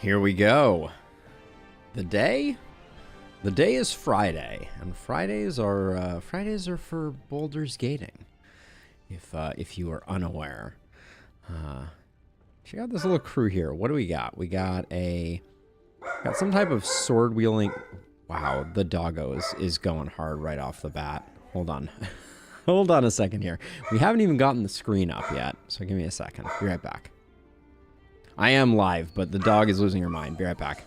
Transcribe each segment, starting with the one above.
Here we go. The day is Friday, and Fridays are for Baldur's Gating. If you are unaware, check out this little crew here. What do we got? We got some type of sword wielding. Wow, the doggo is going hard right off the bat. Hold on. Hold on a second here. We haven't even gotten the screen up yet, so give me a second. Be right back. I am live, but the dog is losing her mind. Be right back.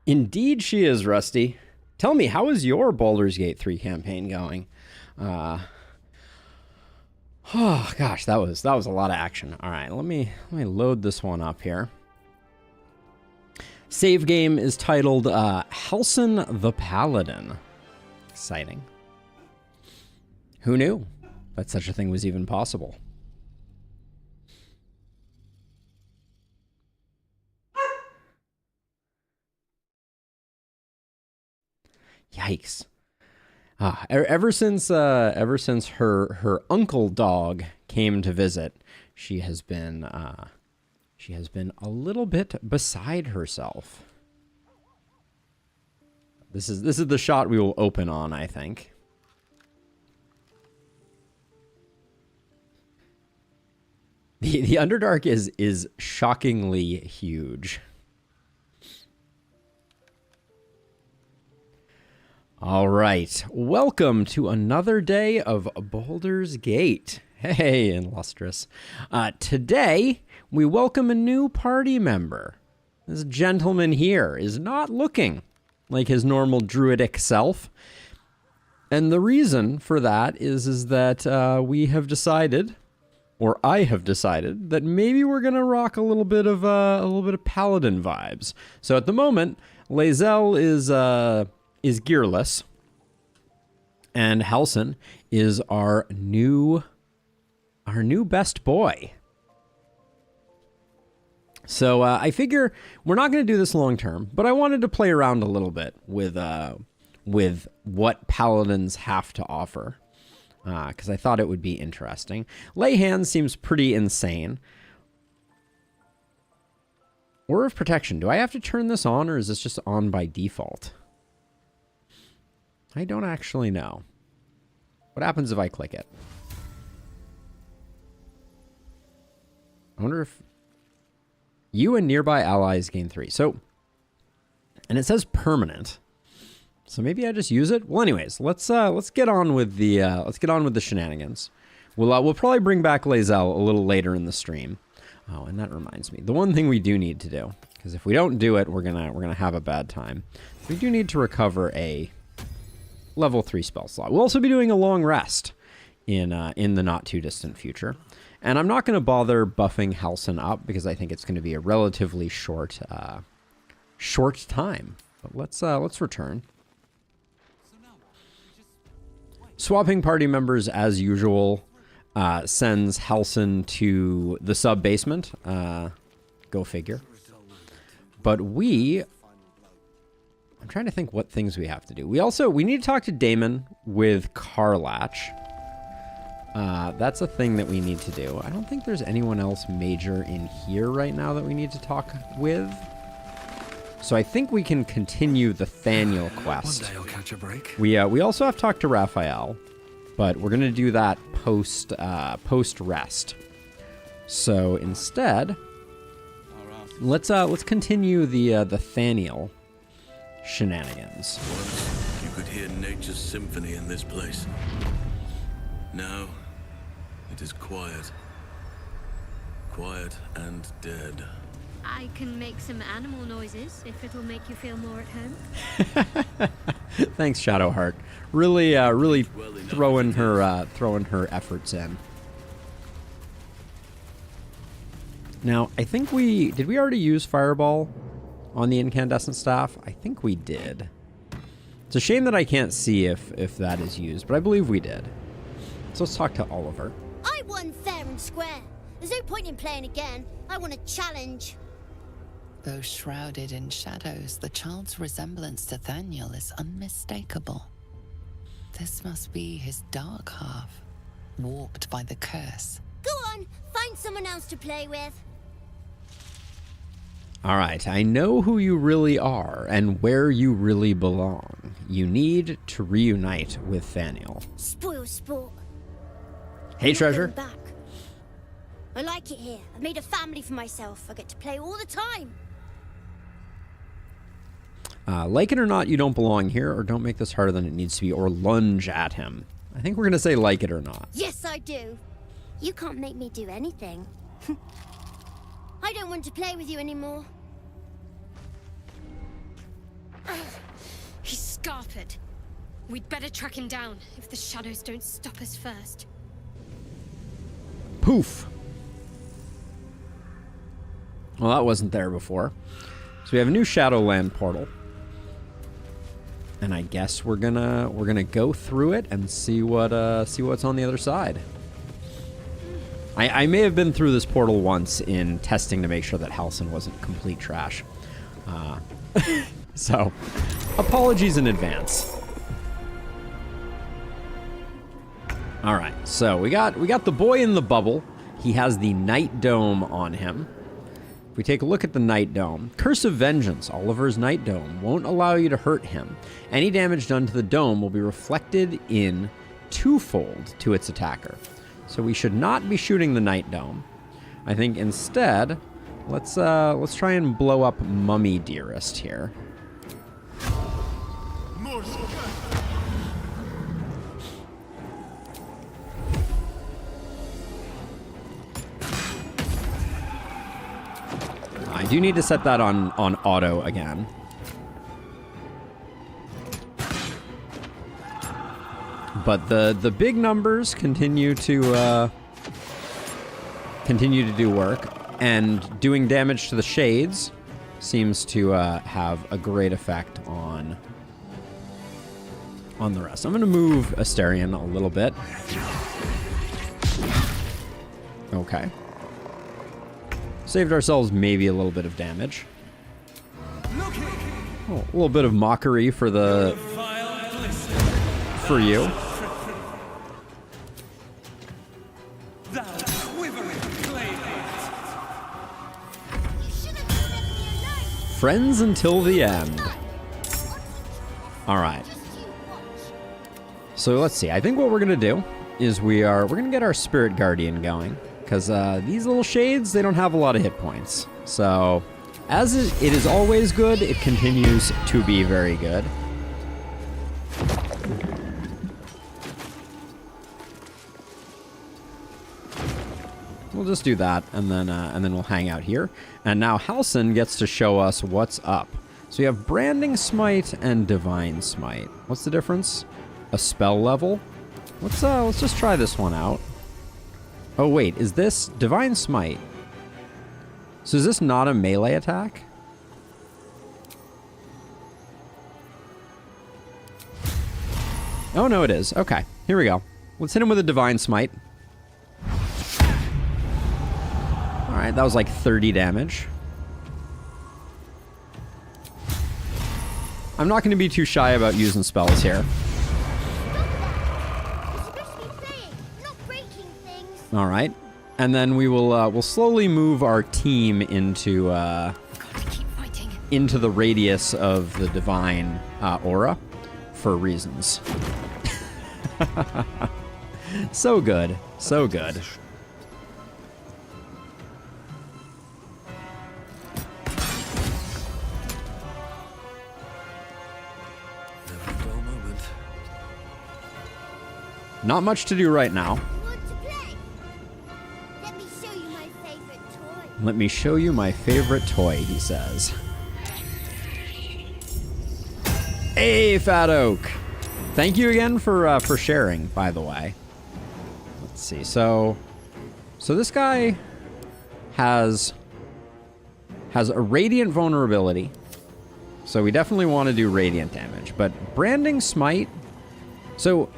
Indeed she is, Rusty. Tell me, how is your Baldur's Gate 3 campaign going? Oh gosh, that was a lot of action. All right, let me load this one up here. Save game is titled Halsin the Paladin. Exciting. Who knew that such a thing was even possible? Yikes. Ever since her uncle dog came to visit, she has been a little bit beside herself. This is the shot we will open on, I think. The Underdark is shockingly huge. All right, welcome to another day of Baldur's Gate. Hey, illustrious. Today, we welcome a new party member. This gentleman here is not looking like his normal druidic self. And the reason for that is that we have decided, or I have decided, that maybe we're going to rock a little bit of paladin vibes. So at the moment, Lae'zel is gearless, and Halsin is our new best boy. So I figure we're not going to do this long term, but I wanted to play around a little bit with what paladins have to offer, because I thought it would be interesting. Lay hands seems pretty insane. Order of protection. Do I have to turn this on, or is this just on by default? I don't actually know. What happens if I click it? I wonder if you and nearby allies gain 3. So, and it says permanent. So maybe I just use it. Well, anyways, let's get on with the shenanigans. We'll probably bring back Lae'zel a little later in the stream. Oh, and that reminds me, the one thing we do need to do, because if we don't do it, we're gonna have a bad time. We do need to recover a level 3 spell slot. We'll also be doing a long rest in the not too distant future. And I'm not going to bother buffing Halsin up because I think it's going to be a relatively short time. But let's return. Swapping party members as usual sends Halsin to the sub basement. Go figure. But I'm trying to think what things we have to do. We need to talk to Damon with Karlach. That's a thing that we need to do. I don't think there's anyone else major in here right now that we need to talk with. So I think we can continue the Thaniel quest. One day I'll catch a break. We also have to talk to Raphael, but we're gonna do that post rest. So instead, let's continue the Thaniel shenanigans. Once you could hear nature's symphony in this place. Now, it is quiet. quiet and dead. I can make some animal noises if it'll make you feel more at home. Thanks, Shadowheart. Really, really throwing her efforts in. Now, I think did we already use Fireball on the incandescent staff? I think we did. It's a shame that I can't see if that is used, but I believe we did. So let's talk to Oliver. I won fair and square. There's no point in playing again. I want a challenge. Though shrouded in shadows, the child's resemblance to Thaniel is unmistakable. This must be his dark half, warped by the curse. Go on, find someone else to play with. All right, I know who you really are and where you really belong. You need to reunite with Thaniel. Spoil sport. Hey, I'm Treasure. going back. I like it here. I've made a family for myself. I get to play all the time. Like it or not, you don't belong here, or don't make this harder than it needs to be, or lunge at him. I think we're going to say like it or not. Yes, I do. You can't make me do anything. I don't want to play with you anymore. He's scarpered. We'd better track him down if the shadows don't stop us first. Poof. Well, that wasn't there before. So we have a new Shadowland portal. And I guess we're gonna go through it and see what's on the other side. I may have been through this portal once in testing to make sure that Halsin wasn't complete trash. So, apologies in advance. All right, so we got the boy in the bubble. He has the Night Dome on him. If we take a look at the Night Dome, Curse of Vengeance, Oliver's Night Dome, won't allow you to hurt him. Any damage done to the dome will be reflected in twofold to its attacker. So we should not be shooting the Night Dome. I think instead, let's try and blow up Mummy Dearest here. I do need to set that on auto again. But the big numbers continue to do work, and doing damage to the shades seems to have a great effect on the rest. I'm going to move Asterion a little bit. Okay. Saved ourselves maybe a little bit of damage. Oh, a little bit of mockery for you. Friends until the end. All right. So let's see. I think what we're gonna do is we're gonna get our Spirit Guardian going, because these little shades, they don't have a lot of hit points. So as it is always good, it continues to be very good. We'll just do that, and then we'll hang out here. And now Halsin gets to show us what's up. So we have Branding Smite and Divine Smite. What's the difference? A spell level. Let's just try this one out. Oh wait, is this Divine Smite? So is this not a melee attack? Oh no, it is. Okay, here we go. Let's hit him with a Divine Smite. Alright, that was like 30 damage. I'm not going to be too shy about using spells here. Alright. And then we'll slowly move our team into the radius of the divine aura for reasons. So good. So good. Not much to do right now. Want to play? Let me show you my favorite Let me show you my favorite toy, he says. Hey, Fat Oak! Thank you again for sharing, by the way. Let's see. So this guy has a radiant vulnerability. So we definitely want to do radiant damage. But branding smite. So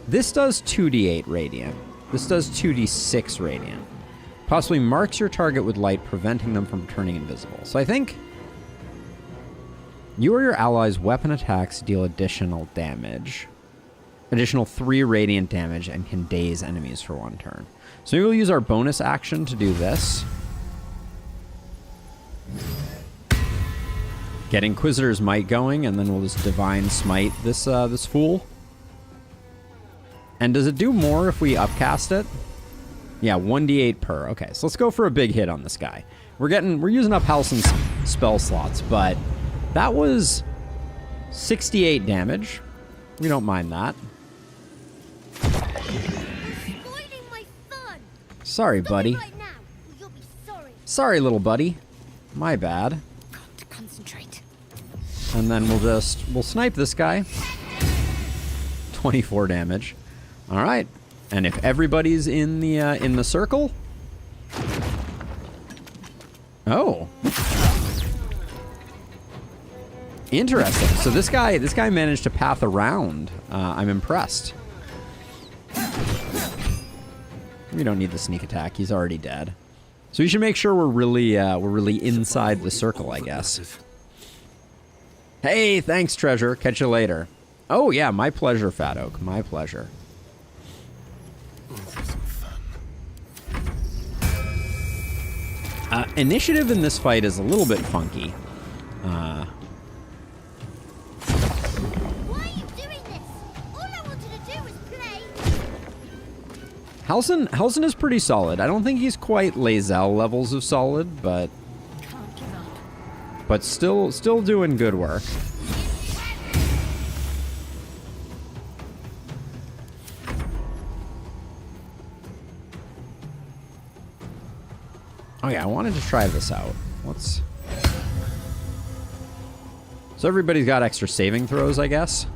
this does 2d8 radiant. This does 2d6 radiant. Possibly marks your target with light, preventing them from turning invisible. So I think you or your allies' weapon attacks deal additional damage. Additional 3 radiant damage and can daze enemies for 1 turn. So we will use our bonus action to do this. Get Inquisitor's Might going, and then we'll just Divine Smite this this fool. And does it do more if we upcast it? Yeah, 1d8 per. Okay, so let's go for a big hit on this guy. We're using up Halsin's spell slots, but that was 68 damage. We don't mind that. Spoiling my fun. Sorry, buddy. Right now, or you'll be sorry. Sorry, little buddy. My bad. Got to concentrate. And then we'll snipe this guy. 24 damage. All right. And if everybody's in the circle. Oh. Interesting. So this guy managed to path around. I'm impressed. We don't need the sneak attack. He's already dead. So we should make sure we're really inside the circle, I guess. Hey, thanks, Treasure. Catch you later. Oh yeah, my pleasure, Fat Oak. My pleasure. Initiative in this fight is a little bit funky. Why are you doing this? All I wanted to do was play. Halsin is pretty solid. I don't think he's quite Lae'zel levels of solid, but Can't give up. still doing good work. Oh yeah, I wanted to try this out. So everybody's got extra saving throws, I guess.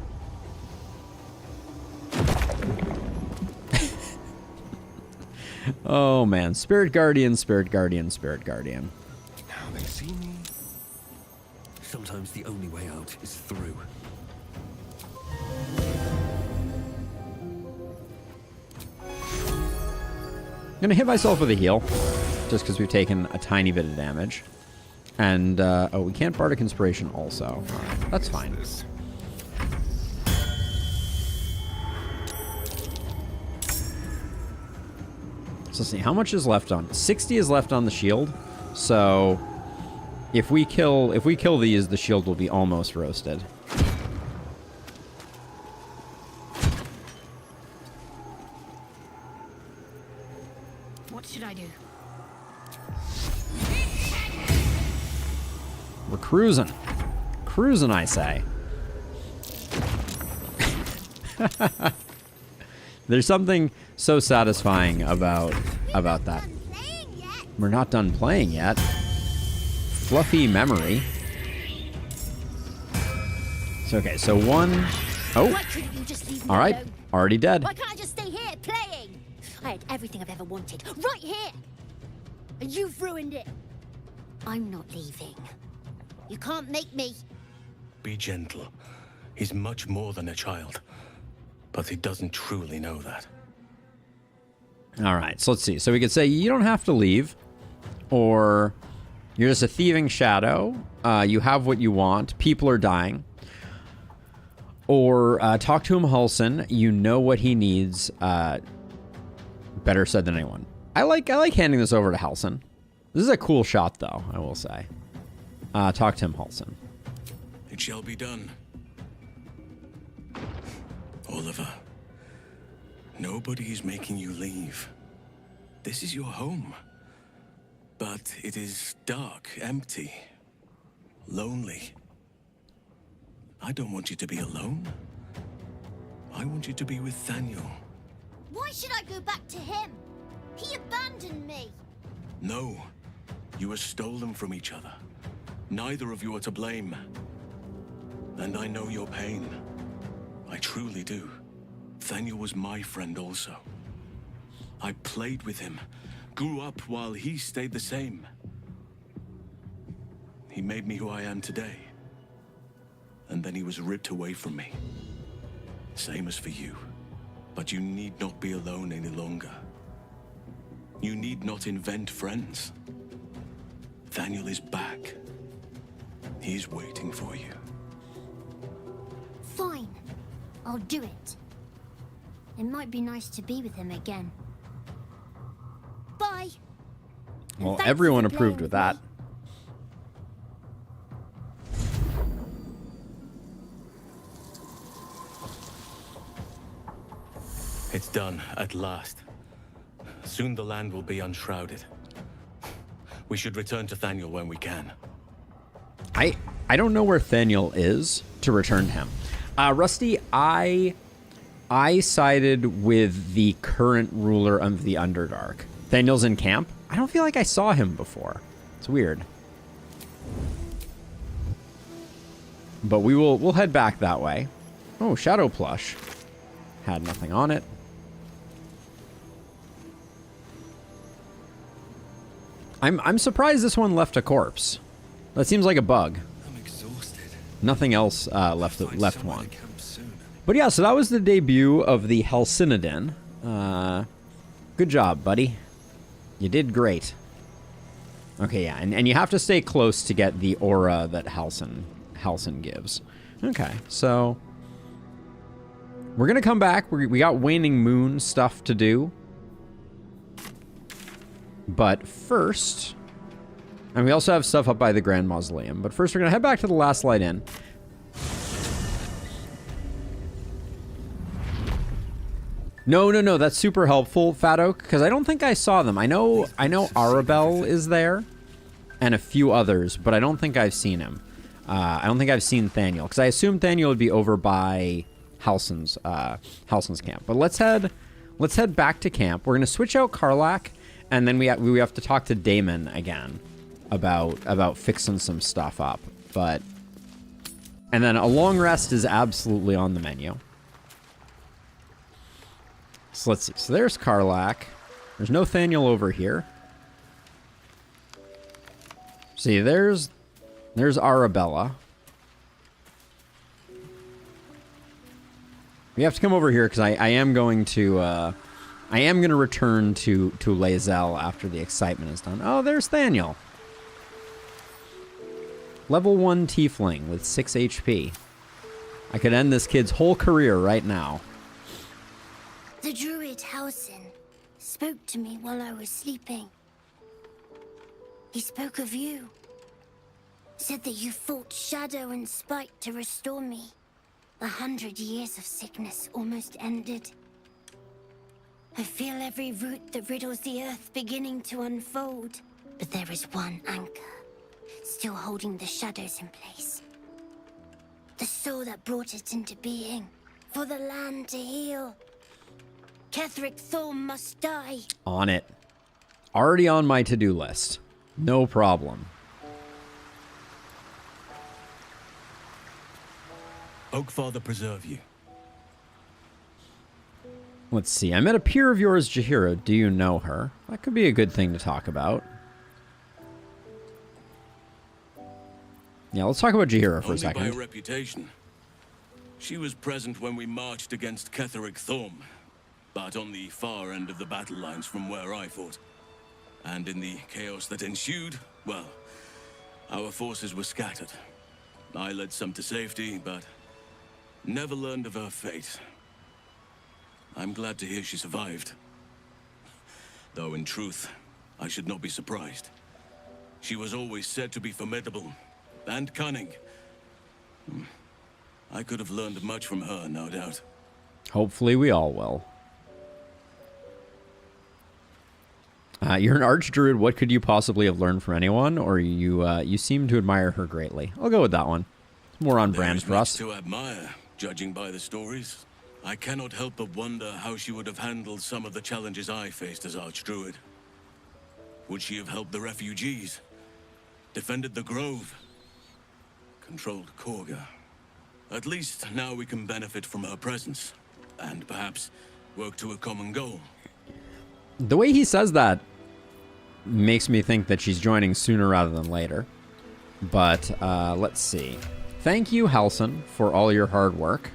Oh man, Spirit Guardian, Spirit Guardian, Spirit Guardian. Now they see me. Sometimes the only way out is through. I'm gonna hit myself with a heal, just because we've taken a tiny bit of damage. And, oh, we can't Bardic Inspiration also. Alright, that's fine. So let's see, how much is left on? 60 is left on the shield. So if we kill these, the shield will be almost roasted. What should I do? We're cruising. Cruising, I say. There's something so satisfying about that. We're not done playing yet. Fluffy memory. So, okay, so one... Oh, Why couldn't you just leave me all right. alone? Already dead. Why can't I just stay here playing? I had everything I've ever wanted right here. And you've ruined it. I'm not leaving. You can't make me. Be gentle. He's much more than a child. But he doesn't truly know that. All right, so let's see. So we could say you don't have to leave, or you're just a thieving shadow. You have what you want. People are dying. Or talk to him, Halsin. You know what he needs. Better said than anyone. I like handing this over to Halsin. This is a cool shot, though, I will say. Talk to him, Halsin. It shall be done. Oliver, nobody is making you leave. This is your home. But it is dark, empty, lonely. I don't want you to be alone. I want you to be with Thaniel. Why should I go back to him? He abandoned me. No, You were stolen from each other. Neither of you are to blame. And I know your pain. I truly do. Thaniel was my friend also. I played with him, grew up while he stayed the same. He made me who I am today. And then he was ripped away from me. Same as for you. But you need not be alone any longer. You need not invent friends. Thaniel is back. He's waiting for you. Fine. I'll do it. It might be nice to be with him again. Bye. And Well, thanks everyone for approved playing with that. me. It's done, at last. Soon the land will be unshrouded. We should return to Thaniel when we can. I don't know where Thaniel is to return him. Rusty, I sided with the current ruler of the Underdark. Thaniel's in camp. I don't feel like I saw him before. It's weird. But we'll head back that way. Oh, Shadow Plush. Had nothing on it. I'm surprised this one left a corpse. That seems like a bug. I'm exhausted. Nothing else left one. But yeah, so that was the debut of the Halsin-adin. Good job, buddy. You did great. Okay, yeah, and you have to stay close to get the aura that Halsin gives. Okay, so we're gonna come back. We got Waning Moon stuff to do. But first, and we also have stuff up by the Grand Mausoleum. But first, we're going to head back to the Last Light Inn. No. That's super helpful, Fat Oak, because I don't think I saw them. I know Arabelle is there, and a few others, but I don't think I've seen him. I don't think I've seen Thaniel, because I assumed Thaniel would be over by Halsin's camp. But let's head back to camp. We're going to switch out Karlach. And then we have to talk to Damon again about fixing some stuff up. And then a long rest is absolutely on the menu. So let's see. So there's Karlach. There's no Thaniel over here. See, there's Arabella. We have to come over here because I am going to return to Lae'zel after the excitement is done. Oh, there's Thaniel. Level 1 tiefling with 6 HP. I could end this kid's whole career right now. The druid Halsin spoke to me while I was sleeping. He spoke of you. Said that you fought shadow and spite to restore me. 100 years of sickness almost ended. I feel every root that riddles the earth beginning to unfold. But there is one anchor, still holding the shadows in place. The soul that brought it into being, for the land to heal. Ketheric Thorm must die. On it. Already on my to-do list. No problem. Oakfather preserve you. Let's see. I met a peer of yours, Jaheira. Do you know her? That could be a good thing to talk about. Yeah, let's talk about Jaheira for a second. Only by reputation. She was present when we marched against Ketheric Thorm, but on the far end of the battle lines from where I fought. And in the chaos that ensued, well, our forces were scattered. I led some to safety, but never learned of her fate. I'm glad to hear she survived. Though in truth, I should not be surprised. She was always said to be formidable and cunning. I could have learned much from her, no doubt. Hopefully we all will. You're an archdruid. What could you possibly have learned from anyone? Or you seem to admire her greatly. I'll go with that one. It's more on brand for us. To admire, judging by the stories. I cannot help but wonder how she would have handled some of the challenges I faced as archdruid. Would she have helped the refugees? Defended the grove? Controlled Korga? At least now we can benefit from her presence. And perhaps work to a common goal. The way he says that makes me think that she's joining sooner rather than later. But let's see. Thank you, Halsin, for all your hard work.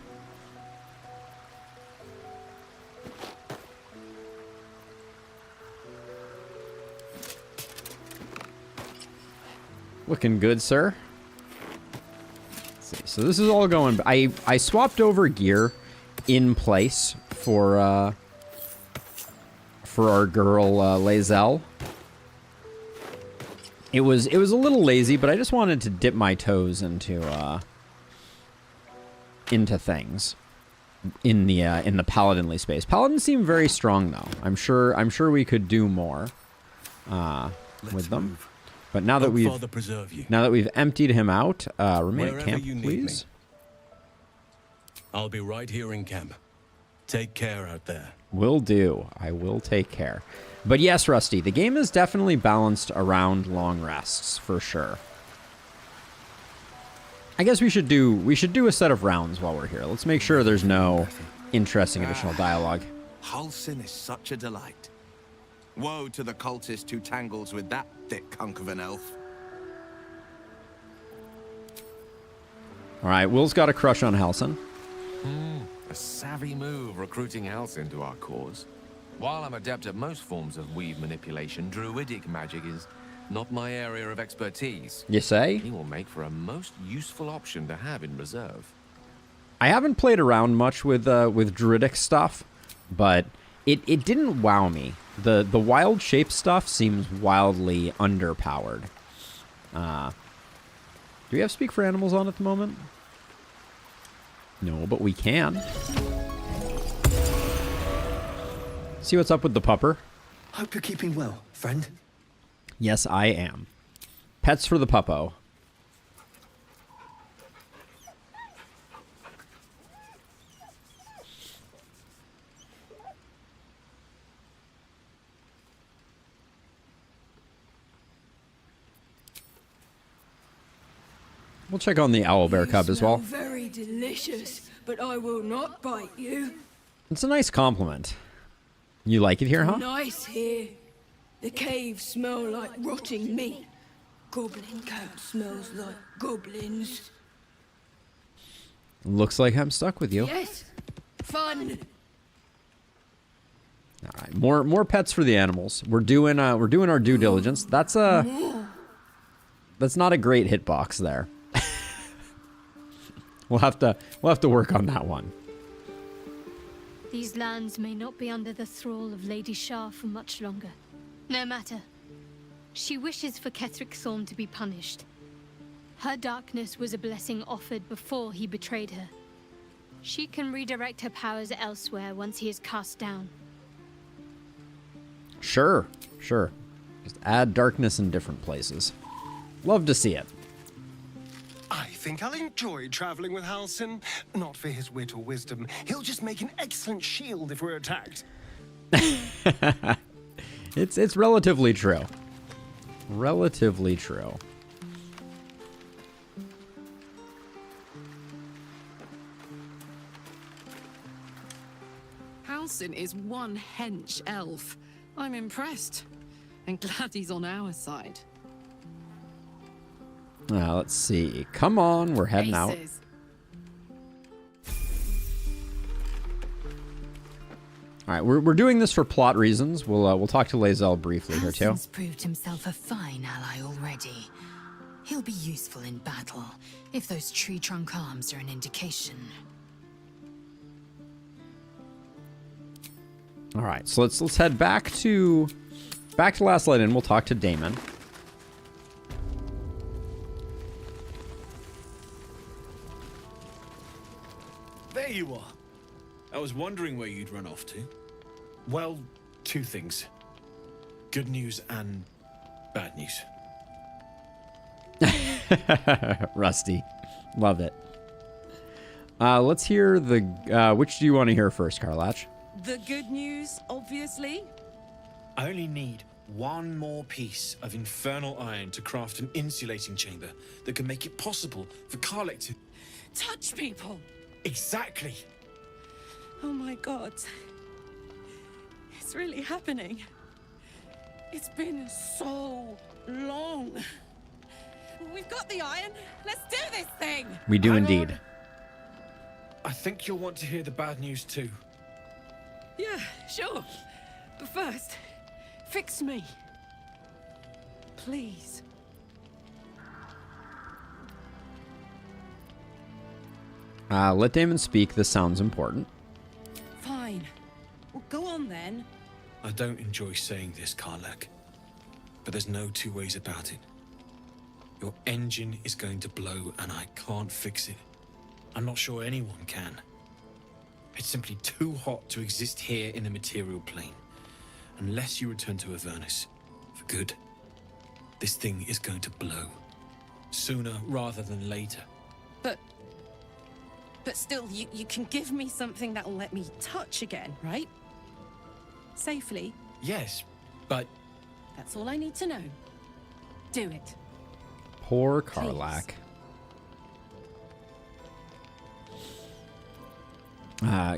Looking good, sir. Let's see. So this is all going... I swapped over gear in place for our girl, Lae'zel. It was a little lazy, but I just wanted to dip my toes into things in the paladinly space. Paladins seem very strong, though. I'm sure we could do more with them. Move. But now that Father preserve you. we've emptied him out, remain at Wherever camp, you need please. me. I'll be right here in camp. Take care out there. Will do. I will take care. But yes, Rusty, the game is definitely balanced around long rests for sure. I guess we should do a set of rounds while we're here. Let's make sure there's no interesting additional dialogue. Halsin is such a delight. Woe to the cultist who tangles with that thick hunk of an elf. All right, Will's got a crush on Halsin. A savvy move recruiting Halsin to our cause. While I'm adept at most forms of weave manipulation, druidic magic is not my area of expertise. You say? He will make for a most useful option to have in reserve. I haven't played around much with druidic stuff, but it didn't wow me. The wild shape stuff seems wildly underpowered. Do we have Speak for Animals on at the moment? No, but we can. See what's up with the pupper? Hope you're keeping well, friend. Yes, I am. Pets for the puppo. We'll check on the owlbear cub as well. Very delicious, but I will not bite you. It's a nice compliment. You like it here, huh? Nice here. The caves smell like rotting meat. Goblin camp smells like goblins. Looks like I'm stuck with you. Yes, fun. All right, more pets for the animals. We're doing our due diligence. That's not a great hitbox there. We'll have to work on that one. These lands may not be under the thrall of Lady Shah for much longer. No matter. She wishes for Ketheric Thorn to be punished. Her darkness was a blessing offered before he betrayed her. She can redirect her powers elsewhere once he is cast down. Sure. Just add darkness in different places. Love to see it. I think I'll enjoy traveling with Halsin. Not for his wit or wisdom. He'll just make an excellent shield if we're attacked. It's relatively true. Relatively true. Halsin is one hench elf. I'm impressed. And glad he's on our side. Let's see. Come on, we're heading out. Aces. All right, we're doing this for plot reasons. We'll talk to Lae'zel briefly here too. Halsin's proved himself a fine ally already. He'll be useful in battle, if those tree trunk arms are an indication. All right, so let's head back to Last Light Inn. We'll talk to Damon. There you are. I was wondering where you'd run off to. Well, two things. Good news and bad news. Rusty. Love it. Let's hear which do you want to hear first, Karlach? The good news, obviously. I only need one more piece of infernal iron to craft an insulating chamber that can make it possible for Karlach to... Touch people! Exactly! Oh my god. It's really happening. It's been so long. We've got the iron. Let's do this thing! We do Hang indeed. on. I think you'll want to hear the bad news too. Yeah, sure. But first, fix me. Please. Let Damon speak. This sounds important. Fine. Well, go on then. I don't enjoy saying this, Karlach, but there's no two ways about it. Your engine is going to blow and I can't fix it. I'm not sure anyone can. It's simply too hot to exist here in the material plane. Unless you return to Avernus for good, this thing is going to blow. Sooner rather than later. But still, you can give me something that'll let me touch again, right? Safely. Yes, but... That's all I need to know. Do it. Poor Karlach.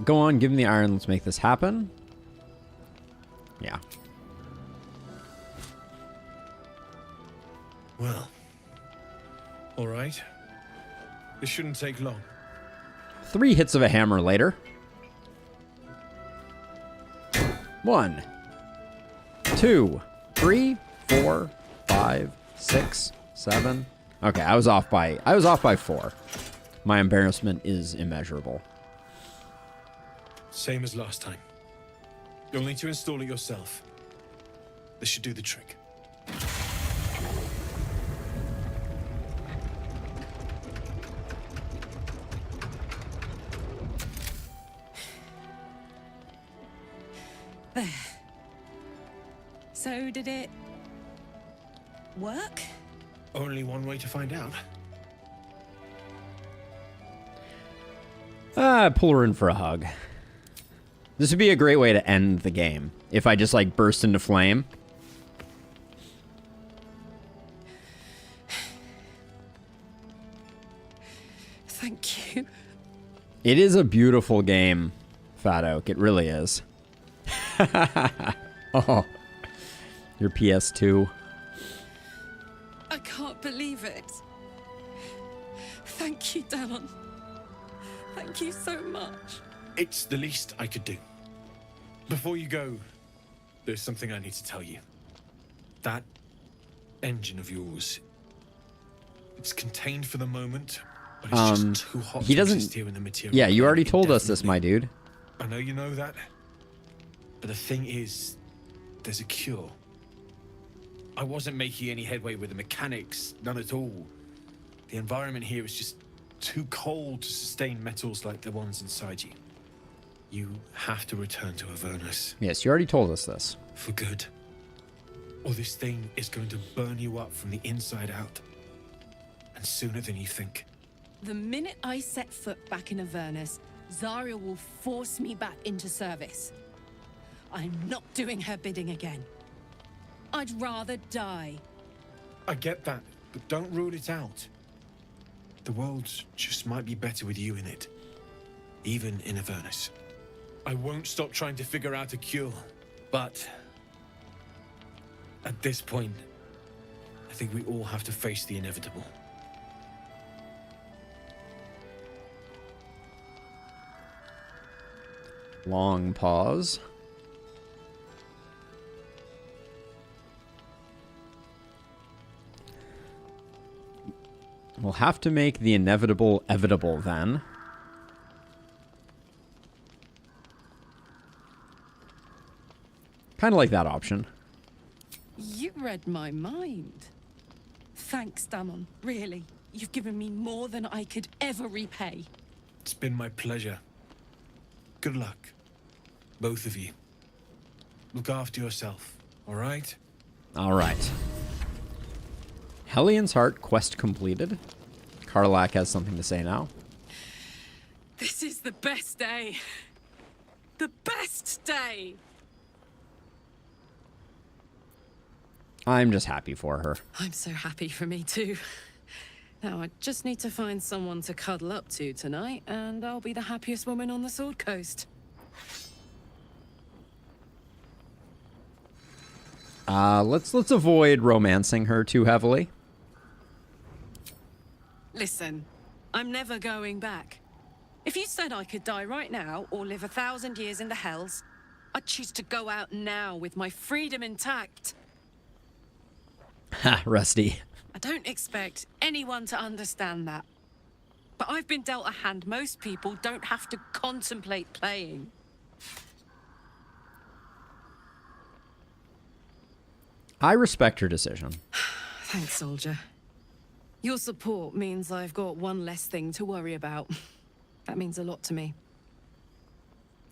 Go on, give him the iron. Let's make this happen. Yeah. Well. All right. This shouldn't take long. 3 hits of a hammer later. 1, 2, 3, 4, 5, 6, 7. Okay, I was off by 4. My embarrassment is immeasurable. Same as last time. You'll need to install it yourself. This should do the trick. There. So did it work? Only one way to find out. Pull her in for a hug. This would be a great way to end the game. If I just, like, burst into flame. Thank you. It is a beautiful game, Fat Oak. It really is. Oh. Your PS2. I can't believe it. Thank you, Damon. Thank you so much. It's the least I could do. Before you go, there's something I need to tell you. That engine of yours, it's contained for the moment, but it's just too hot he to doesn't exist here in the material. Yeah, you already told us this, my dude. I know you know that, but the thing is, there's a cure. I wasn't making any headway with the mechanics, none at all. The environment here is just too cold to sustain metals like the ones inside you. You have to return to Avernus. Yes, you already told us this. For good. Or this thing is going to burn you up from the inside out. And sooner than you think. The minute I set foot back in Avernus, Zarya will force me back into service. I'm not doing her bidding again. I'd rather die. I get that, but don't rule it out. The world just might be better with you in it. Even in Avernus. I won't stop trying to figure out a cure, but at this point, I think we all have to face the inevitable. Long pause. We'll have to make the inevitable evitable then. Kind of like that option. You read my mind. Thanks, Damon. Really. You've given me more than I could ever repay. It's been my pleasure. Good luck, both of you. Look after yourself, all right? All right. Hellian's Heart quest completed. Karlach has something to say now. This is the best day. The best day. I'm just happy for her. I'm so happy for me too. Now I just need to find someone to cuddle up to tonight, and I'll be the happiest woman on the Sword Coast. Let's avoid romancing her too heavily. Listen, I'm never going back. If you said I could die right now or live 1,000 years in the Hells, I'd choose to go out now with my freedom intact. Ha, Rusty. I don't expect anyone to understand that. But I've been dealt a hand most people don't have to contemplate playing. I respect her decision. Thanks, soldier. Your support means I've got one less thing to worry about. That means a lot to me.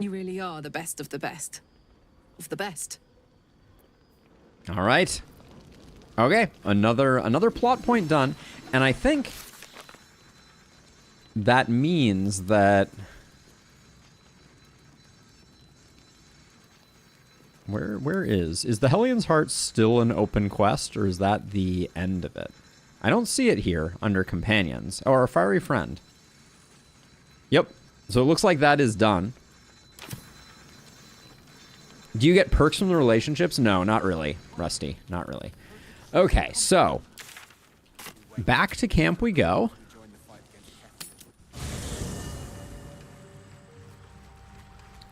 You really are the best of the best. Of the best. All right. Okay, another plot point done. And I think that means that... Where is the Hellion's Heart still an open quest, or is that the end of it? I don't see it here under companions. Oh, our fiery friend. Yep. So it looks like that is done. Do you get perks from the relationships? No, not really, Rusty. Not really. Okay, so back to camp we go.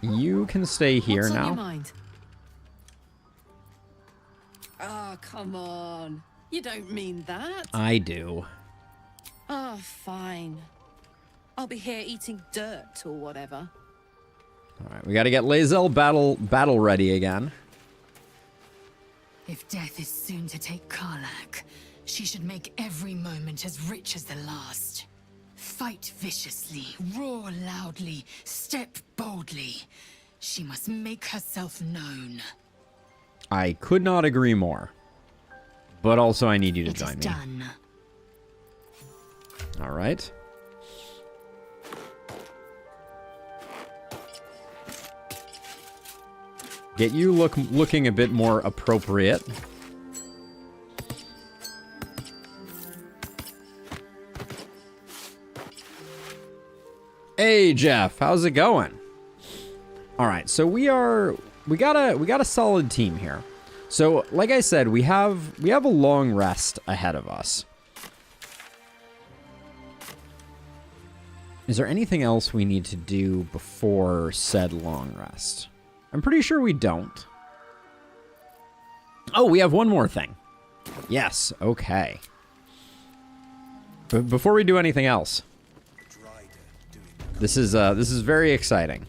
You can stay here What's now. on your mind? Oh, come on. You don't mean that. I do. Oh, fine. I'll be here eating dirt or whatever. All right, we got to get Lae'zel battle ready again. If death is soon to take Karlach, she should make every moment as rich as the last. Fight viciously, roar loudly, step boldly. She must make herself known. I could not agree more. But also I need you to It join is me. Done. All right. Get you looking a bit more appropriate. Hey Jeff, how's it going? All right, so we got a solid team here. So, like I said, we have a long rest ahead of us. Is there anything else we need to do before said long rest? I'm pretty sure we don't. Oh, we have one more thing. Yes, okay. But before we do anything else, this is very exciting.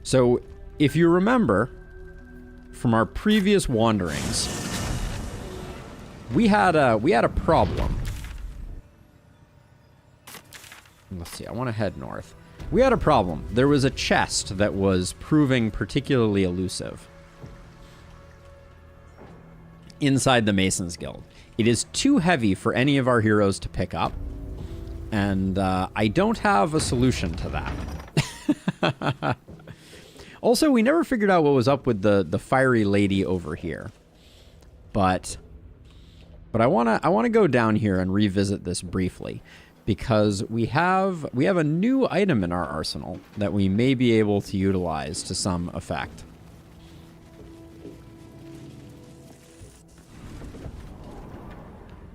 So, if you remember from our previous wanderings, we had a problem. Let's see, I want to head north. We had a problem. There was a chest that was proving particularly elusive inside the Masons Guild. It is too heavy for any of our heroes to pick up, and I don't have a solution to that. Also, we never figured out what was up with the fiery lady over here. But I wanna go down here and revisit this briefly, because we have a new item in our arsenal that we may be able to utilize to some effect.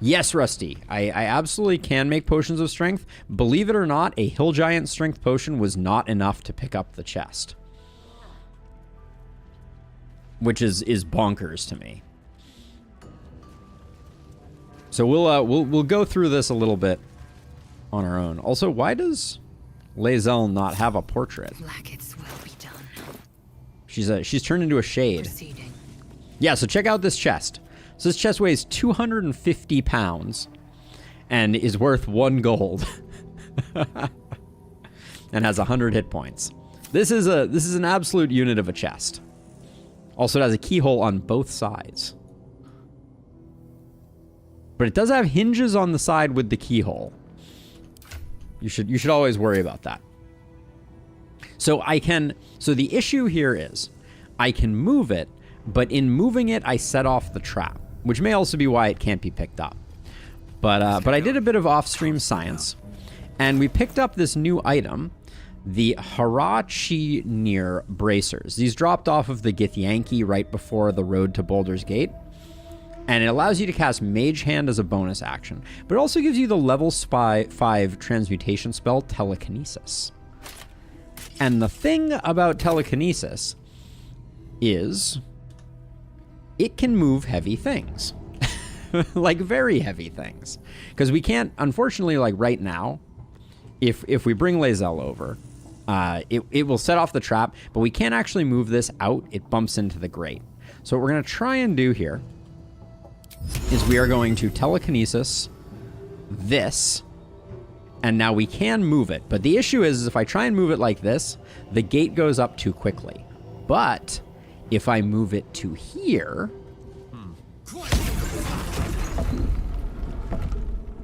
Yes, Rusty, I absolutely can make potions of strength. Believe it or not, a hill giant strength potion was not enough to pick up the chest. Which is bonkers to me. So we'll go through this a little bit on our own. Also, why does Lae'zel not have a portrait? Blackets will be done. She's turned into a shade. Proceeding. Yeah, so check out this chest. So this chest weighs 250 pounds and is worth 1 gold. And has 100 hit points. This is an absolute unit of a chest. Also, it has a keyhole on both sides. But it does have hinges on the side with the keyhole. You should always worry about that. So the issue here is I can move it, but in moving it, I set off the trap, which may also be why it can't be picked up. But I did a bit of off-stream science, and we picked up this new item, the Hara-chi-Nir bracers. These dropped off of the Githyanki right before the road to Baldur's Gate. And it allows you to cast Mage Hand as a bonus action. But it also gives you the level 5 transmutation spell, Telekinesis. And the thing about Telekinesis is it can move heavy things. Like, very heavy things. Because we can't, unfortunately, like right now, if we bring Lae'zel over, it will set off the trap, but we can't actually move this out. It bumps into the grate. So what we're going to try and do here is we are going to Telekinesis this, and now we can move it. But the issue is if I try and move it like this, the gate goes up too quickly. But if I move it to here,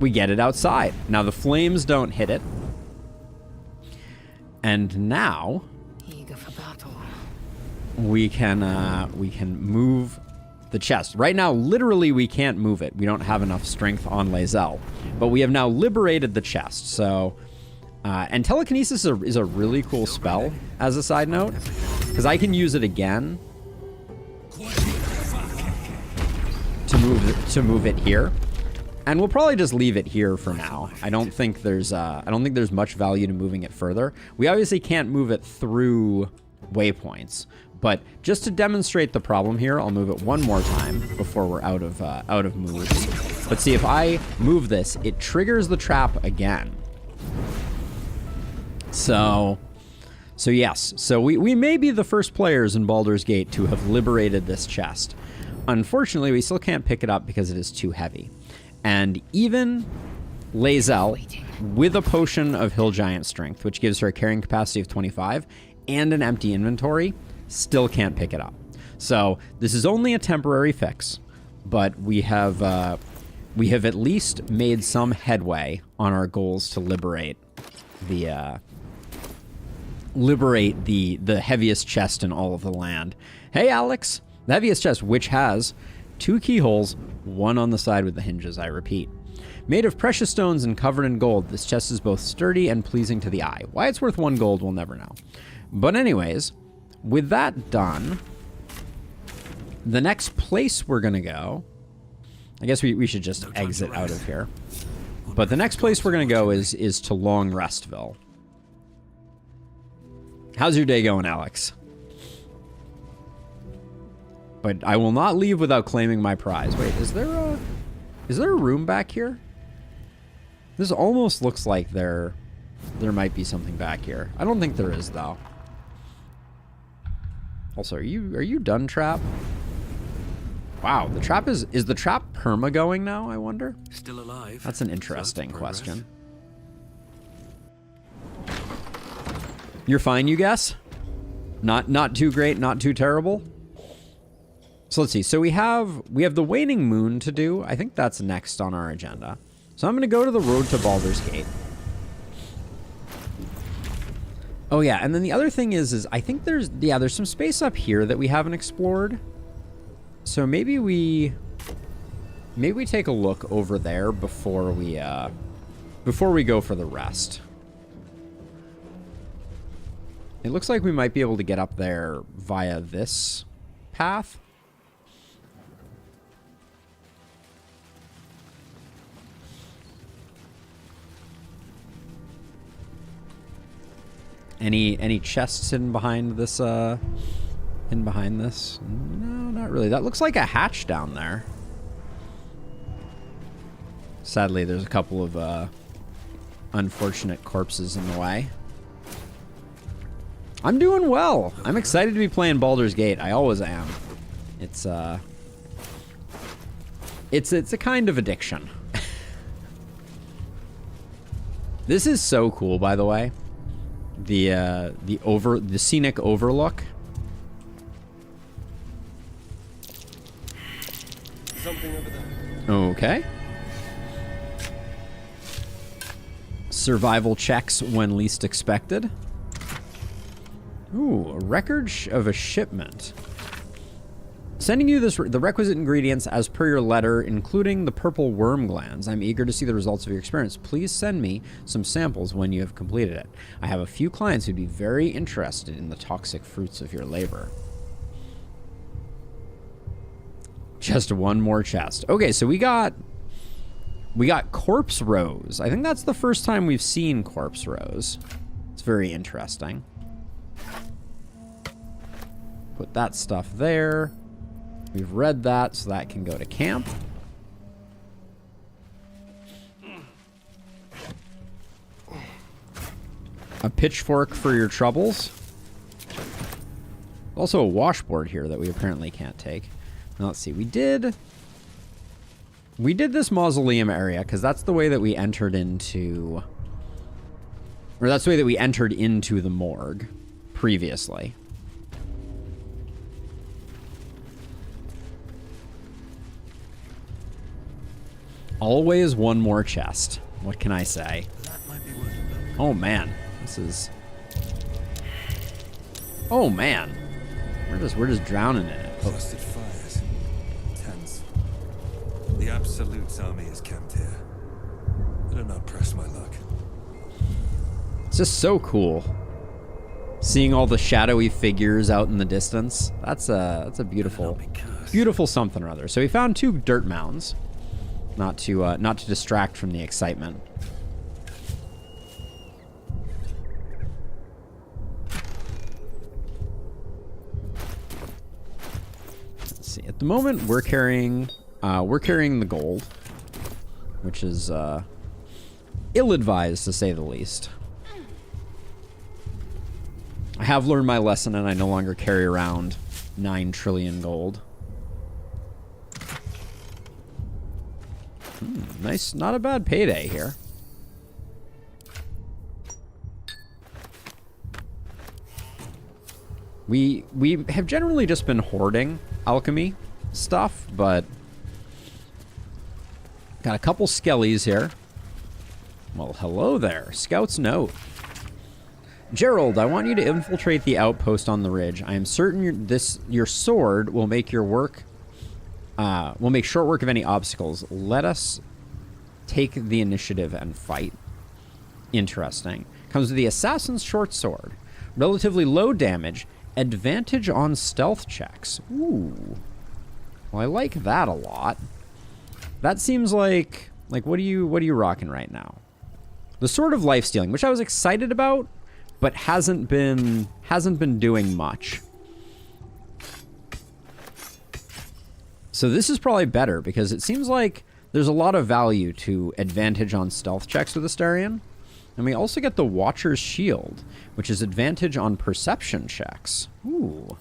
we get it outside. Now the flames don't hit it. And now Eager for battle. we can move the chest. Right now, literally, we can't move it. We don't have enough strength on Lae'zel. But we have now liberated the chest. So, and Telekinesis is a really cool spell, as a side note, because I can use it again to move it here. And we'll probably just leave it here for now. I don't think there's much value to moving it further. We obviously can't move it through waypoints. But just to demonstrate the problem here, I'll move it one more time before we're out of moves. But see, if I move this, it triggers the trap again. So yes. So we may be the first players in Baldur's Gate to have liberated this chest. Unfortunately, we still can't pick it up because it is too heavy. And even Lae'zel, with a potion of Hill Giant Strength, which gives her a carrying capacity of 25, and an empty inventory, still can't pick it up. So this is only a temporary fix, but we have at least made some headway on our goals to liberate the heaviest chest in all of the land. Hey, Alex, the heaviest chest, which has 2 keyholes, one on the side with the hinges, I repeat. Made of precious stones and covered in gold, this chest is both sturdy and pleasing to the eye. Why it's worth 1 gold, we'll never know. But anyways, with that done, the next place we're going to go, I guess we should just exit out of here. But the next place we're going to go is to Long Restville. How's your day going, Alex? But I will not leave without claiming my prize. Wait, is there a room back here? This almost looks like there might be something back here. I don't think there is, though. Also, are you done, trap? Wow, the trap is the trap perma going now, I wonder? Still alive. That's an interesting question. You're fine, you guess? Not too great, not too terrible? So let's see. So we have the Waning Moon to do. I think that's next on our agenda. So I'm going to go to the road to Baldur's Gate. Oh yeah, and then the other thing is I think there's some space up here that we haven't explored. So maybe we take a look over there before we go for the rest. It looks like we might be able to get up there via this path. Any chests hidden behind this? No, not really. That looks like a hatch down there. Sadly, there's a couple of unfortunate corpses in the way. I'm doing well. I'm excited to be playing Baldur's Gate. I always am. It's a kind of addiction. This is so cool, by the way. The scenic overlook. Something over there. Okay. Survival checks when least expected. Ooh, a record of a shipment. Sending you the requisite ingredients as per your letter, including the purple worm glands. I'm eager to see the results of your experiments. Please send me some samples when you have completed it. I have a few clients who'd be very interested in the toxic fruits of your labor. Just one more chest. Okay, so we got corpse rose. I think that's the first time we've seen corpse rose. It's very interesting. Put that stuff there. We've read that, so that can go to camp. A pitchfork for your troubles. Also a washboard here that we apparently can't take. Now, let's see. We did this mausoleum area because that's the way that we entered into... Or that's the way that we entered into the morgue previously. Always one more chest. What can I say? Oh, man. This is... Oh, man. We're just drowning in it. Frosted fires. Tense. The Absolute's army is camped here. Better not press my luck. It's just so cool. Seeing all the shadowy figures out in the distance. That's a beautiful, beautiful something or other. So we found 2 dirt mounds. Not to distract from the excitement. Let's see. At the moment, we're carrying the gold, which is ill-advised to say the least. I have learned my lesson, and I no longer carry around 9 trillion gold. Nice, not a bad payday here. We have generally just been hoarding alchemy stuff, but got a couple skellies here. Well, hello there. Scout's note. Gerald, I want you to infiltrate the outpost on the ridge. I am certain your sword will make your work... will make short work of any obstacles. Let us take the initiative and fight. Interesting. Comes with the Assassin's Short Sword. Relatively low damage. Advantage on stealth checks. Ooh. Well, I like that a lot. That seems like what are you rocking right now? The Sword of Life Stealing, which I was excited about, but hasn't been doing much. So this is probably better because it seems like there's a lot of value to advantage on stealth checks with Astarion. And we also get the Watcher's Shield, which is advantage on perception checks. Ooh.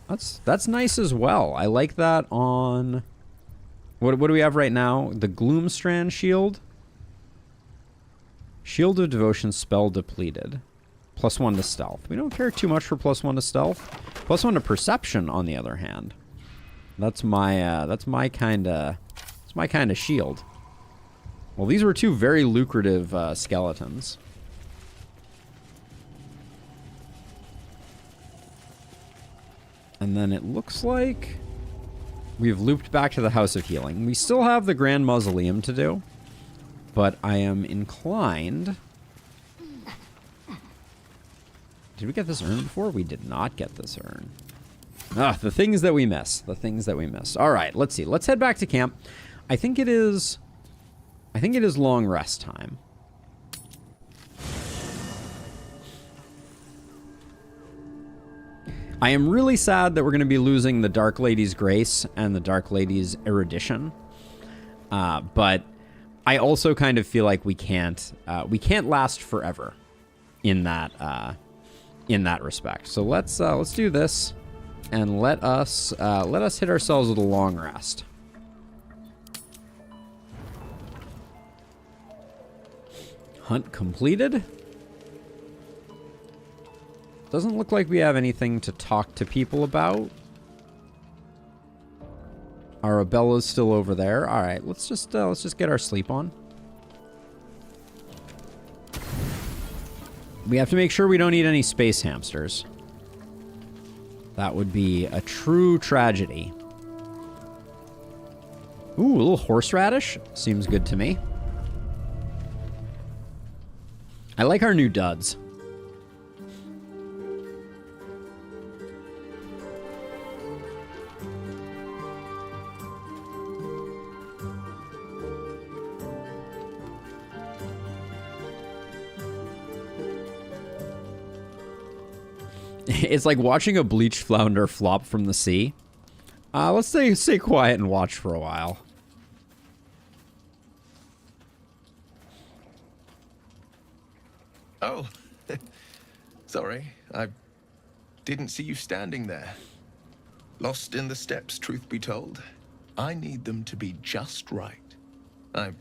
That's nice as well. I like that on... What do we have right now? The Gloomstrand Shield. Shield of Devotion spell depleted. +1 to stealth. We don't care too much for +1 to stealth. +1 to perception, on the other hand. That's my kind of shield. Well, these were 2 very lucrative skeletons. And then it looks like we've looped back to the House of Healing. We still have the Grand Mausoleum to do, but I am inclined... Did we get this urn before? We did not get this urn. Ah, the things that we miss. The things that we miss. All right, let's see. Let's head back to camp. I think it is long rest time. I am really sad that we're going to be losing the Dark Lady's Grace and the Dark Lady's Erudition. But I also kind of feel like we can't last forever in that respect. So let's do this. And let us hit ourselves with a long rest. Hunt completed. Doesn't look like we have anything to talk to people about. Arabella's still over there. All right, let's just get our sleep on. We have to make sure we don't eat any space hamsters. That would be a true tragedy. Ooh, a little horseradish. Seems good to me. I like our new duds. It's like watching a bleached flounder flop from the sea. Let's stay quiet and watch for a while. Oh, sorry. I didn't see you standing there. Lost in the steps, truth be told. I need them to be just right. I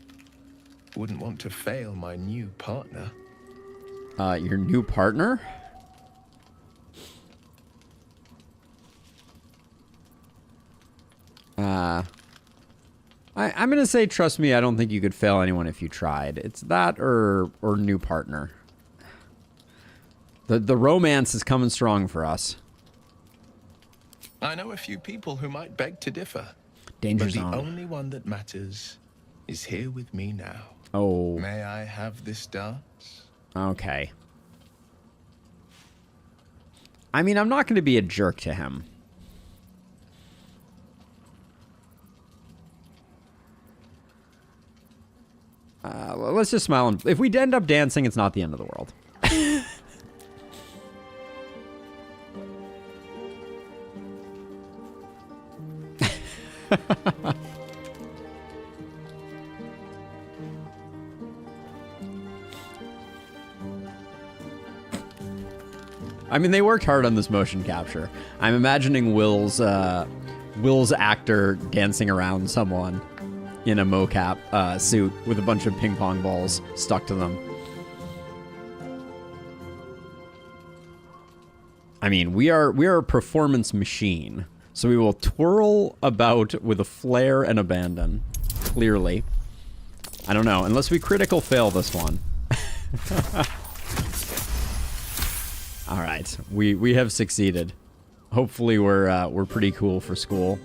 wouldn't want to fail my new partner. Your new partner? I'm gonna say, trust me, I don't think you could fail anyone if you tried. It's that or new partner. The romance is coming strong for us. I know a few people who might beg to differ. Danger but zone. The only one that matters is here with me now. Oh. May I have this dance? Okay. I mean, I'm not going to be a jerk to him. Let's just smile. And, if we end up dancing, it's not the end of the world. I mean, they worked hard on this motion capture. I'm imagining Will's actor dancing around someone in a mocap suit with a bunch of ping pong balls stuck to them. I mean, we are a performance machine, so we will twirl about with a flair and abandon. Clearly, I don't know, unless we critical fail this one. All right, we have succeeded. Hopefully, we're pretty cool for school.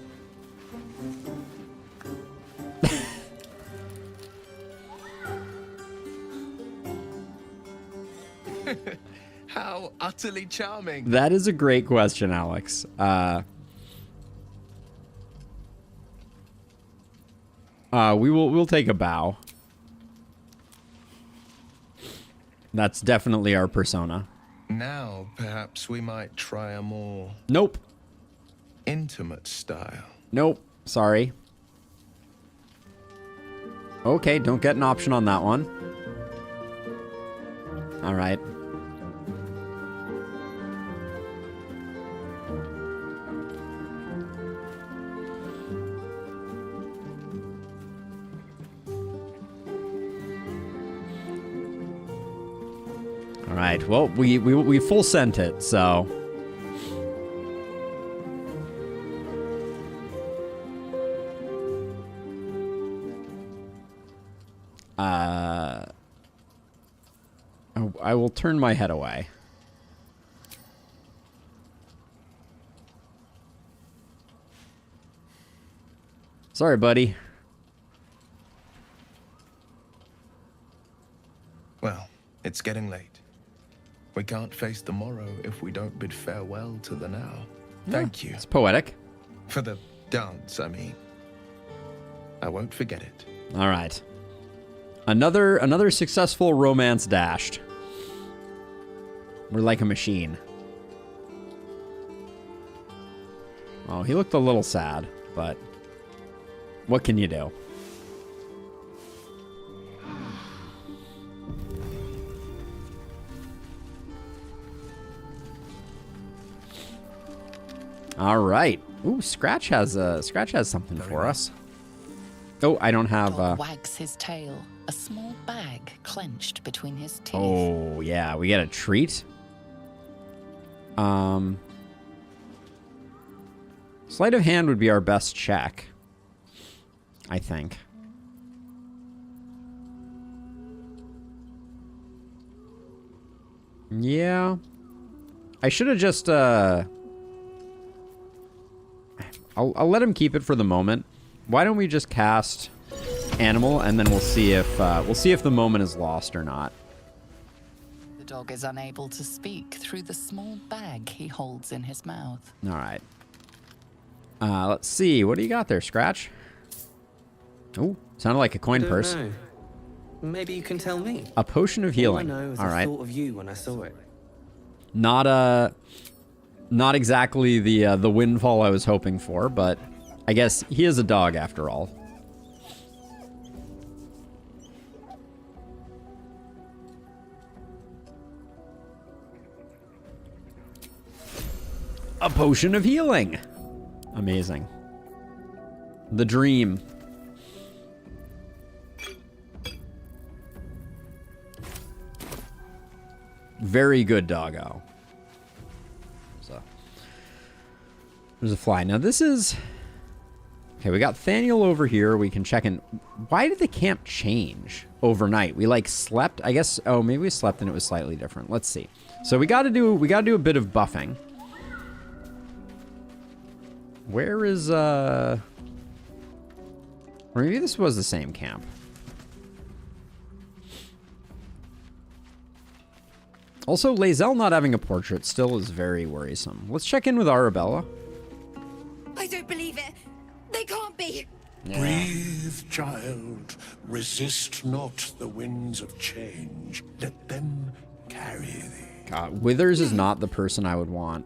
How utterly charming. That is a great question, Alex. We'll take a bow. That's definitely our persona. Now, perhaps we might try a more... Nope. intimate style. Nope. Sorry. Okay, don't get an option on that one. All right. All right. Well, we full sent it, so. I will turn my head away. Sorry, buddy. Well, it's getting late. We can't face the morrow if we don't bid farewell to the now. Thank you. It's poetic. For the dance, I mean. I won't forget it. All right. Another successful romance dashed. We're like a machine. Oh, he looked a little sad, but what can you do? All right. Ooh, Scratch has something for us. Oh, I don't have. Dog wags his tail, a small bag clenched between his teeth. Oh yeah, we get a treat. Sleight of hand would be our best check, I think. Yeah. I should have just I'll let him keep it for the moment. Why don't we just cast animal, and then we'll see if the moment is lost or not. The dog is unable to speak through the small bag he holds in his mouth. All right. Let's see. What do you got there, Scratch? Oh, sounded like a coin purse. Know. Maybe you can tell me. A potion of healing. All I know is All I right. thought of you when I saw it. Not exactly the windfall I was hoping for, but I guess he is a dog after all. A potion of healing. Amazing. The dream. Very good, doggo. So there's a fly. Now this is okay. We got Thaniel over here. We can check in. Why did the camp change overnight? We like slept. I guess. Oh, maybe we slept and it was slightly different. Let's see. So we got to do a bit of buffing. Where is or maybe this was the same camp. Also, Lae'zel not having a portrait still is very worrisome. Let's check in with Arabella. I don't believe it. They can't be. Breathe, child. Resist not the winds of change. Let them carry thee. God, Withers is not the person I would want.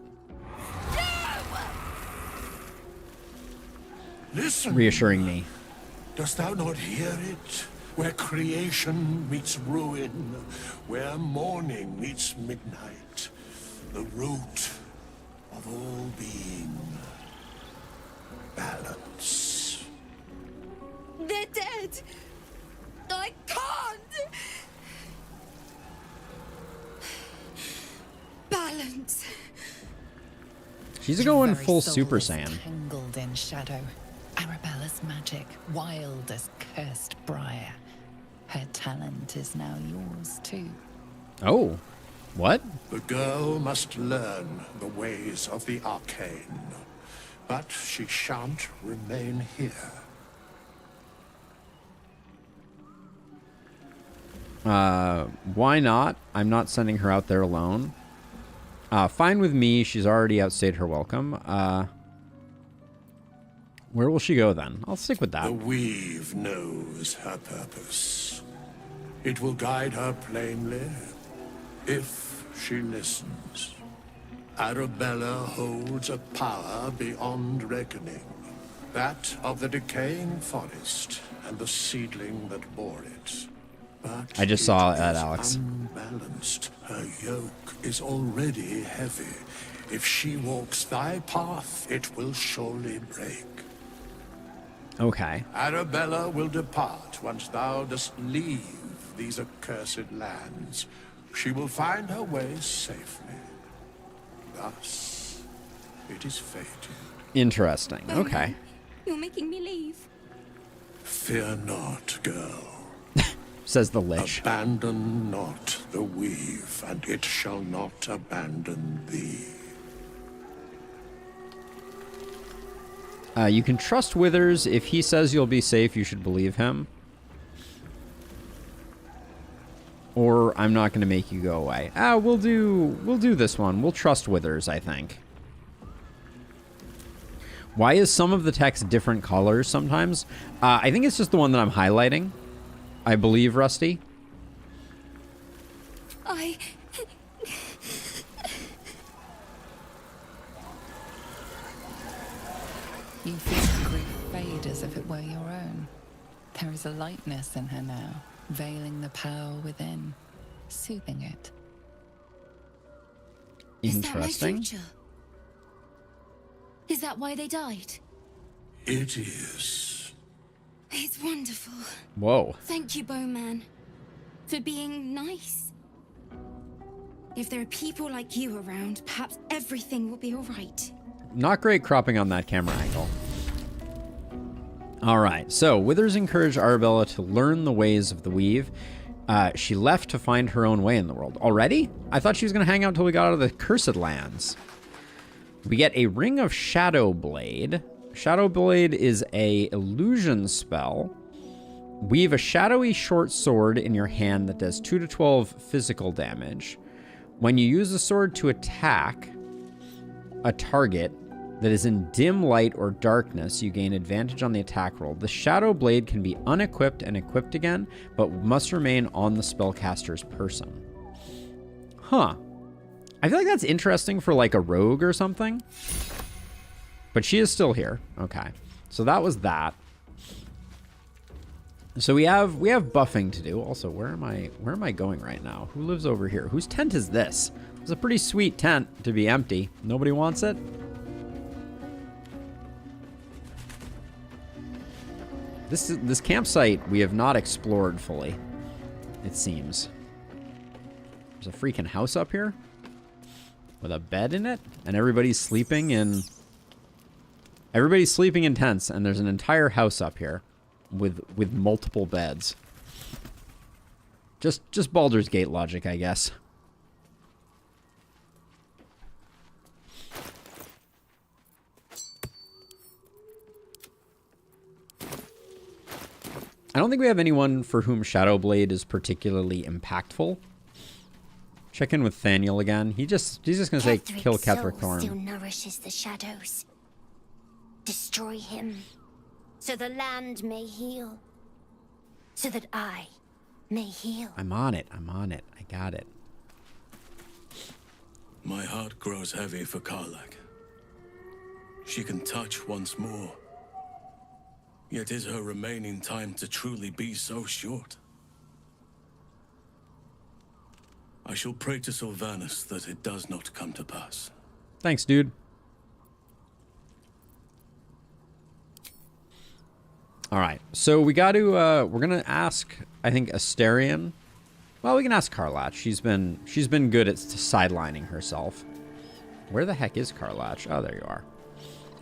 Listen. Reassuring me. Dost thou not hear it? Where creation meets ruin, where morning meets midnight, the root of all being. Balance. They're dead. I can't. Balance. She's going full Super Saiyan. Tangled in shadow. Arabella's magic, wild as cursed briar. Her talent is now yours too. Oh, what? The girl must learn the ways of the arcane, but she shan't remain here. Why not? I'm not sending her out there alone. Fine with me. She's already outstayed her welcome. Where will she go then? I'll stick with that. The weave knows her purpose. It will guide her plainly, if she listens. Arabella holds a power beyond reckoning. That of the decaying forest and the seedling that bore it. But I just saw that, Alex. Unbalanced. Her yoke is already heavy. If she walks thy path, it will surely break. Okay. Arabella will depart once thou dost leave these accursed lands. She will find her way safely. Thus, it is fated. Interesting. Okay. You're making me leave. Fear not, girl. Says the Lich. Abandon not the weave, and it shall not abandon thee. You can trust Withers. If he says you'll be safe, you should believe him. Or I'm not going to make you go away. We'll do this one. We'll trust Withers, I think. Why is some of the text different colors sometimes? I think it's just the one that I'm highlighting. I believe, Rusty. You feel grief fade as if it were your own. There is a lightness in her now, veiling the power within, soothing it. Interesting. Is that my future? Is that why they died? It is. It's wonderful. Whoa. Thank you, Bowman, for being nice. If there are people like you around, perhaps everything will be all right. Not great cropping on that camera angle. All right, so Withers encouraged Arabella to learn the ways of the weave. She left to find her own way in the world. Already? I thought she was going to hang out until we got out of the Cursed Lands. We get a Ring of Shadow Blade. Shadow Blade is a illusion spell. Weave a shadowy short sword in your hand that does 2 to 12 physical damage. When you use the sword to attack a target that is in dim light or darkness, you gain advantage on the attack roll. The Shadow Blade can be unequipped and equipped again, but must remain on the spellcaster's person. Huh. I feel like that's interesting for like a rogue or something. But she is still here. Okay. So that was that. So we have buffing to do. Also, where am I going right now? Who lives over here? Whose tent is this? It's a pretty sweet tent to be empty. Nobody wants it? This campsite we have not explored fully, it seems. There's a freaking house up here with a bed in it, and everybody's sleeping in tents, and there's an entire house up here with multiple beds. Just Baldur's Gate logic, I guess. I don't think we have anyone for whom Shadowblade is particularly impactful. Check in with Thaniel again. He's just gonna say kill Ketheric Thorn. Still nourishes the shadows. Destroy him, so the land may heal, so that I may heal. I'm on it. I got it. My heart grows heavy for Karlach. She can touch once more. Yet is her remaining time to truly be so short? I shall pray to Sylvanus that it does not come to pass. Thanks, dude. All right, so we got to, we're going to ask, I think, Asterion. Well, we can ask Karlach. She's been good at sidelining herself. Where the heck is Karlach? Oh, there you are.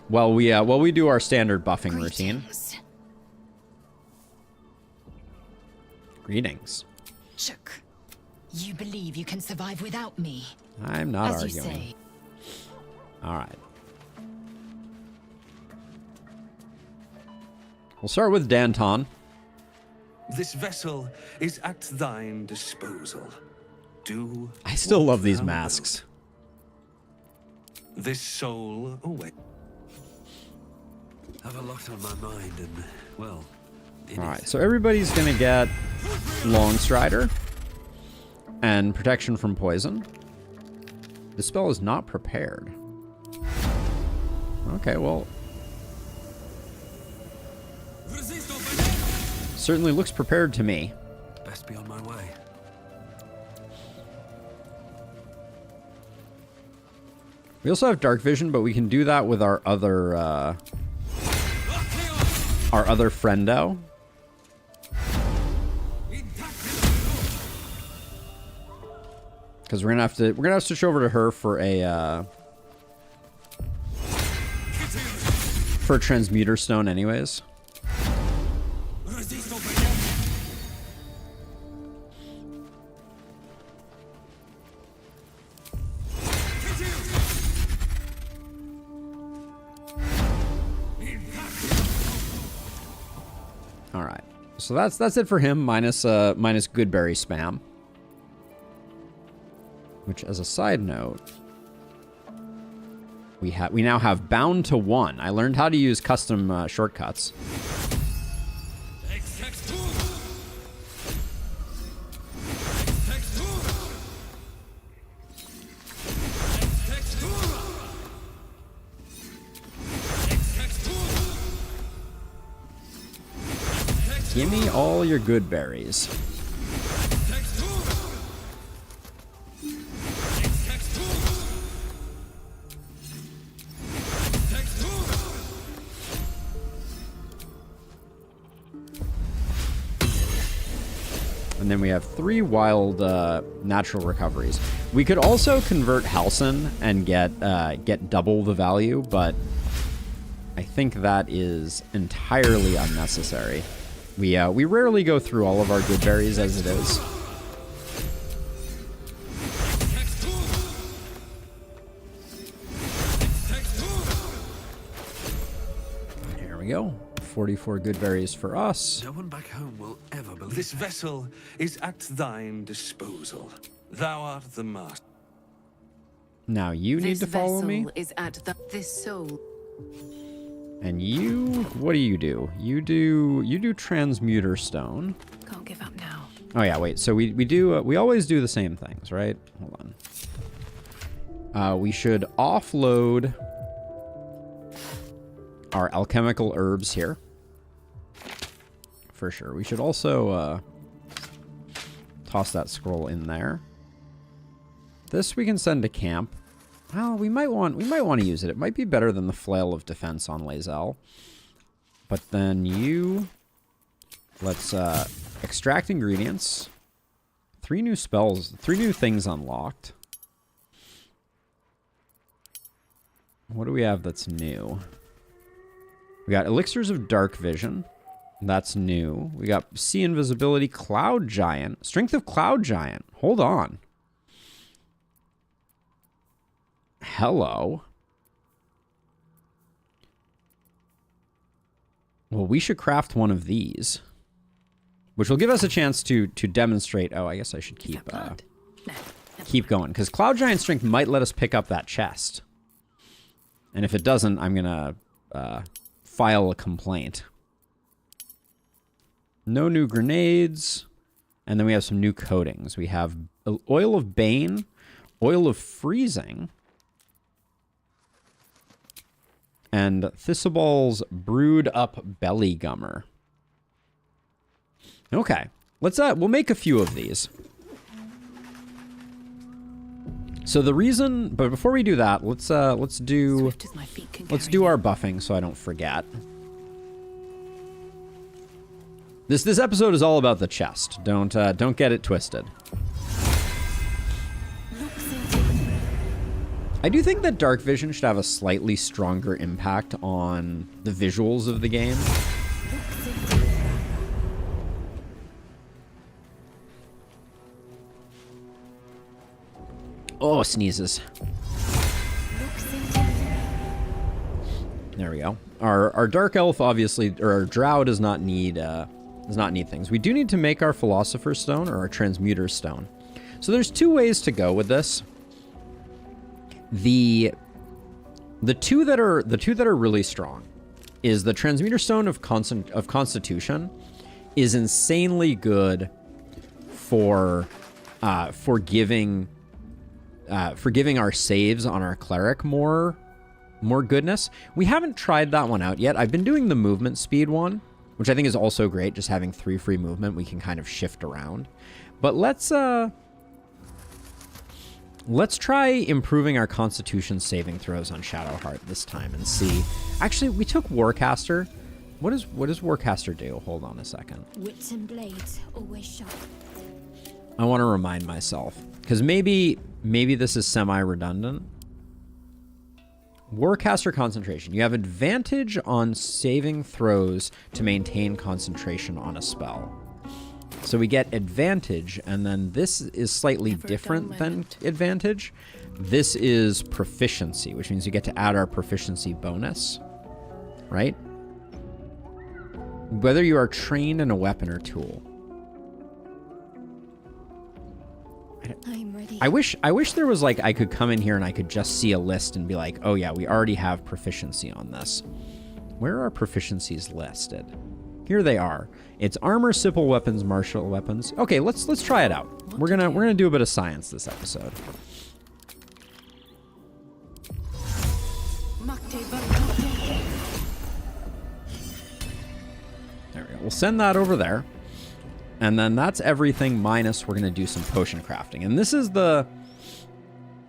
Well, we do our standard buffing routine. Greetings. Shook. You believe you can survive without me? I'm not As arguing. You say. All right. We'll start with Danton. This vessel is at thine disposal. Do I still love these masks. This soul away. Have a lot on my mind, and well. All right, so everybody's gonna get Longstrider and protection from poison. The spell is not prepared. Okay, well, certainly looks prepared to me. Best be on my way. We also have dark vision, but we can do that with our other friendo. Because we're gonna have to switch over to her for a transmuter stone, anyways. All right, so that's it for him. Minus Goodberry spam. Which, as a side note, we now have bound to 1. I learned how to use custom shortcuts. Give me all your good berries. And then we have 3 wild natural recoveries. We could also convert Halsin and get double the value, but I think that is entirely unnecessary. We rarely go through all of our good berries as it is. we go. 44 good berries for us. No one back home will ever believe this vessel is at thine disposal. Thou art the master. Now you need to follow me. Is at this soul. And you, what do? You do transmuter stone. Can't give up now. Oh yeah, wait. So we always do the same things, right? Hold on. We should offload our alchemical herbs here. For sure. We should also toss that scroll in there. This we can send to camp. Well, we might want to use it. It might be better than the Flail of Defense on Lae'zel. But then let's extract ingredients. 3 new spells, 3 new things unlocked. What do we have that's new? We got Elixirs of Dark Vision. That's new. We got Sea Invisibility, Cloud Giant. Strength of Cloud Giant. Hold on. Hello. Well, we should craft one of these, which will give us a chance to demonstrate. Oh, I guess I should keep going, because Cloud Giant Strength might let us pick up that chest. And if it doesn't, I'm gonna file a complaint. No new grenades, and then we have some new coatings. We have Oil of Bane, Oil of Freezing, and Thistlebal's Brewed Up Belly Gummer. Okay, we'll make a few of these. So the reason, but before we do that, let's do our buffing so I don't forget. This episode is all about the chest. Don't get it twisted. I do think that Dark Vision should have a slightly stronger impact on the visuals of the game. Oh, sneezes. There we go. Our Dark Elf, obviously, or our Drow does not need things. We do need to make our Philosopher's Stone or our Transmuter Stone. So there's 2 ways to go with this. The two that are really strong is the Transmuter Stone of Constitution is insanely good for giving our saves on our cleric more goodness. We haven't tried that one out yet. I've been doing the movement speed one, which I think is also great. Just having 3 free movement, we can kind of shift around. But let's try improving our Constitution saving throws on Shadowheart this time and see. Actually, we took Warcaster. What does Warcaster do? Hold on a second. Wits and blades always sharp. I want to remind myself, because maybe this is semi-redundant. Warcaster Concentration. You have advantage on saving throws to maintain concentration on a spell. So we get advantage, and then this is slightly different than advantage. This is proficiency, which means you get to add our proficiency bonus, right? Whether you are trained in a weapon or tool. I'm ready. I wish there was like, I could come in here and I could just see a list and be like, oh yeah, we already have proficiency on this. Where are proficiencies listed? Here they are. It's armor, simple weapons, martial weapons. Okay, let's try it out. We're gonna do a bit of science this episode. There we go. We'll send that over there. And then that's everything minus we're going to do some potion crafting. And this is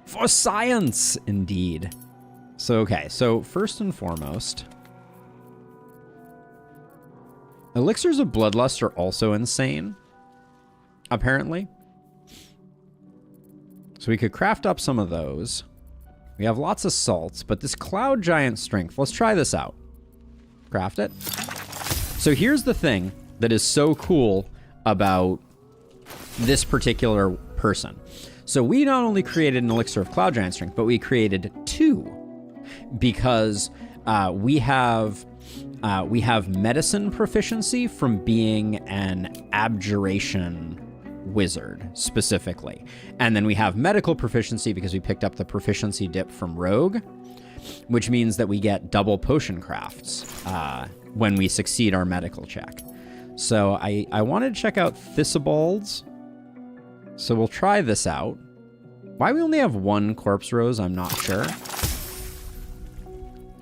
for science, indeed. So, okay. So, first and foremost, elixirs of bloodlust are also insane, apparently. So we could craft up some of those. We have lots of salts, but this Cloud Giant Strength, let's try this out. Craft it. So here's the thing that is so cool about this particular person. So we not only created an elixir of Cloud Giant Strength, but we created 2 because we have We have medicine proficiency from being an abjuration wizard, specifically. And then we have medical proficiency because we picked up the proficiency dip from Rogue, which means that we get double potion crafts when we succeed our medical check. So I wanted to check out Thisibald's. So we'll try this out. Why we only have one corpse rose, I'm not sure.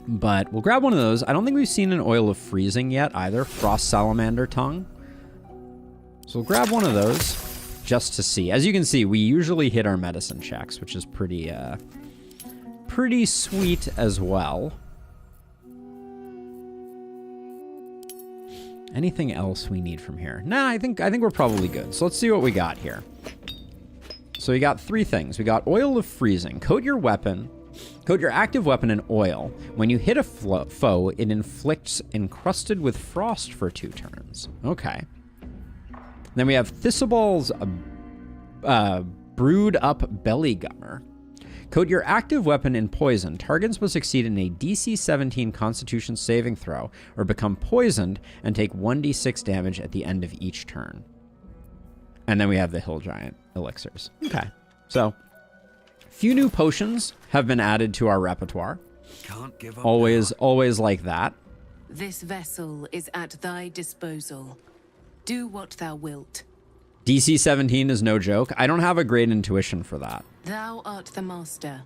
But we'll grab one of those. I don't think we've seen an oil of freezing yet either. Frost salamander tongue. So we'll grab one of those just to see. As you can see, we usually hit our medicine checks, which is pretty sweet as well. Anything else we need from here? Nah, I think we're probably good. So let's see what we got here. So we got 3 things. We got oil of freezing. Coat your active weapon in oil. When you hit a foe, it inflicts encrusted with frost for 2 turns. Okay. Then we have Thisibald's brewed up belly gummer. Coat your active weapon in poison. Targets will succeed in a DC 17 Constitution saving throw or become poisoned and take 1d6 damage at the end of each turn. And then we have the Hill Giant elixirs. Okay. So, few new potions have been added to our repertoire. Can't give up. Always like that. This vessel is at thy disposal. Do what thou wilt. DC 17 is no joke. I don't have a great intuition for that. Thou art the master.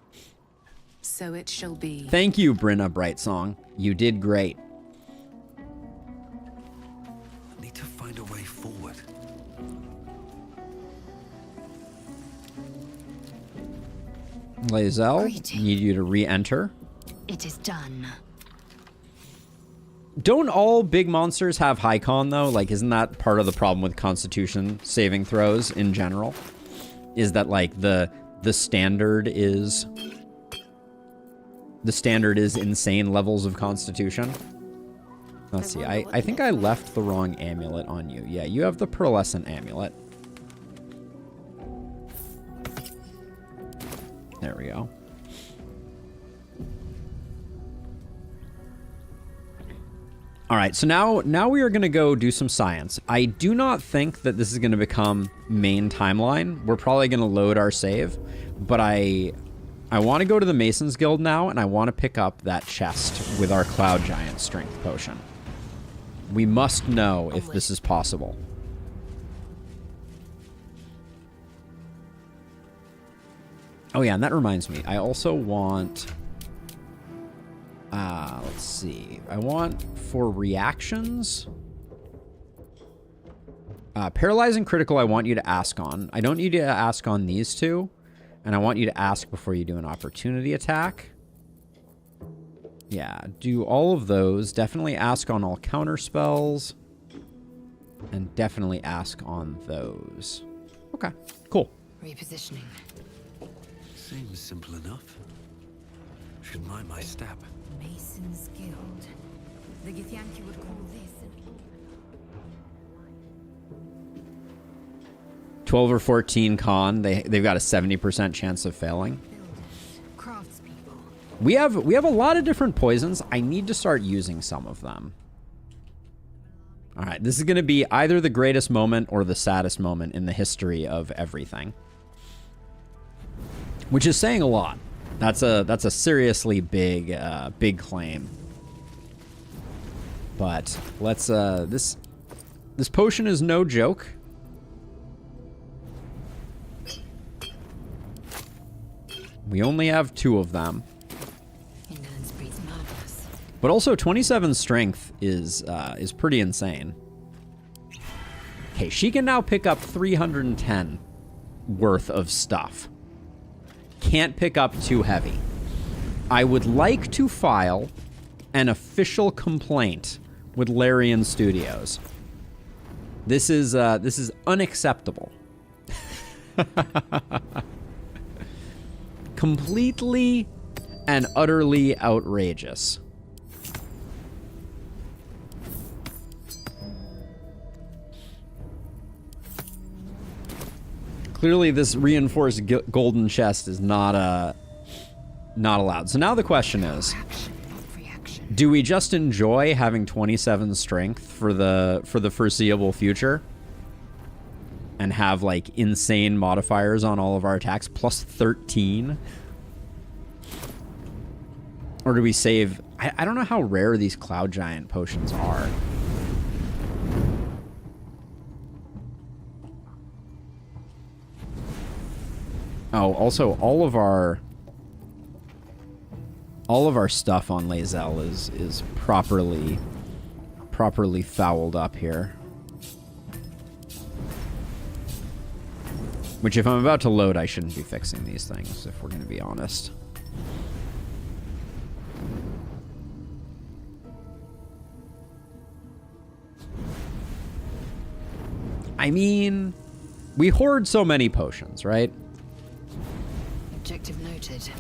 So it shall be. Thank you, Brinna Brightsong. You did great. I need to find a way forward. Lae'zel, need you to re-enter. It is done. Don't all big monsters have high con, though? Like, isn't that part of the problem with Constitution saving throws in general? Is that, like, the standard is... The standard is insane levels of Constitution? Let's see. I think I left the wrong amulet on you. Yeah, you have the pearlescent amulet. There we go. All right, so now we are going to go do some science. I do not think that this is going to become main timeline. We're probably going to load our save, but I want to go to the Masons Guild now, and I want to pick up that chest with our Cloud Giant strength potion. We must know if this is possible. Oh yeah, and that reminds me. I also want... let's see. I want for reactions. Paralyzing critical I want you to ask on. I don't need you to ask on these 2. And I want you to ask before you do an opportunity attack. Yeah, do all of those. Definitely ask on all counter spells. And definitely ask on those. Okay, cool. Repositioning. Seems simple enough. Should mind my step. Mason's Guild. The Githyanki would call this 12 or 14 con. They've got a 70% chance of failing. craftspeople. We have a lot of different poisons. I need to start using some of them. All right, this is going to be either the greatest moment or the saddest moment in the history of everything. Which is saying a lot. That's a seriously big big claim. But let's this potion is no joke. We only have 2 of them. But also 27 strength is pretty insane. Okay, she can now pick up 310 worth of stuff. Can't pick up too heavy. I would like to file an official complaint with Larian Studios. This is unacceptable. Completely and utterly outrageous. Clearly, this reinforced golden chest is not allowed. So now the question is, Do we just enjoy having 27 strength for the foreseeable future? And have, like, insane modifiers on all of our attacks, plus 13? Or do we save... I don't know how rare these Cloud Giant potions are. Oh, also, all of our stuff on Lae'zel is properly fouled up here. Which, if I'm about to load, I shouldn't be fixing these things, if we're going to be honest. I mean, we hoard so many potions, right? Objective noted.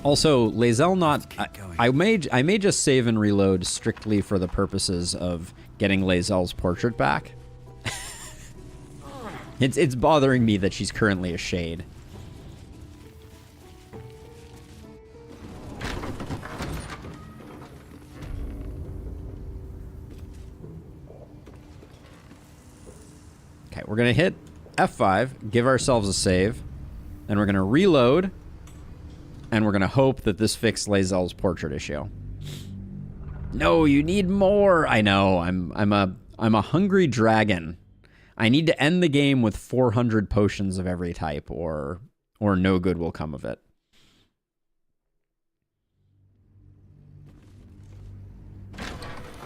Also, Lae'zel not... I may just save and reload strictly for the purposes of getting Lae'zel's portrait back. It's bothering me that she's currently a shade. Okay, we're going to hit F5, give ourselves a save, then we're going to reload, and we're going to hope that this fixed Lae'zel's portrait issue. No, you need more. I know. I'm a hungry dragon. I need to end the game with 400 potions of every type, or no good will come of it.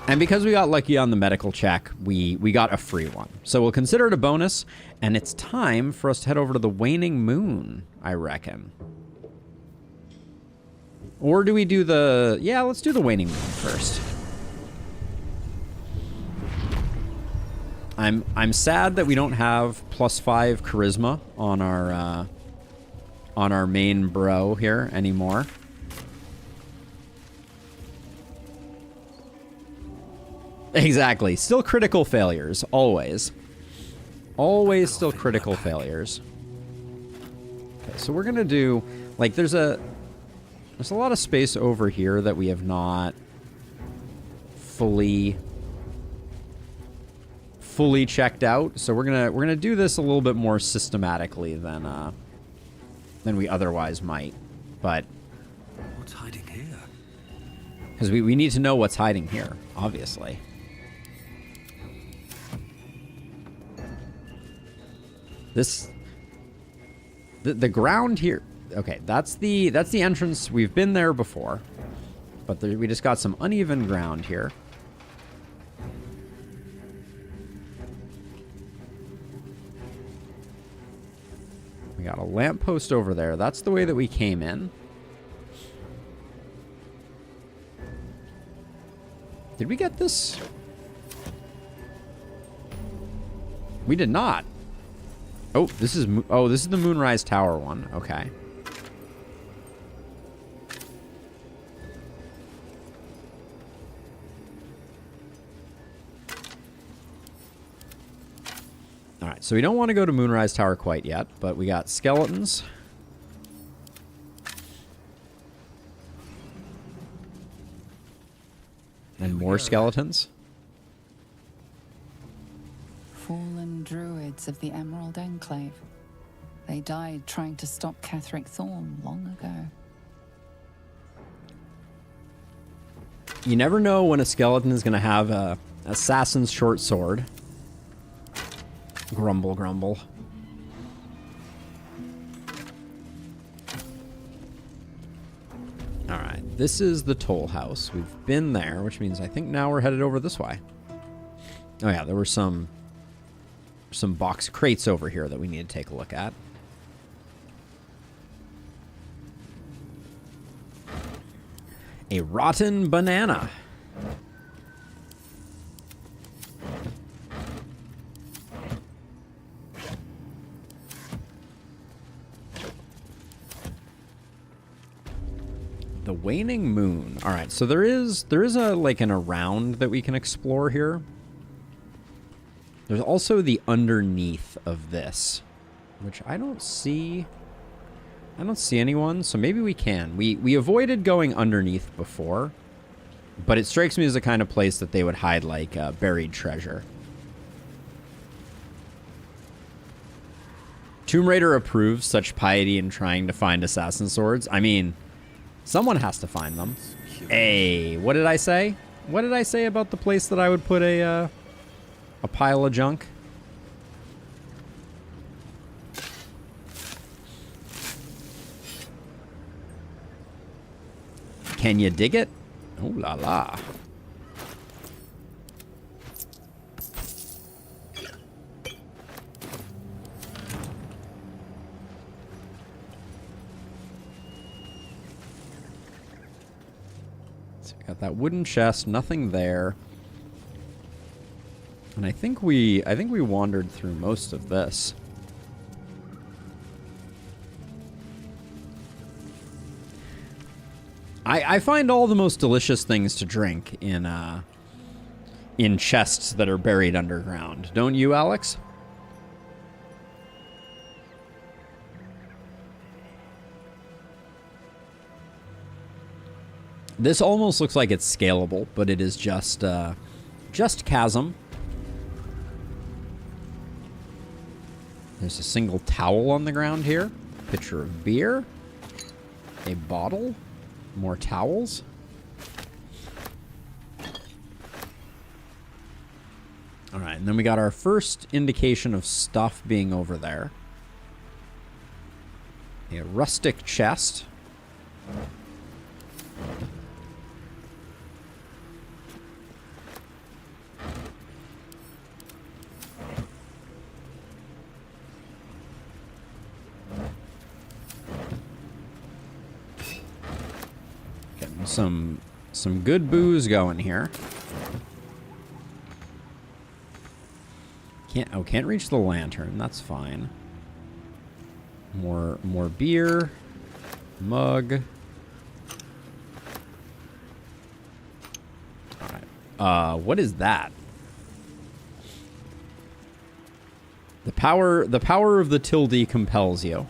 And because we got lucky on the medical check, we got a free one. So we'll consider it a bonus, and it's time for us to head over to the Waning Moon, I reckon. Or do we do the... Yeah, let's do the Waning Moon first. I'm sad that we don't have +5 charisma on our main bro here anymore. Exactly. Still critical failures. Always. Always still critical failures. Okay, so we're gonna do... Like, there's a lot of space over here that we have not fully checked out. So we're gonna do this a little bit more systematically than we otherwise might. But what's hiding here? Because we need to know what's hiding here, obviously. The ground here. Okay, that's the entrance. We've been there before, but we just got some uneven ground here. We got a lamppost over there. That's the way that we came in. Did we get this? We did not. Oh, this is the Moonrise Tower one. Okay. All right, so we don't want to go to Moonrise Tower quite yet, but we got skeletons. And more skeletons. Fallen druids of the Emerald Enclave. They died trying to stop Ketheric Thorn long ago. You never know when a skeleton is going to have a assassin's short sword. Grumble, grumble. All right, this is the toll house. We've been there, which means I think now we're headed over this way. Oh yeah, there were some box crates over here that we need to take a look at. A rotten banana. The Waning Moon. All right, so there is a like an around that we can explore here. There's also the underneath of this, which I don't see anyone, so maybe we can. We avoided going underneath before, But it strikes me as the kind of place that they would hide, like, buried treasure. Tomb Raider approves such piety in trying to find assassin swords. I mean, someone has to find them. Hey, what did I say? What did I say about the place that I would put a pile of junk? Can you dig it? Ooh la la. So we got that wooden chest, nothing there. And I think we wandered through most of this. I find all the most delicious things to drink in chests that are buried underground. Don't you, Alex? This almost looks like it's scalable, but it is just chasm. There's a single towel on the ground here. Pitcher of beer. A bottle. More towels. All right, and then we got our first indication of stuff being over there. A rustic chest. Some good booze going here. Can't reach the lantern. That's fine. More beer. Mug. All right. What is that? The power of the tilde compels you.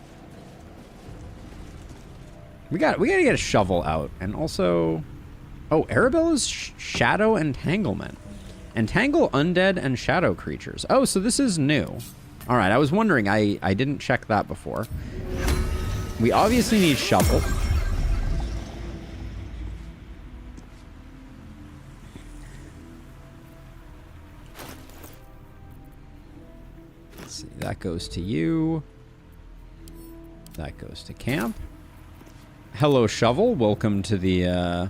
We gotta get a shovel out, and also, oh, Arabella's shadow entanglement. Entangle undead and shadow creatures. Oh, so this is new. All right, I was wondering. I didn't check that before. We obviously need shovel. Let's see. That goes to you. That goes to camp. Hello, shovel. Welcome to the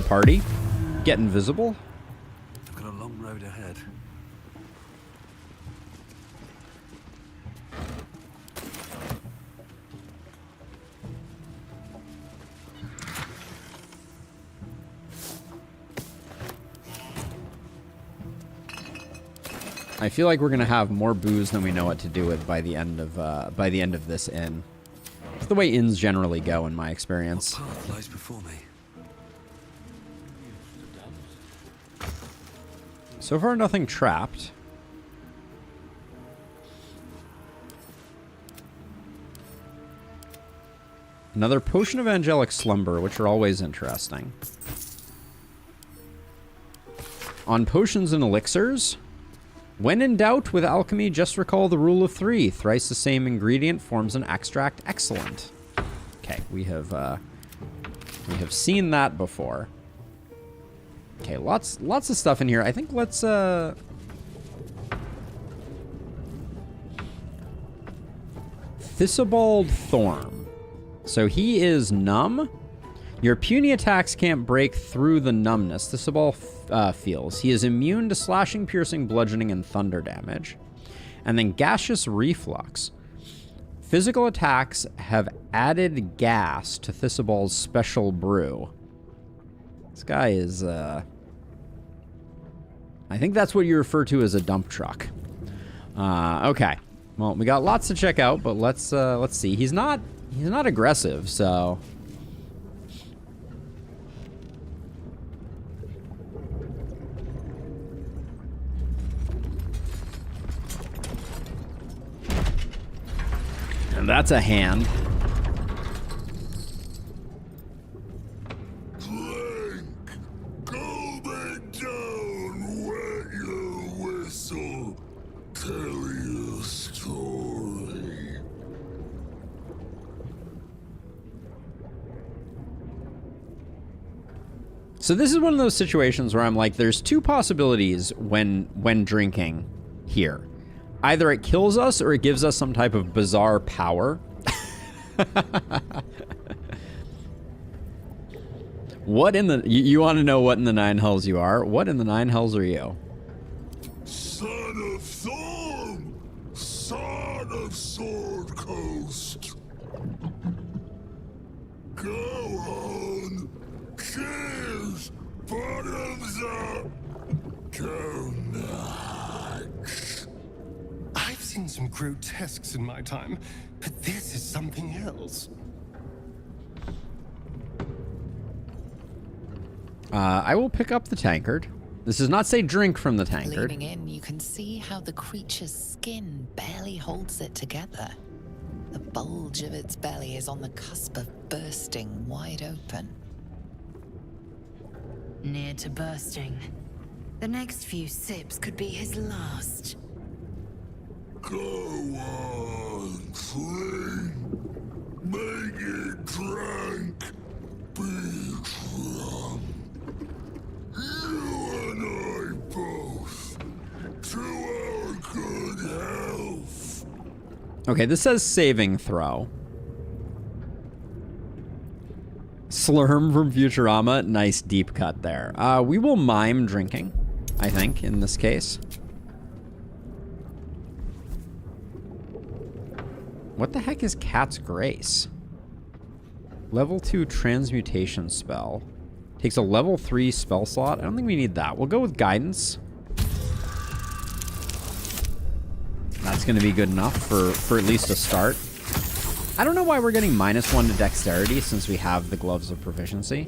party. Get invisible. I've got a long road ahead. I feel like we're gonna have more booze than we know what to do with by the end of this inn. It's the way inns generally go, in my experience. What path lies before me? So far, nothing trapped. Another potion of angelic slumber, which are always interesting. On potions and elixirs, when in doubt with alchemy, just recall the rule of 3. Thrice the same ingredient forms an extract excellent. Okay, we have seen that before. Okay, lots of stuff in here. I think let's Thisibald Thorn. So he is numb. Your puny attacks can't break through the numbness Thisibald feels. He is immune to slashing, piercing, bludgeoning, and thunder damage. And then gaseous reflux. Physical attacks have added gas to Thisibald's special brew. This guy is, I think that's what you refer to as a dump truck. Okay. Well, we got lots to check out, but let's see. He's not aggressive, so. And that's a hand. Claim So this is one of those situations where I'm like, there's two possibilities when drinking here. Either it kills us or it gives us some type of bizarre power. What in the... You want to know what in the nine hells you are? What in the nine hells are you? Son of Thorn! Son of Sword Coast! Go on! Cheers! Bottoms up! Go nuts! I've seen some grotesques in my time, but this is something else. I will pick up the tankard. This does not say drink from the tankard. Leaning in, you can see how the creature's skin barely holds it together. The bulge of its belly is on the cusp of bursting wide open. Near to bursting. The next few sips could be his last. Go on, drink. Make it drunk. Be drunk. You and I both. To our good health. Okay, this says saving throw. Slurm from Futurama. Nice deep cut there. We will mime drinking, I think, in this case. What the heck is Cat's Grace? Level 2 transmutation spell. Takes a level 3 spell slot. I don't think we need that. We'll go with guidance. That's going to be good enough for at least a start. I don't know why we're getting -1 to dexterity since we have the gloves of proficiency.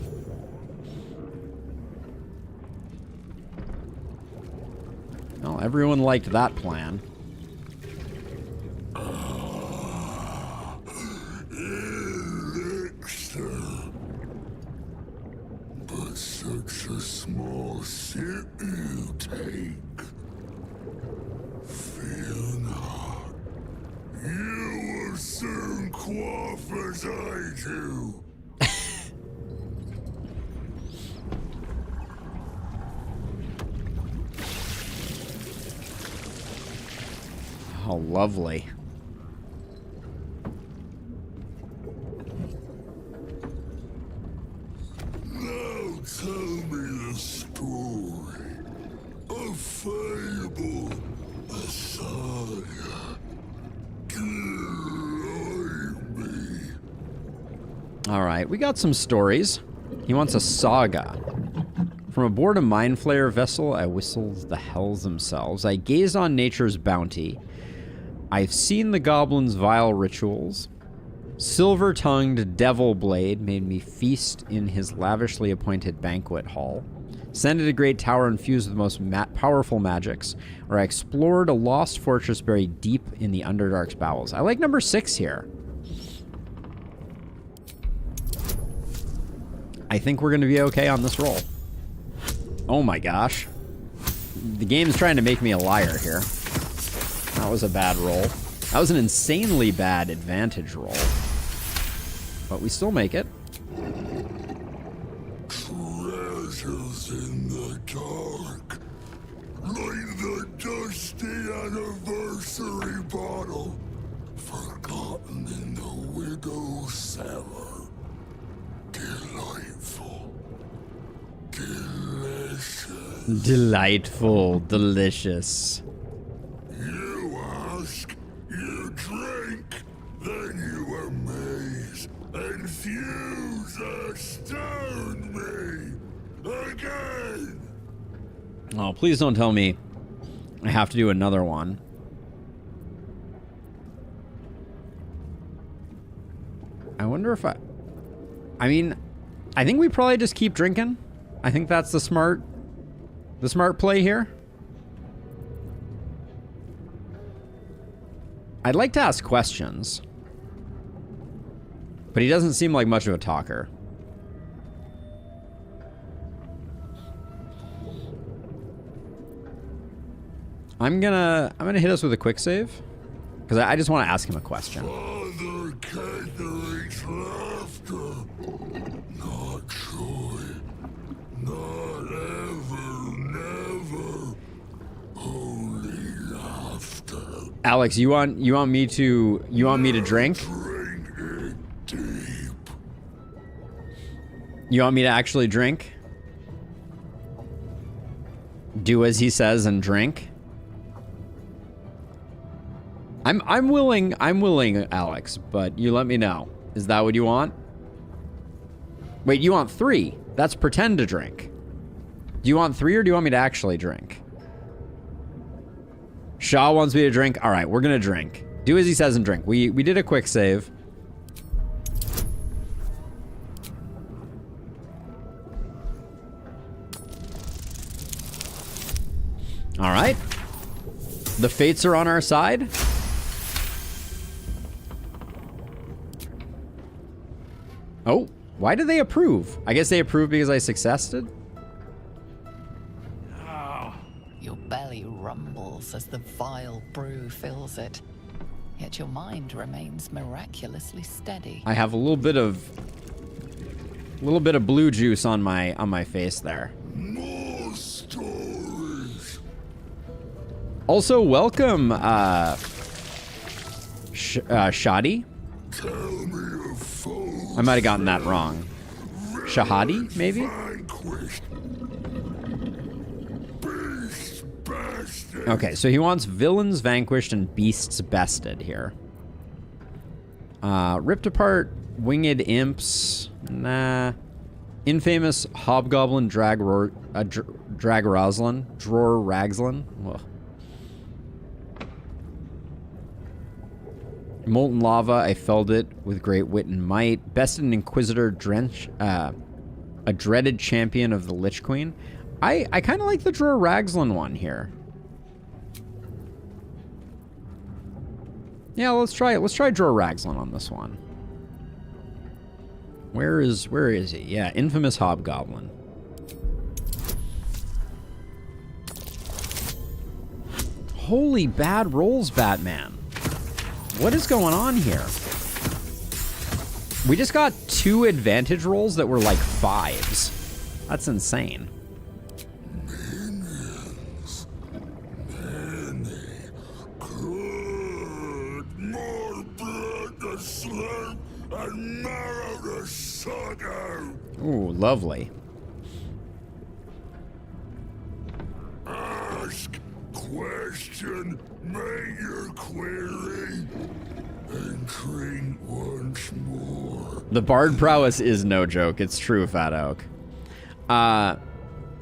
Well, everyone liked that plan. Elixir. But such a small sip you take. Fear not. You will soon quaff as I do. Oh, lovely. Now tell me the story. A fable, a saga. Guide me. All right, we got some stories. He wants a saga. From aboard a mind flayer vessel, I whistled the hells themselves. I gazed on nature's bounty. I've seen the goblin's vile rituals. Silver-tongued devil blade made me feast in his lavishly appointed banquet hall. Ascended a great tower infused with the most powerful magics, where I explored a lost fortress buried deep in the Underdark's bowels. I like number 6 here. I think we're going to be okay on this roll. Oh my gosh. The game's trying to make me a liar here. That was a bad roll. That was an insanely bad advantage roll. But we still make it. Treasures in the dark. Like the dusty anniversary bottle. Forgotten in the widow's cellar. Delightful. Delicious. Delightful. Delicious. You ask, you drink, then you amaze, and fuse astound me again. Oh, please don't tell me I have to do another one. I wonder if I mean, I think we probably just keep drinking. I think that's the smart play here. I'd like to ask questions, but he doesn't seem like much of a talker. I'm gonna hit us with a quick save because I just want to ask him a question. Father Catherick's laughter, not joy, Alex, you want me to drink? You want me to actually drink? Do as he says and drink? I'm willing, Alex, but you let me know. Is that what you want? Wait, you want 3? That's pretend to drink. Do you want 3 or do you want me to actually drink? Shaw wants me to drink. All right, we're gonna drink. Do as he says and drink. We did a quick save. All right. The fates are on our side. Oh, why did they approve? I guess they approved because I successed. Your belly rumbles as the vile brew fills it. Yet your mind remains miraculously steady. I have a little bit of blue juice on my face there. More stories. Also, welcome, Shadi. Tell me of foes. I might have gotten that wrong. Shahadi, maybe? Vanquished. Beasts bested. Okay, so he wants villains vanquished and beasts bested here. Ripped apart winged imps. Nah. Infamous hobgoblin Dror Ragslin. Ugh. Molten lava, I felled it with great wit and might. Bested an Inquisitor Drench, a dreaded champion of the Lich Queen. I kind of like the Dror Ragslin one here. Yeah, let's try Dror Ragslin on this one. Where is he? Yeah, infamous hobgoblin. Holy bad rolls, Batman. What is going on here? We just got 2 advantage rolls that were like 5s. That's insane. Minions. Many. Good. More blood to slurp and marrow to suck out. Ooh, lovely. Ask. Question. Make your query. And drink once more. The bard prowess is no joke. It's true, Fat Oak.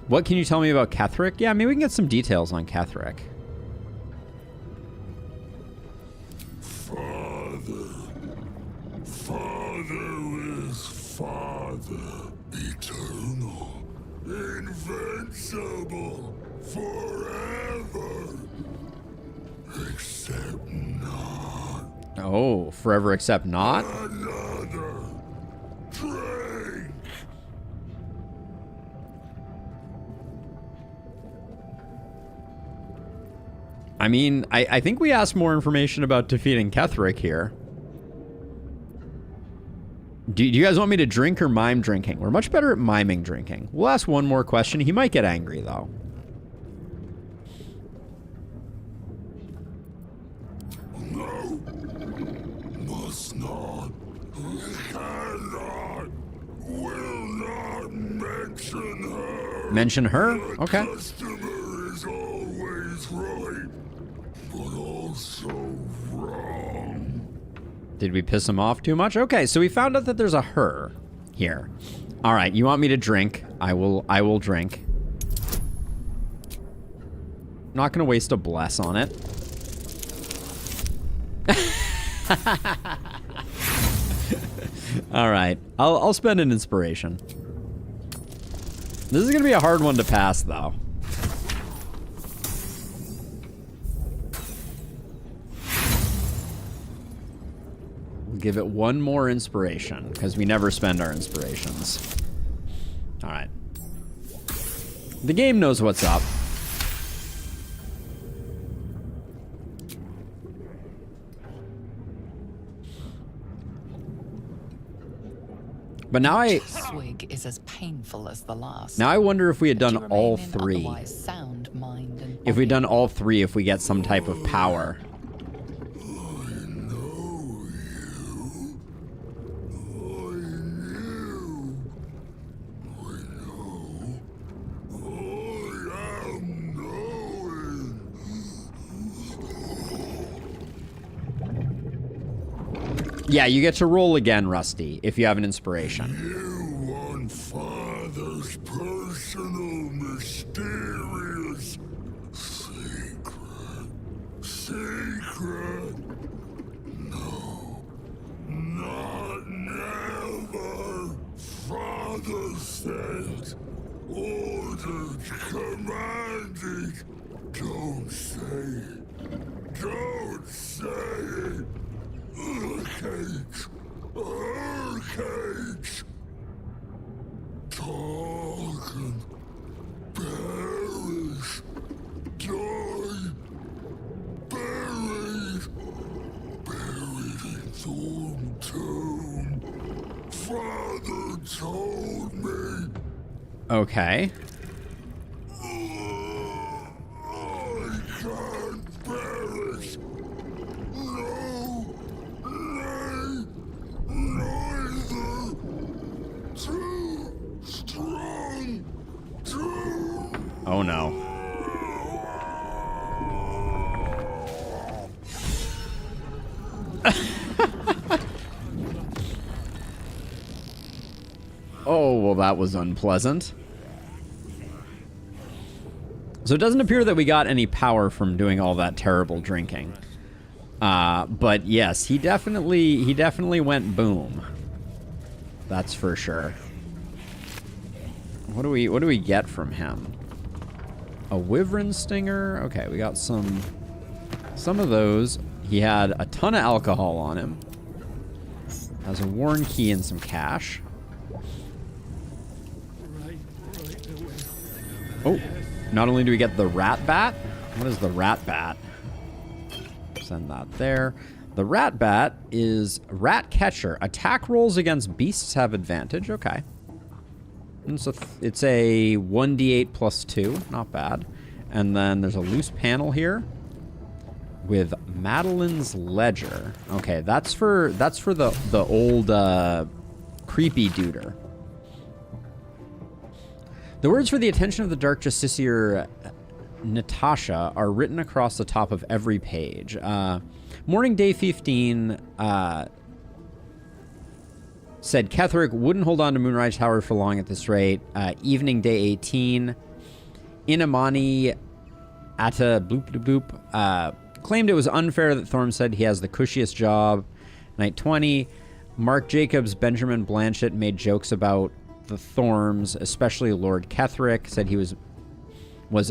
What can you tell me about Ketherick? Yeah, maybe we can get some details on Ketherick. Father is Father. Eternal. Invincible. Forever. Except not. Oh, forever except not? Another. Drink. I mean, I think we asked more information about defeating Ketherick here. Do you guys want me to drink or mime drinking? We're much better at miming drinking. We'll ask one more question. He might get angry, though. No. Must not. Cannot. Will not mention her. Mention her? The Okay. customer is always right, but also wrong. Did we piss him off too much? Okay, so we found out that there's a her here. All right, you want me to drink? I will drink. Not gonna waste a bless on it. All right, I'll spend an inspiration. This is gonna be a hard one to pass, though. Give it one more inspiration, because we never spend our inspirations. All right. The game knows what's up. But now Swig is as painful as the last. Now I wonder if we had done But you all remain in 3. otherwise sound mind and If we'd done all 3, if we get some type of power. Yeah, you get to roll again, Rusty, if you have an inspiration. You want Father's personal, mysterious secret? No, not never. Father said, ordered, commanded. Don't say it. Don't say it. Cakes. Cakes. Talk and perish. Die. Buried. Buried in Thorn Tomb. Father told me. Okay. I can't perish. No. Nay. Neither. Too strong. Too. Oh no. Oh, well, that was unpleasant. So it doesn't appear that we got any power from doing all that terrible drinking. But yes, he definitely went boom. That's for sure. What do we get from him? A wyvern stinger? Okay, we got some of those. He had a ton of alcohol on him. Has a worn key and some cash. Oh, not only do we get the rat bat. What is the rat bat? Send that there. The rat bat is rat catcher. Attack rolls against beasts have advantage. Okay. And so it's a 1d8 plus 2. Not bad. And then there's a loose panel here with Madeline's Ledger. Okay, that's for the old creepy duder. The words for the attention of the Dark Justiciar Natasha are written across the top of every page. Morning day 15 said Ketherick wouldn't hold on to Moonrise Tower for long at this rate. Evening day 18, Inamani Atta Bloop Bloop Bloop claimed it was unfair that Thorm said he has the cushiest job. Night 20, Mark Jacobs, Benjamin Blanchett made jokes about the Thorms, especially Lord Ketherick, said he was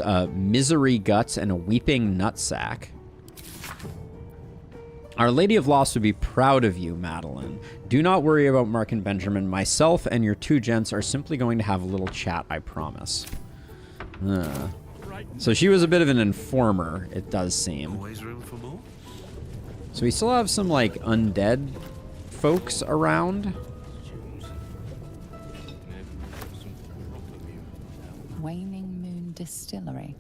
a misery guts and a weeping nutsack. Our Lady of Loss would be proud of you, Madeline. Do not worry about Mark and Benjamin. Myself and your two gents are simply going to have a little chat, I promise. So she was a bit of an informer, it does seem. Always room for more? So we still have some, like, undead folks around. Waning Moon Distillery.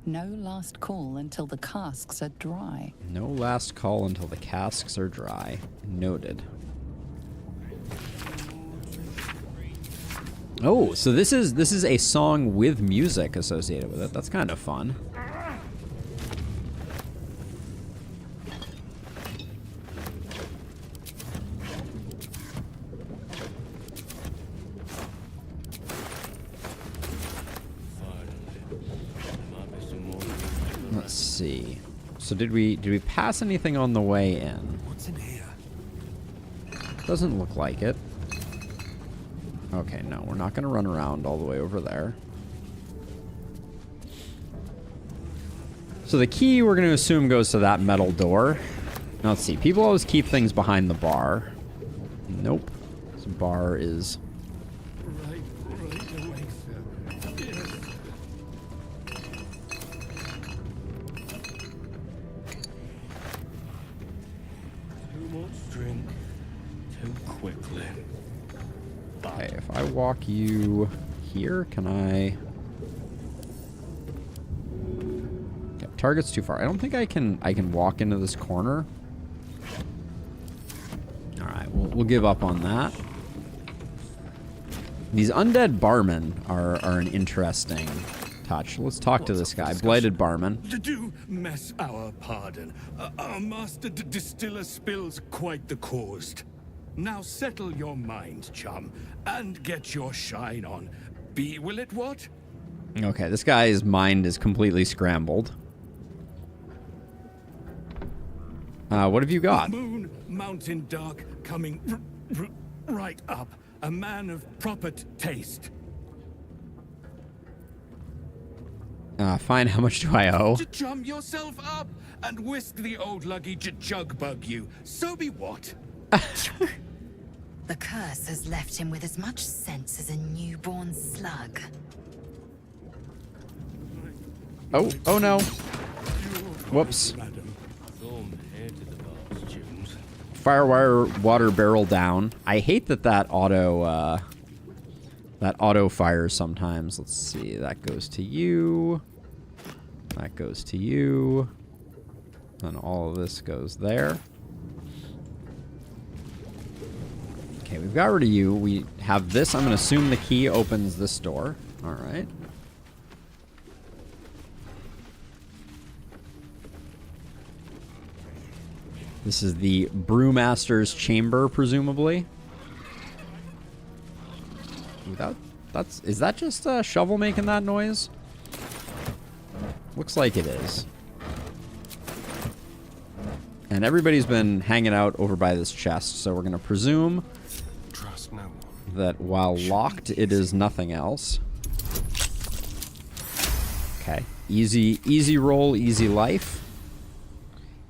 No last call until the casks are dry. No last call until the casks are dry. Noted. Oh, so this is a song with music associated with it. That's kind of fun. Let's see. So did we pass anything on the way in? What's in here? Doesn't look like it. Okay, no, we're not going to run around all the way over there. So the key, we're going to assume, goes to that metal door. Now, let's see. People always keep things behind the bar. Nope. This bar is... Drink too quickly. Okay, if I walk you here, can I... Yeah, target's too far. I don't think I can walk into this corner. Alright, we'll give up on that. These undead barmen are an interesting touch. Let's talk to this guy, Blighted Barman. Do mess our pardon. Our master distiller spills quite the cause. Now settle your mind, chum, and get your shine on. Be will it what? Okay, this guy's mind is completely scrambled. What have you got? Moon, mountain dark, coming right up. A man of proper taste. Fine, how much do I owe? To chum yourself up and whisk the old luggy jug bug you. So be what? The curse has left him with as much sense as a newborn slug. Oh no. Whoops. Firewire water barrel down. I hate that auto fires sometimes. Let's see. That goes to you. That goes to you. And all of this goes there. Okay, we've got rid of you. We have this. I'm going to assume the key opens this door. All right. This is the Brewmaster's chamber, presumably. Is that just a shovel making that noise? Looks like it is. And everybody's been hanging out over by this chest, so we're going to presume that while locked, it is nothing else. Okay. Easy roll, easy life.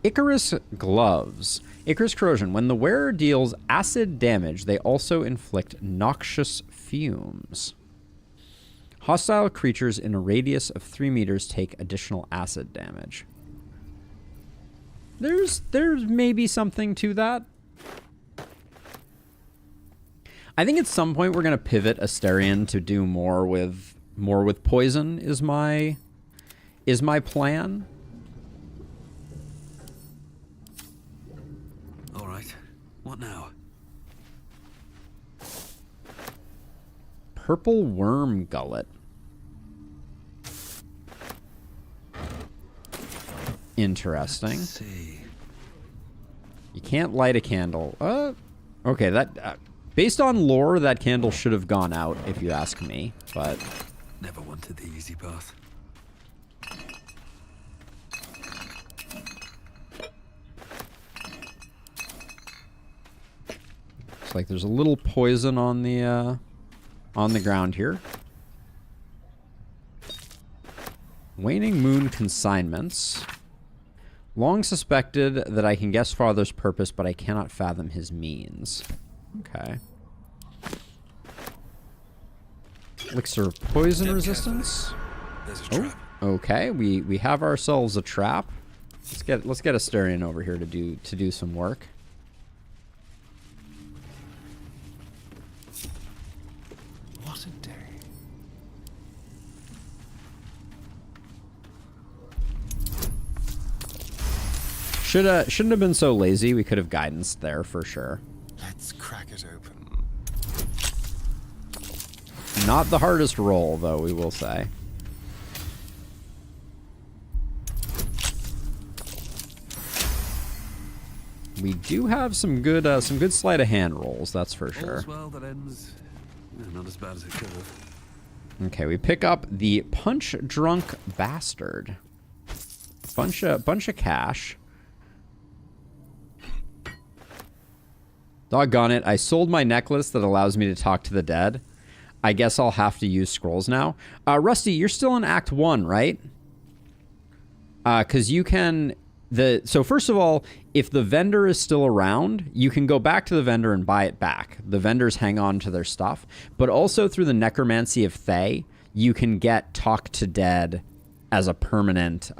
Icarus gloves. Icarus corrosion. When the wearer deals acid damage, they also inflict noxious fumes. Hostile creatures in a radius of 3 meters take additional acid damage. There's maybe something to that. I think at some point we're gonna pivot Asterion to do more with poison is my plan. All right. What now? Purple worm gullet. Interesting. Let's see. You can't light a candle. Okay, that based on lore, that candle should have gone out, if you ask me. But Never wanted the easy path. looks like there's a little poison on the ground here. Waning moon consignments. Long suspected that I can guess father's purpose, but I cannot fathom his means. Okay. Elixir of poison resistance. There's a trap. Okay, we have ourselves a trap. Let's get Asterion over here to do some work. What a day. Shouldn't have been so lazy. We could have guidance there for sure. Let's crack it open. Not the hardest roll, though, we will say. We do have some good sleight of hand rolls, that's for sure. All's well that ends not as bad as it could have. Okay, we pick up the punch drunk bastard. Bunch of cash. Doggone it, I sold my necklace that allows me to talk to the dead. I guess I'll have to use scrolls now. Rusty, you're still in Act 1, right? Because you can... So first of all, if the vendor is still around, you can go back to the vendor and buy it back. The vendors hang on to their stuff. But also through the Necromancy of Fray, you can get Talk to Dead as a permanent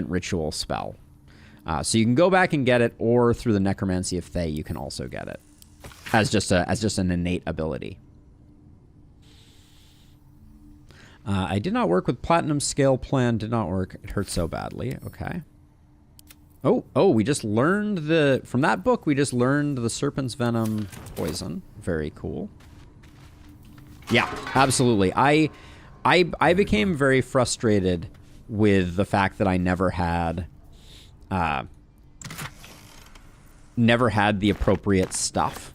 ritual spell. So you can go back and get it, or through the Necromancy of Fray, you can also get it as just an innate ability. I did not work with Platinum Scale Plan. Did not work. It hurt so badly. Okay. Oh, we just learned from that book, we just learned the Serpent's Venom poison. Very cool. Yeah, absolutely. I I became very frustrated with the fact that I never had the appropriate stuff.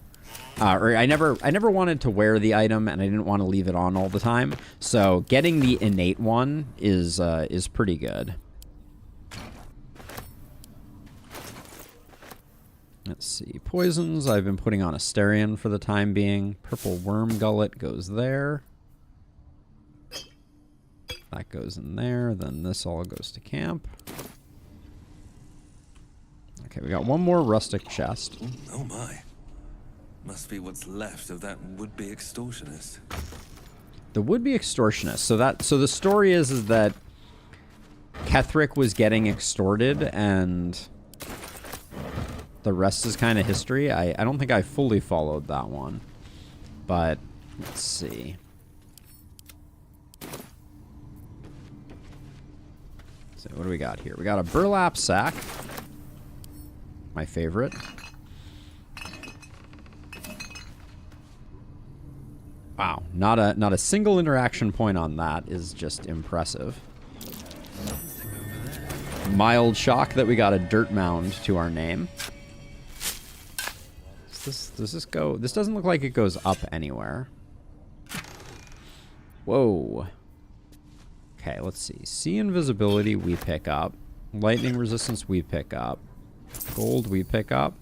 Or I never wanted to wear the item, and I didn't want to leave it on all the time. So getting the innate one is pretty good. Let's see. Poisons, I've been putting on Asterion for the time being. Purple Worm Gullet goes there. That goes in there. Then this all goes to camp. Okay, we got one more rustic chest. Oh my. Must be what's left of that would-be extortionist. The would-be extortionist. So the story is that Ketheric was getting extorted, and the rest is kind of history. I don't think I fully followed that one. But let's see. So what do we got here? We got a burlap sack. My favorite. Wow, not a single interaction point on that is just impressive. Mild shock that we got a dirt mound to our name. Does this go? This doesn't look like it goes up anywhere. Whoa. Okay, let's see. Sea invisibility we pick up. Lightning resistance we pick up. Gold we pick up.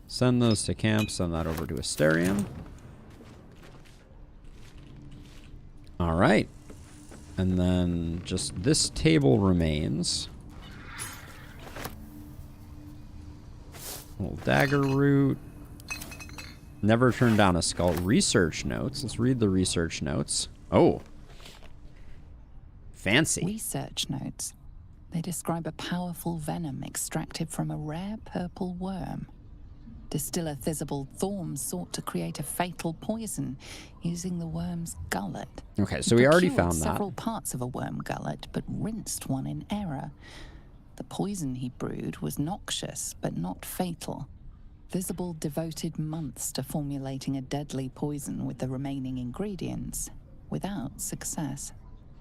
Send those to camp. Send that over to Asterion. All right. And then just this table remains. Little dagger root. Never turn down a skull. Research notes. Let's read the research notes. Oh. Fancy. Research notes. They describe a powerful venom extracted from a rare purple worm. Distiller Thizabald Thorm sought to create a fatal poison using the worm's gullet. Okay, so we already found that. Several parts of a worm gullet, but rinsed one in error. The poison he brewed was noxious, but not fatal. Thizabald devoted months to formulating a deadly poison with the remaining ingredients, without success.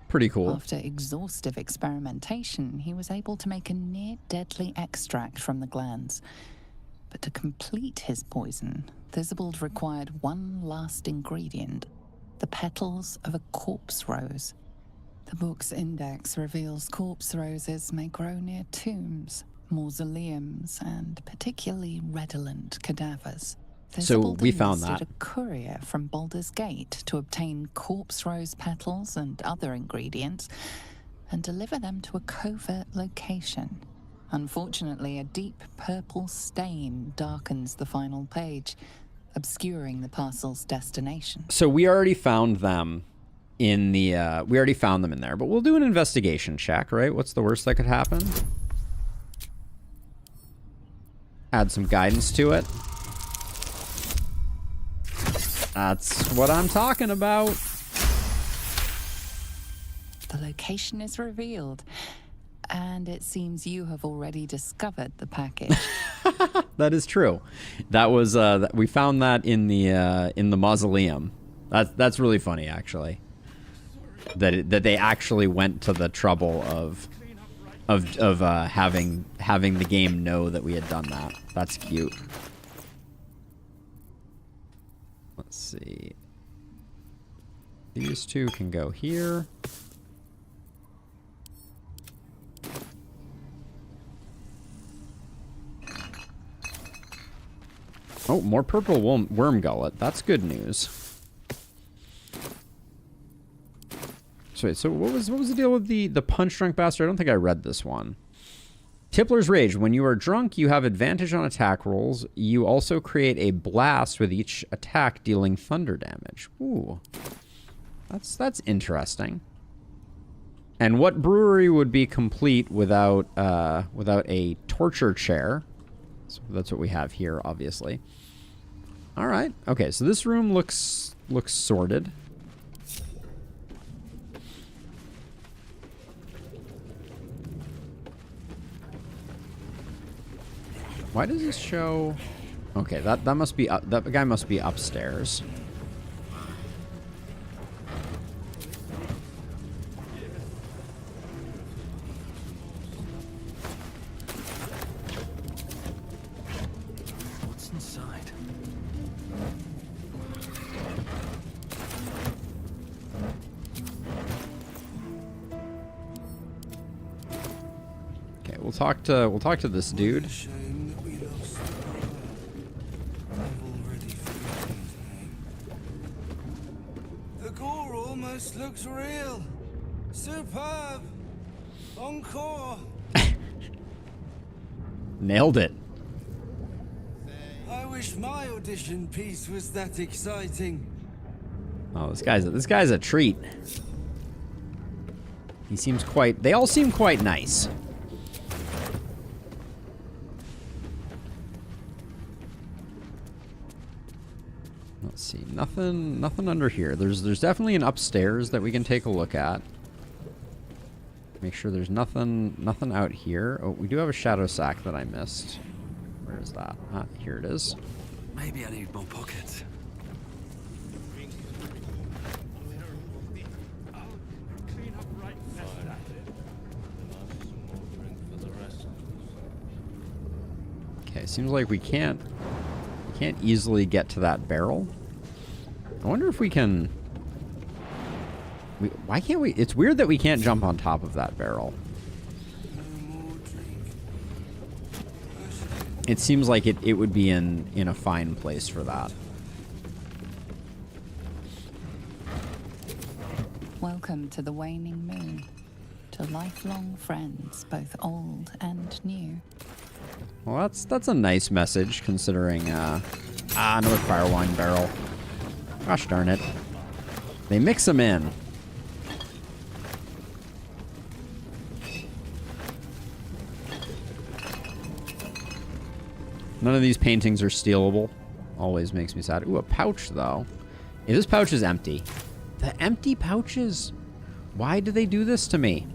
Pretty cool. After exhaustive experimentation, he was able to make a near-deadly extract from the glands. But to complete his poison, Thizabald required one last ingredient, the petals of a corpse rose. The book's index reveals corpse roses may grow near tombs, mausoleums, and particularly redolent cadavers. So we found that. A courier from Baldur's Gate to obtain corpse rose petals and other ingredients and deliver them to a covert location. Unfortunately, a deep purple stain darkens the final page, obscuring the parcel's destination. So we already found them in the we already found them in there, but we'll do an investigation check, right? What's the worst that could happen? Add some guidance to it. That's what I'm talking about. The location is revealed, and it seems you have already discovered the package. That is true. That was we found that in the mausoleum. That's really funny, actually. That they actually went to the trouble of having the game know that we had done that. That's cute. Let's see. These two can go here. Oh, more purple worm gullet. That's good news. So wait, so what was the deal with the punch drunk bastard? I don't think I read this one. Tippler's Rage. When you are drunk, you have advantage on attack rolls. You also create a blast with each attack, dealing thunder damage. Ooh, that's interesting. And what brewery would be complete without a torture chair? So that's what we have here, obviously. All right. Okay, so this room looks sorted. Why does this show? Okay, that must be that guy must be upstairs. we'll talk to this dude. The gore almost looks real. Superb. Encore. Nailed it. I wish my audition piece was that exciting. Oh, this guy's a treat. He seems quite. They all seem quite nice. Let's see. Nothing under here. There's definitely an upstairs that we can take a look at. Make sure there's nothing out here. Oh, we do have a shadow sack that I missed. Where is that? Ah, here it is. Maybe I need more pockets. Okay, seems like we can't easily get to that barrel. I wonder if we can. Why can't we? It's weird that we can't jump on top of that barrel. It seems like it would be in a fine place for that. Welcome to the waning moon. To lifelong friends, both old and new. Well, that's a nice message considering. Another fire wine barrel. Gosh darn it! They mix them in. None of these paintings are stealable. Always makes me sad. Ooh, a pouch, though. Yeah, this pouch is empty. The empty pouches. Why do they do this to me?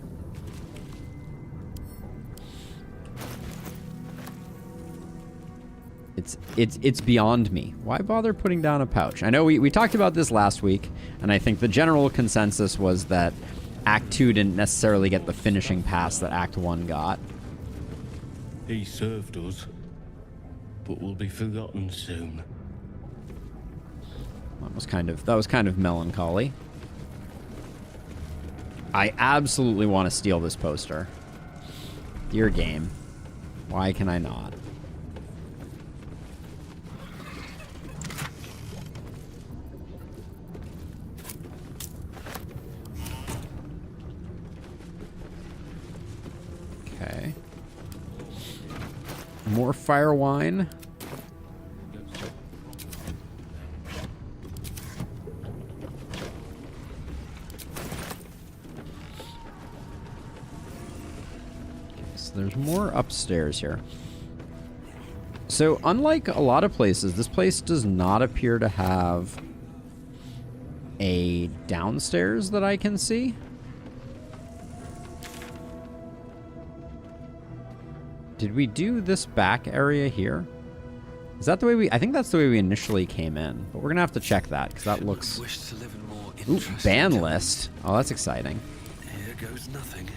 It's beyond me. Why bother putting down a pouch? I know we talked about this last week, and I think the general consensus was that Act 2 didn't necessarily get the finishing pass that Act 1 got. He served us, but will be forgotten soon. That was kind of melancholy. I absolutely want to steal this poster. Dear game, why can I not? Okay. More fire wine. There's more upstairs here. So, unlike a lot of places, this place does not appear to have a downstairs that I can see. Did we do this back area here? Is that the way I think that's the way we initially came in, but we're gonna have to check that because that looks. Ooh, ban list. Oh, that's exciting. Here goes nothing.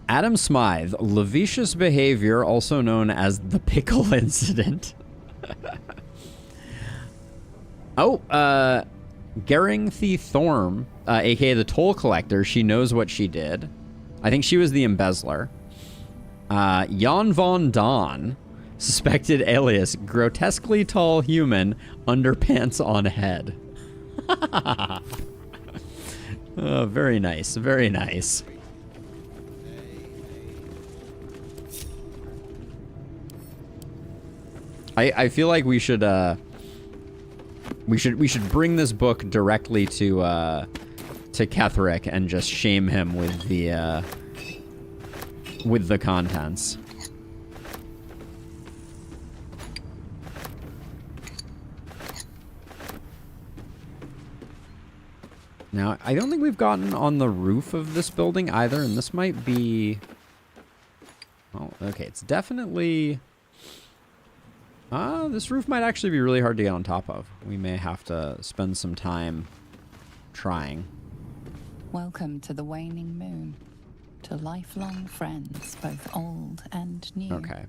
Adam Smythe, lascivious behavior, also known as the pickle incident. Geringthy Thorm, aka the toll collector, she knows what she did. I think she was the embezzler. Jan von Don, suspected alias, grotesquely tall human, underpants on head. Oh, very nice, very nice. I feel like we should bring this book directly to Ketherick and just shame him with the contents. Now, I don't think we've gotten on the roof of this building either, and this might be... Oh, okay, it's definitely... this roof might actually be really hard to get on top of. We may have to spend some time trying. Welcome to the waning moon. To lifelong friends, both old and new. Okay.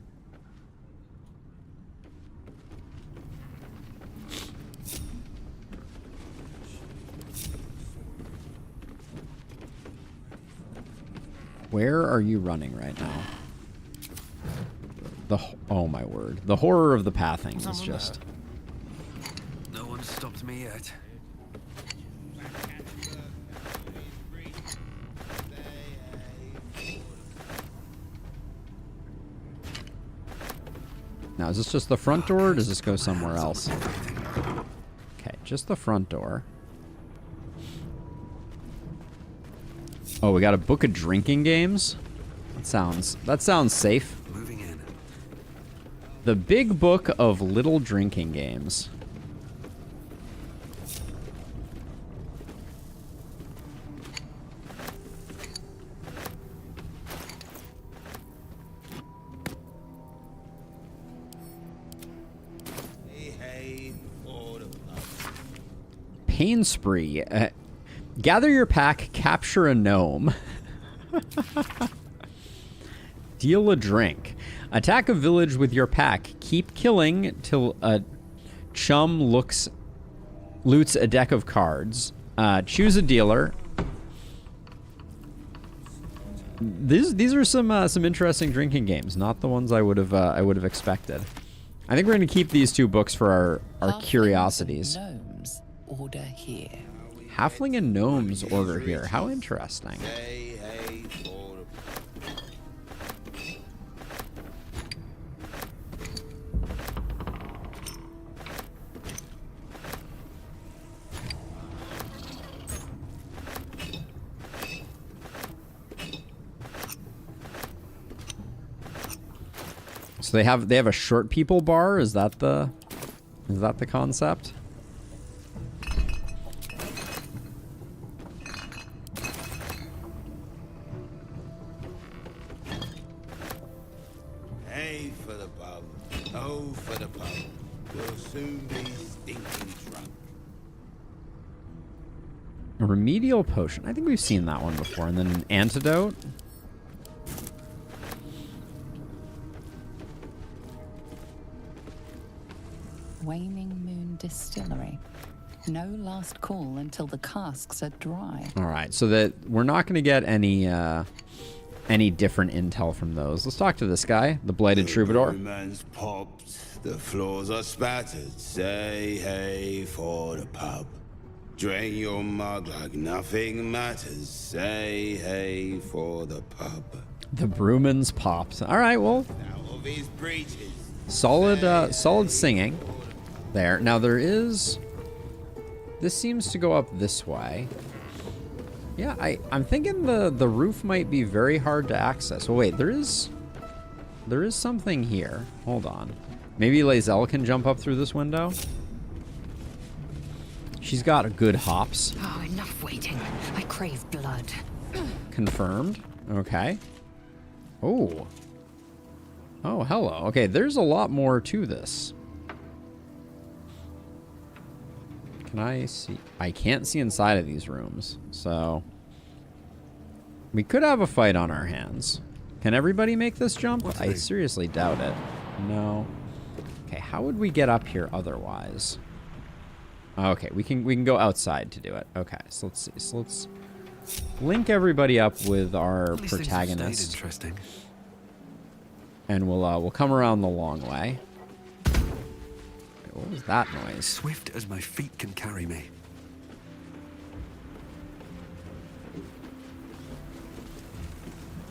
Where are you running right now? Oh my word. The horror of the pathing is just... No one stopped me yet. Now, is this just the front door, or does this go somewhere else? Okay, just the front door. Oh, we got a book of drinking games? That sounds safe. Moving in. The Big Book of Little Drinking Games. Pain spree. Gather your pack, capture a gnome. Deal a drink. Attack a village with your pack. Keep killing till a chum loots a deck of cards. Choose a dealer. These are some interesting drinking games. Not the ones I would have expected. I think we're going to keep these two books for our curiosities. Gnomes order here. Halfling and gnomes order here. How interesting. So they have a short people bar. Is that the concept? Hey for the pub, oh for the pub. We'll soon be stinking drunk. A remedial potion. I think we've seen that one before. And then an antidote. Waning Moon Distillery. No last call until the casks are dry. All right, so that we're not going to get any different intel from those. Let's talk to this guy, the Blighted Troubadour. Man's popped, the floors are spattered. Say hey for the pub. Drain your mug like nothing matters. Say hey for the pub. The Brewman's popped. All right, well, Out of his breeches. solid singing there. Now there is... This seems to go up this way. Yeah, I'm thinking the roof might be very hard to access. Oh wait, there is something here. Hold on. Maybe Lae'zel can jump up through this window. She's got good hops. Oh, enough waiting. I crave blood. Confirmed. Okay. Oh. Oh, hello. Okay, there's a lot more to this. Can I see? I can't see inside of these rooms, so... We could have a fight on our hands. Can everybody make this jump? I seriously doubt it. No. Okay, how would we get up here otherwise? Okay, we can go outside to do it. Okay, so let's see. So let's link everybody up with our protagonist. Interesting. And we'll come around the long way. What was that noise? Swift as my feet can carry me.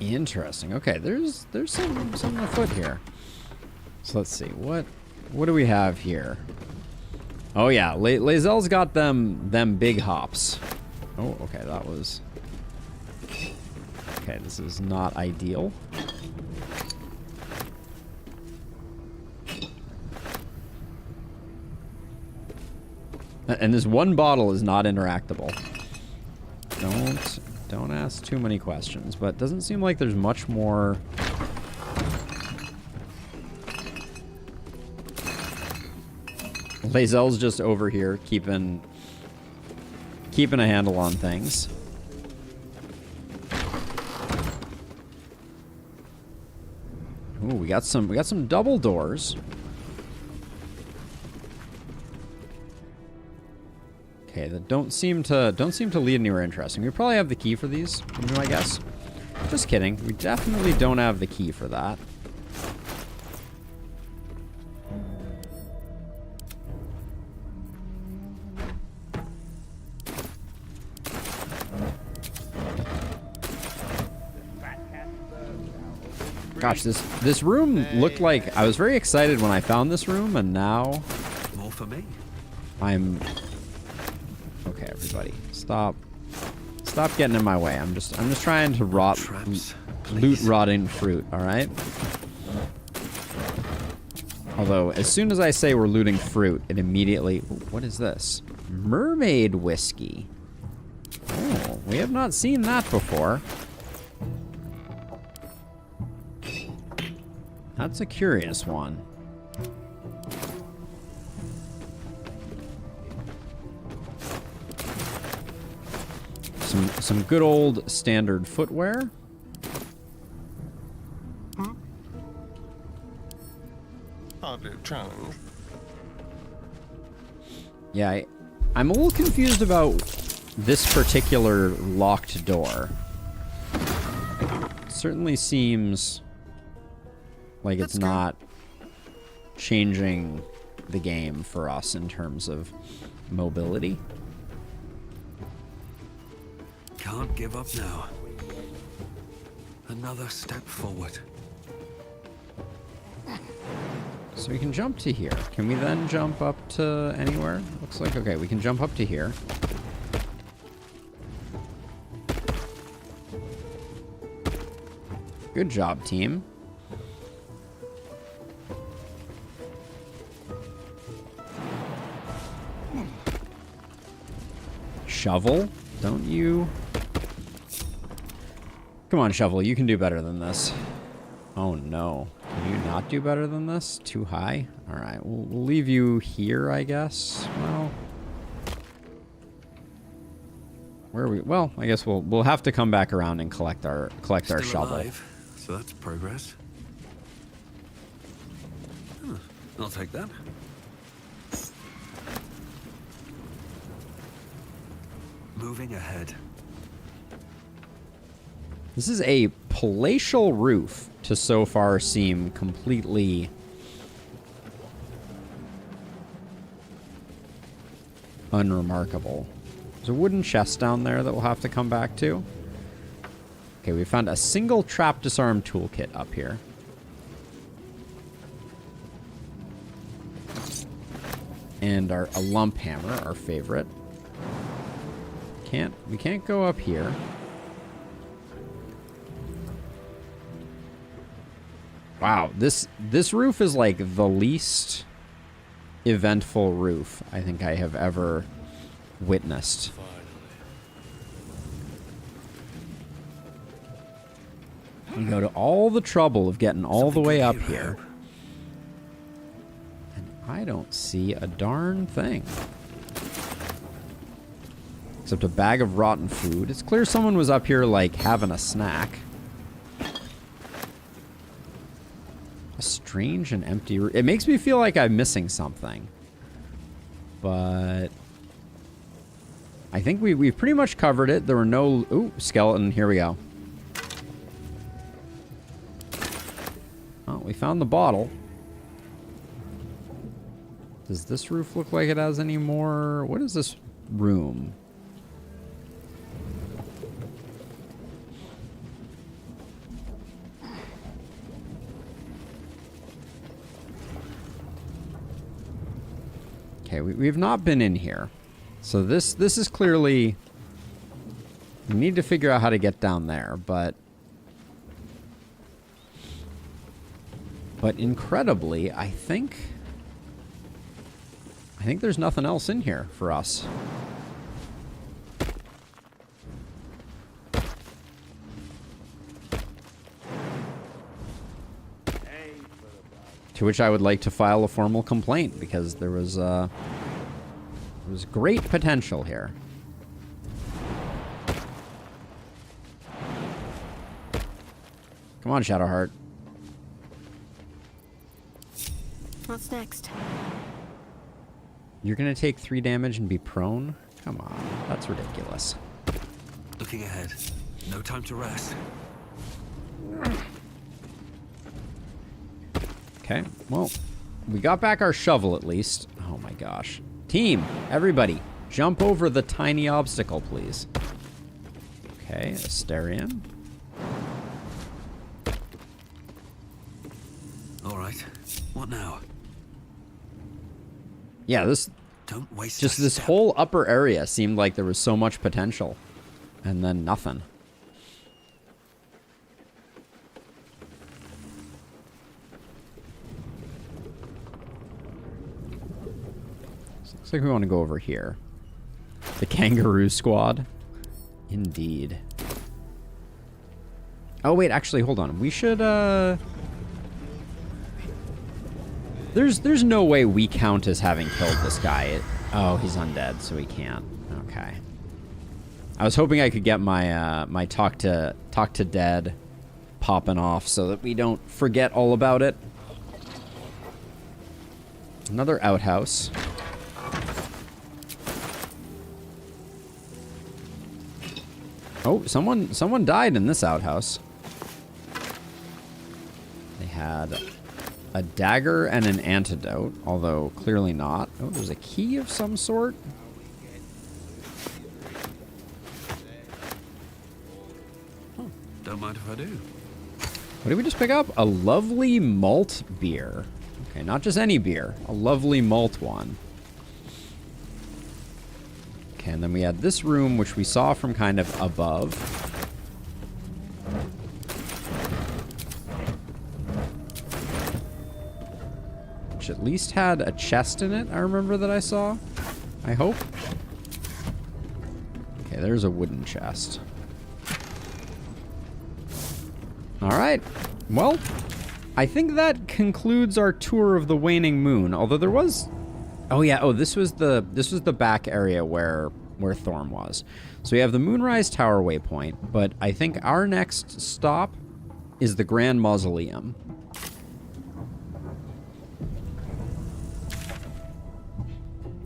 Interesting. Okay, there's some afoot here. So let's see. What do we have here? Oh yeah, Lae'zel's got them big hops. Oh, okay, that was... Okay, this is not ideal. And this one bottle is not interactable. Don't ask too many questions, but doesn't seem like there's much more. Lae'zel's just over here keeping a handle on things. Ooh, we got some double doors. Okay, that don't seem to lead anywhere interesting. We probably have the key for these, would be my guess. Just kidding. We definitely don't have the key for that. Gosh, this room looked like... I was very excited when I found this room, and now... More for me. I'm... Okay, everybody. Stop. Stop getting in my way. I'm just trying to loot rotting fruit, alright? Although, as soon as I say we're looting fruit, it immediately... Ooh, what is this? Mermaid whiskey. Oh, we have not seen that before. That's a curious one. Some good old standard footwear. Hardly a challenge. Yeah, I'm a little confused about this particular locked door. It certainly seems like it's not changing the game for us in terms of mobility. Can't give up now. Another step forward. So we can jump to here. Can we then jump up to anywhere? Looks like, okay, we can jump up to here. Good job, team. Shovel, don't you? Come on, Shovel, you can do better than this. Oh no, can you not do better than this? Too high? All right, we'll leave you here, I guess. Well, where are we? Well, I guess we'll have to come back around and collect our shovel. Alive, so that's progress. Huh, I'll take that. Moving ahead. This is a palatial roof to so far seem completely unremarkable. There's a wooden chest down there that we'll have to come back to. Okay, we found a single trap disarm toolkit up here. And a lump hammer, our favorite. We can't go up here. Wow, this roof is like the least eventful roof I think I have ever witnessed. We go to all the trouble of getting all the way up here. And I don't see a darn thing. Except a bag of rotten food. It's clear someone was up here, like, having a snack. A strange and empty room. It makes me feel like I'm missing something. But I think we've pretty much covered it. There were no... Ooh, skeleton. Here we go. Oh, we found the bottle. Does this roof look like it has any more... What is this room? Okay, we've not been in here. So this is clearly... We need to figure out how to get down there, but incredibly, I think there's nothing else in here for us. To which I would like to file a formal complaint, because there was great potential here. Come on, Shadowheart. What's next? You're gonna take 3 damage and be prone? Come on, that's ridiculous. Looking ahead. No time to rest. Okay, well, we got back our shovel at least. Oh my gosh. Team, everybody, jump over the tiny obstacle, please. Okay, Asterion. All right, what now? Yeah, Don't waste just this whole upper area seemed like there was so much potential. And then nothing. Looks like we want to go over here. The Kangaroo Squad. Indeed. Oh, wait, actually, hold on. We should, There's no way we count as having killed this guy. Oh, he's undead, so we can't. Okay. I was hoping I could get my, my talk to dead popping off so that we don't forget all about it. Another outhouse. Oh, someone died in this outhouse. They had a dagger and an antidote, although clearly not. Oh, there's a key of some sort. Oh, don't mind if I do. What did we just pick up? A lovely malt beer. Okay, not just any beer. A lovely malt one. Okay, and then we had this room, which we saw from kind of above. Which at least had a chest in it, I remember that I saw. I hope. Okay, there's a wooden chest. Alright. Well, I think that concludes our tour of the Waning Moon, although there was... Oh yeah, oh this was the back area where Thorm was. So we have the Moonrise Tower waypoint, but I think our next stop is the Grand Mausoleum.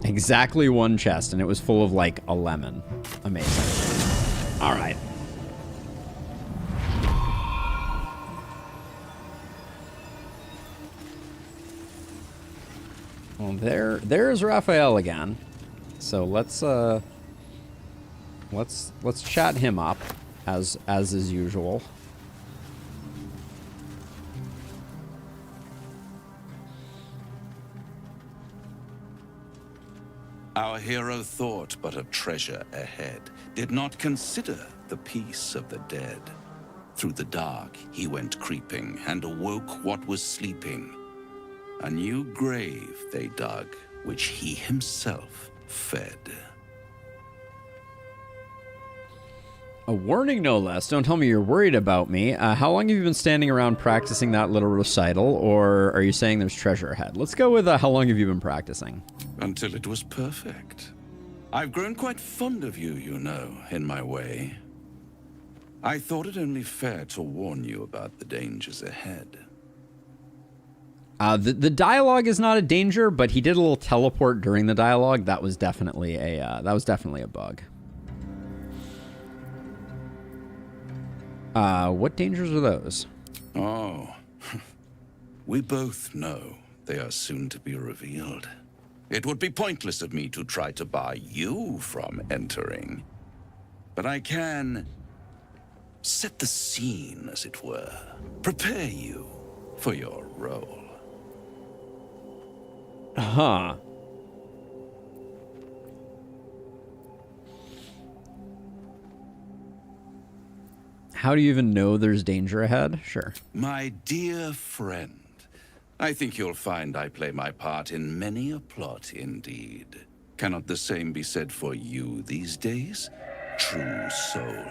Exactly one chest, and it was full of like a lemon. Amazing. All right. Well, there's Raphael again. So let's chat him up as is usual. Our hero thought but of treasure ahead, did not consider the peace of the dead. Through the dark he went creeping, and awoke what was sleeping. A new grave they dug, which he himself fed. A warning, no less. Don't tell me you're worried about me. How long have you been standing around practicing that little recital, or are you saying there's treasure ahead? Let's go with how long have you been practicing? Until it was perfect. I've grown quite fond of you, you know, in my way. I thought it only fair to warn you about the dangers ahead. The dialogue is not a danger, but he did a little teleport during the dialogue. That was definitely a bug. What dangers are those? Oh, we both know they are soon to be revealed. It would be pointless of me to try to bar you from entering. But I can set the scene, as it were. Prepare you for your role. Huh. How do you even know there's danger ahead? Sure. My dear friend, I think you'll find I play my part in many a plot indeed. Cannot the same be said for you these days, true soul?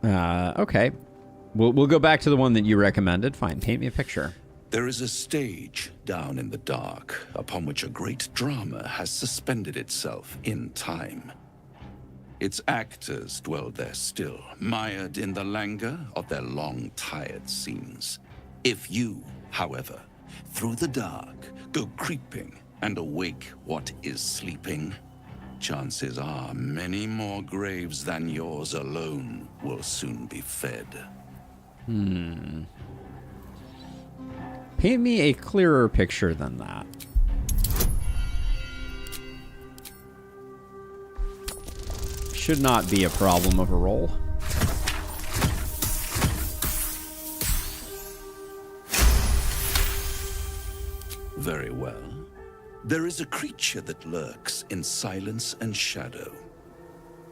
Okay. We'll go back to the one that you recommended. Fine, paint me a picture. There is a stage down in the dark upon which a great drama has suspended itself in time. Its actors dwell there still, mired in the languor of their long, tired scenes. If you, however, through the dark, go creeping and awake what is sleeping, chances are many more graves than yours alone will soon be fed. Paint me a clearer picture than that. Should not be a problem of a roll. Very well. There is a creature that lurks in silence and shadow.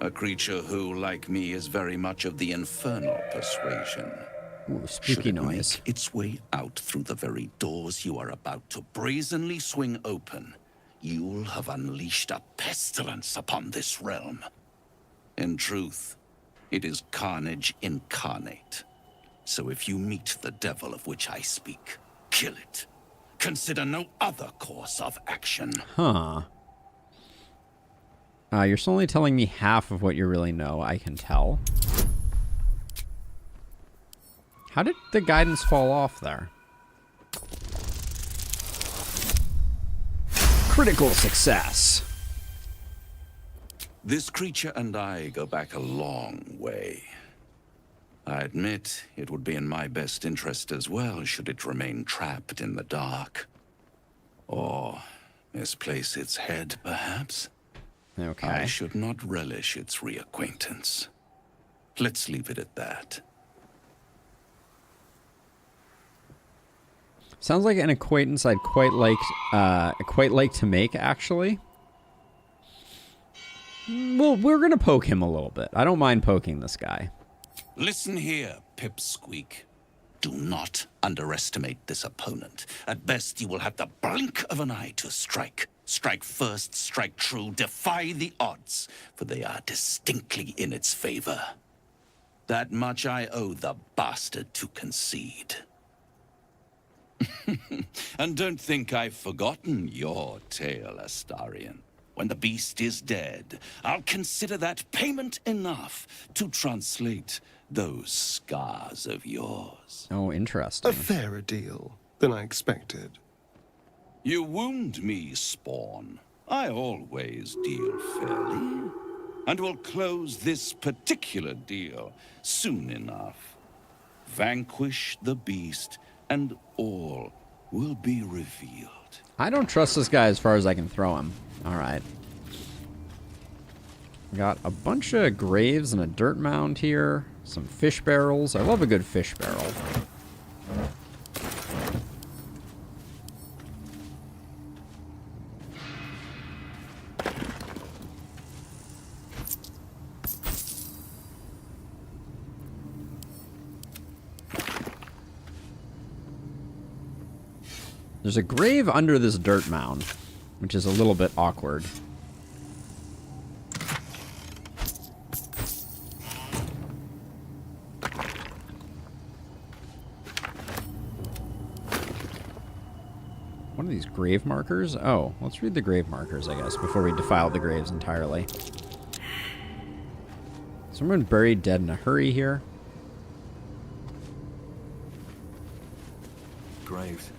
A creature who, like me, is very much of the infernal persuasion. Ooh, spooky Should it noise. make its way out through the very doors you are about to brazenly swing open, you'll have unleashed a pestilence upon this realm. In truth, it is carnage incarnate. So if you meet the devil of which I speak, kill it. Consider no other course of action. Huh. You're still only telling me half of what you really know, I can tell. How did the guidance fall off there? Critical success. This creature and I go back a long way. I admit it would be in my best interest as well should it remain trapped in the dark. Or misplace its head, perhaps? Okay. I should not relish its reacquaintance. Let's leave it at that. Sounds like an acquaintance I'd quite like to make, actually. Well, we're gonna poke him a little bit. I don't mind poking this guy. Listen here, Pipsqueak. Do not underestimate this opponent. At best, you will have the blink of an eye to strike. Strike first, strike true, defy the odds, for they are distinctly in its favor. That much I owe the bastard to concede. And don't think I've forgotten your tale, Astarion. When the beast is dead, I'll consider that payment enough to translate those scars of yours. Oh, interesting. A fairer deal than I expected. You wound me, Spawn. I always deal fairly. And will close this particular deal soon enough. Vanquish the beast, and all will be revealed. I don't trust this guy as far as I can throw him. Alright. Got a bunch of graves and a dirt mound here. Some fish barrels. I love a good fish barrel. There's a grave under this dirt mound, which is a little bit awkward. One of these grave markers? Oh, let's read the grave markers, I guess, before we defile the graves entirely. Someone buried dead in a hurry here. Graves.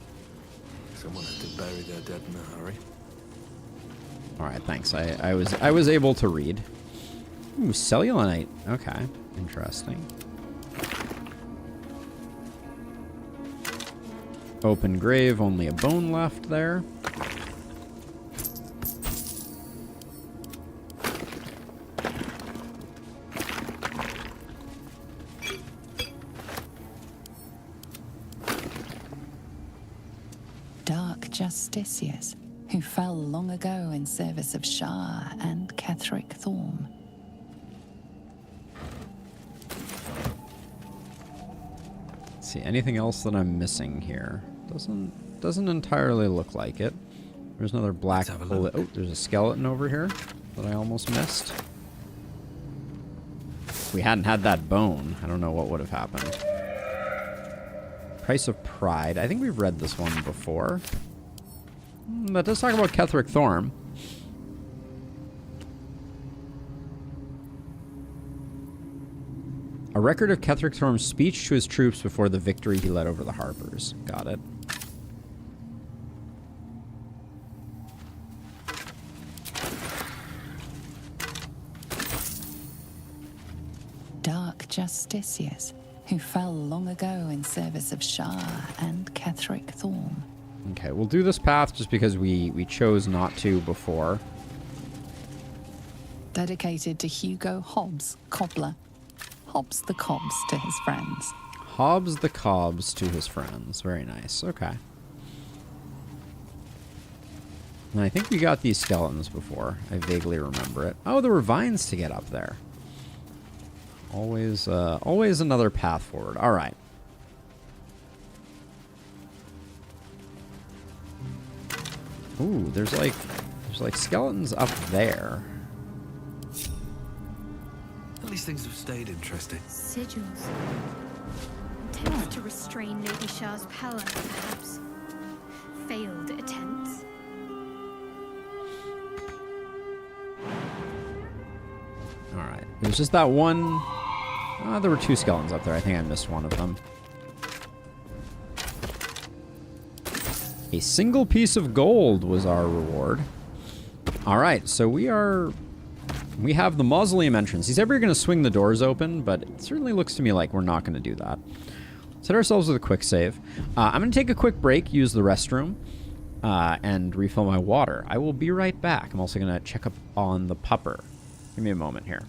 Someone had to bury their dead in a hurry. Alright, thanks. I was able to read. Ooh, cellulite. Okay. Interesting. Open grave, only a bone left there. Dark justiciars who fell long ago in service of Shah and Ketheric Thorm. Let's see, anything else that I'm missing here? Doesn't entirely look like it. There's another black bullet. Oh, there's a skeleton over here that I almost missed. If we hadn't had that bone, I don't know what would have happened. Price of Pride. I think we've read this one before. That does talk about Ketheric Thorm. A record of Ketheric Thorm's speech to his troops before the victory he led over the Harpers. Got it. Justicius, who fell long ago in service of Shah and Ketheric Thorn. Okay, we'll do this path just because we chose not to before. Dedicated to Hugo Hobbs, cobbler. Hobbs the Cobbs to his friends. Hobbs the Cobbs to his friends. Very nice. Okay. And I think we got these skeletons before. I vaguely remember it. Oh, there were vines to get up there. Always another path forward. All right. Ooh, there's like skeletons up there. At least things have stayed interesting. Sigils. Attempts to restrain Lady Shah's power, perhaps. Failed attempts. All right. It was just that one. There were 2 skeletons up there. I think I missed one of them. A single piece of gold was our reward. All right, so we have the mausoleum entrance. He's ever going to swing the doors open, but it certainly looks to me like we're not going to do that. Set ourselves with a quick save. I'm going to take a quick break, use the restroom, and refill my water. I will be right back. I'm also going to check up on the pupper. Give me a moment here.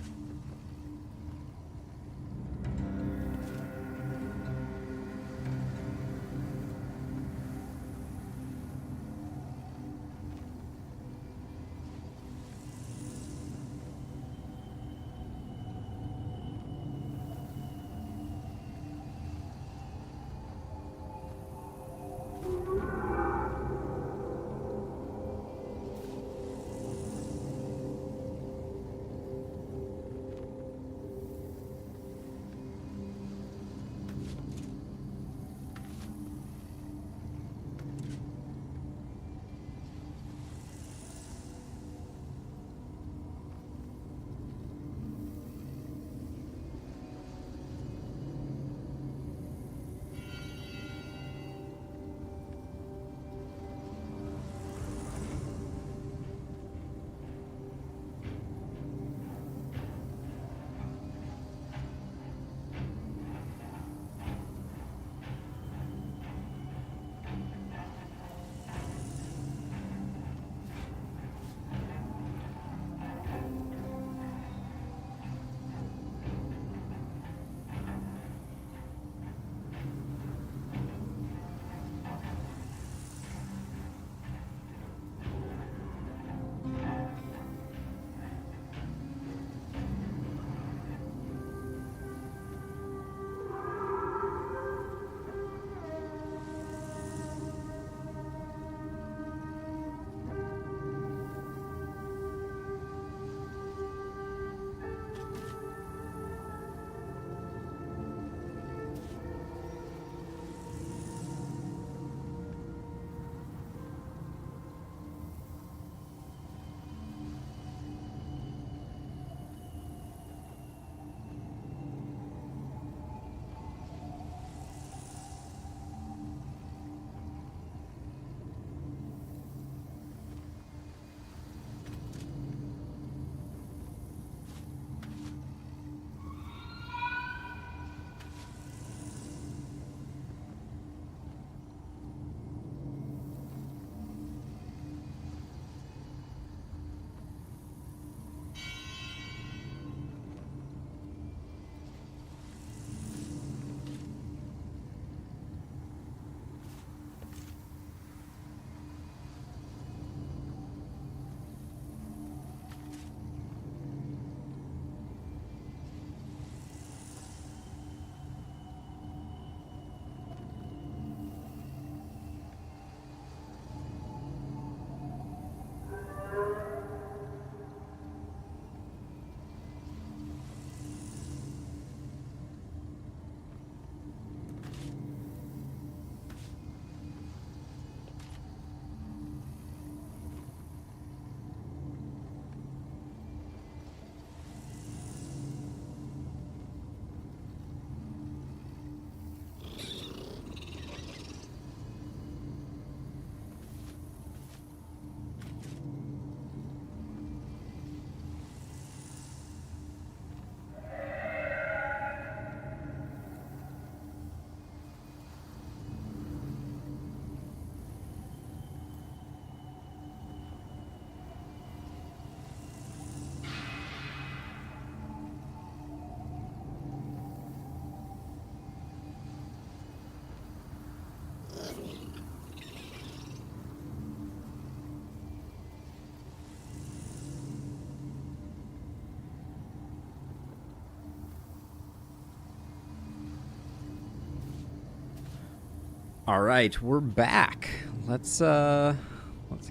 All right, we're back. Let's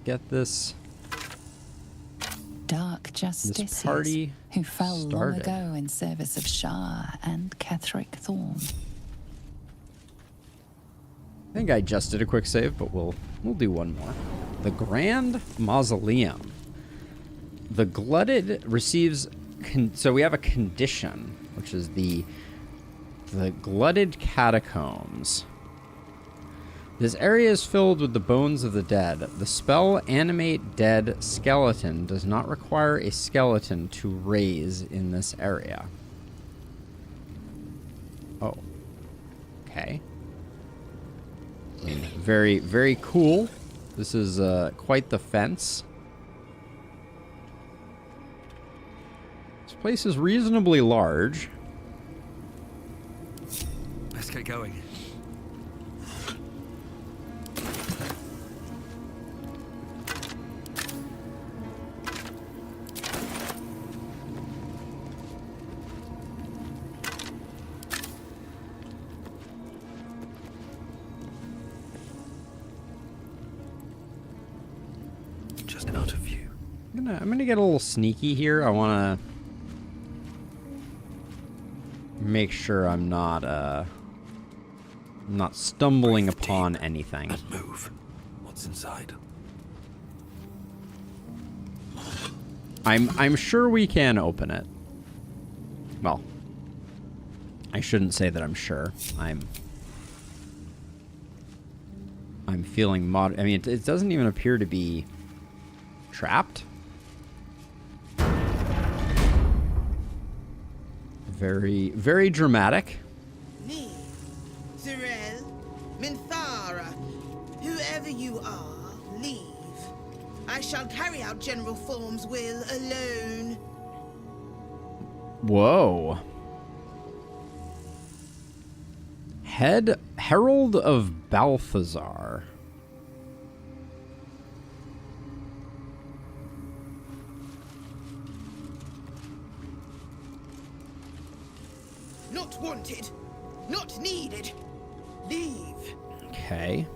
get this Dark Justiciars party who fell started. long ago in service of Shah and Ketheric Thorm. I think I just did a quick save, but we'll do one more. The Grand Mausoleum. The Glutted receives... so we have a condition, which is the Glutted Catacombs. This area is filled with the bones of the dead. The spell Animate Dead Skeleton does not require a skeleton to raise in this area. Oh. Okay. Very, very cool. This is quite the fence. This place is reasonably large. Let's get going. Just out of view. I'm gonna get a little sneaky here. I wanna make sure I'm not stumbling upon anything. And move. What's inside? I'm sure we can open it. Well, I shouldn't say that I'm sure. I'm feeling I mean, it doesn't even appear to be trapped. Very, very dramatic. Me, Tyrell, Minthara, whoever you are, leave. I shall carry out General Thorm's will alone. Whoa. Herald of Balthazar. Not wanted. Not needed. Leave. Okay.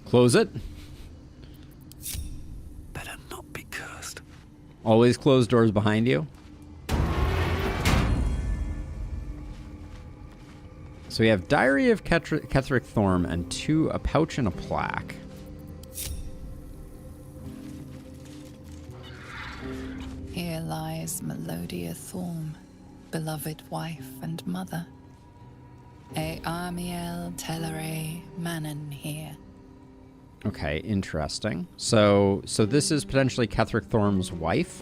Close it. Better not be cursed. Always close doors behind you. So we have Diary of Ketheric Thorm and a pouch and a plaque. Here lies Melodia Thorm, beloved wife and mother. Amiel Telere Manon here. Okay, interesting. So this is potentially Ketheric Thorm's wife.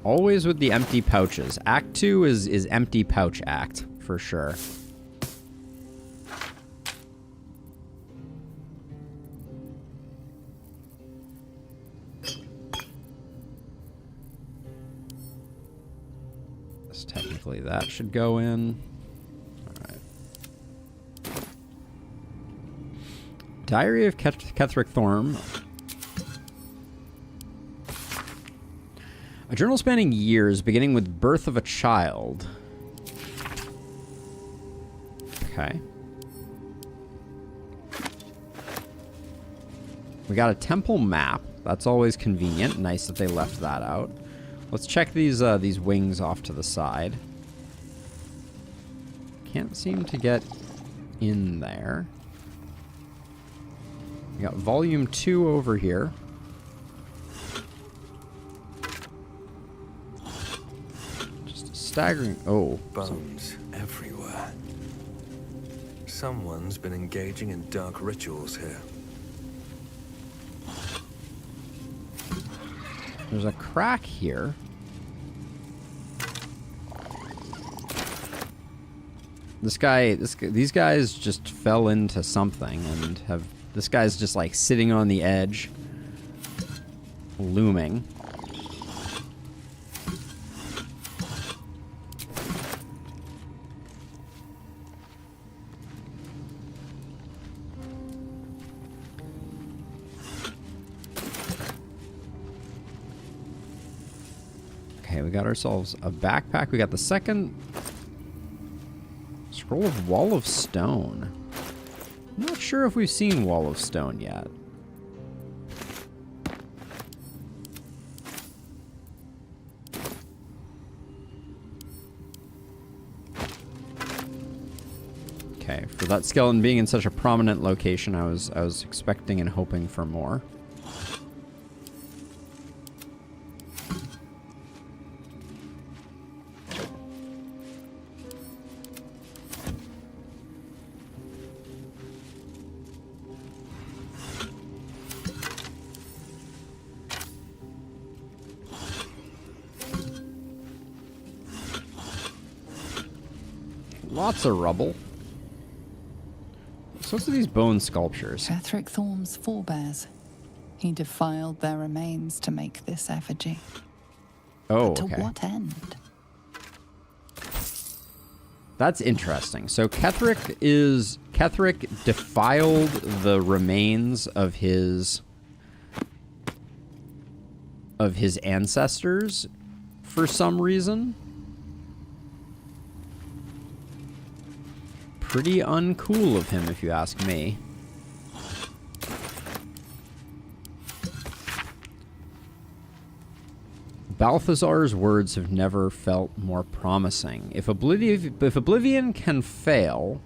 Always with the empty pouches. Act 2 is empty pouch act, for sure. So technically that should go in. Alright. Diary of Ketheric Thorm. A journal spanning years, beginning with birth of a child. Okay. We got a temple map. That's always convenient. Nice that they left that out. Let's check these wings off to the side. Can't seem to get in there. We got volume 2 over here. Staggering. Oh. Bones everywhere. Someone's been engaging in dark rituals here. There's a crack here. These guys just fell into something and have. This guy's just like sitting on the edge, looming. we got ourselves a backpack. We got the second scroll of Wall of Stone. I'm not sure if we've seen Wall of Stone yet. Okay, for that skeleton being in such a prominent location, I was expecting and hoping for more. Lots of rubble. So what's with these bone sculptures? Ketheric Thorm's forebears. He defiled their remains to make this effigy. Oh, but okay. to what end? That's interesting. So Ketheric defiled the remains of his ancestors for some reason. Pretty uncool of him, if you ask me. Balthazar's words have never felt more promising. If Oblivion can fail,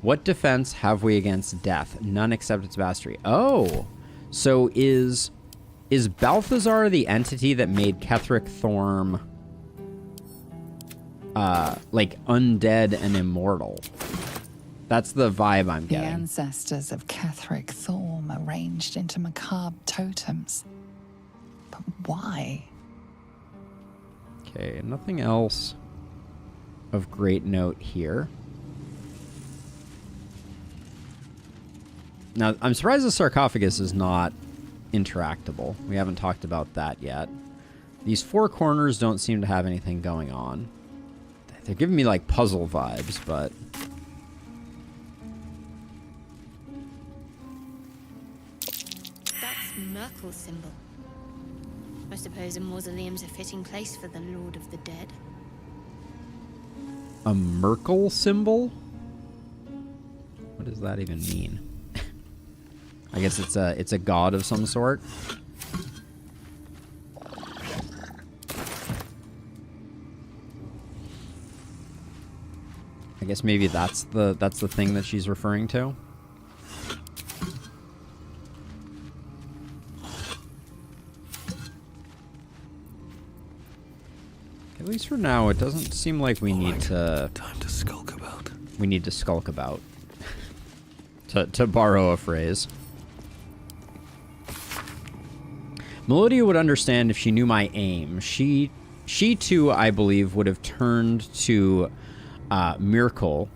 what defense have we against death? None except its mastery. Oh, so is Balthazar the entity that made Ketheric Thorm like undead and immortal? That's the vibe I'm The getting. ancestors of Ketheric Thorm arranged into macabre totems. But why? Okay, nothing else of great note here. Now, I'm surprised the sarcophagus is not interactable. We haven't talked about that yet. These four corners don't seem to have anything going on. They're giving me like puzzle vibes, but... That's Merkel's symbol. I suppose a mausoleum's a fitting place for the Lord of the Dead. A Merkel symbol? What does that even mean? I guess it's a god of some sort. I guess maybe that's the thing that she's referring to. At least for now, it doesn't seem like we need to... Time to skulk about. We need to skulk about. to borrow a phrase. Melodia would understand if she knew my aim. She too, I believe, would have turned to Myrkul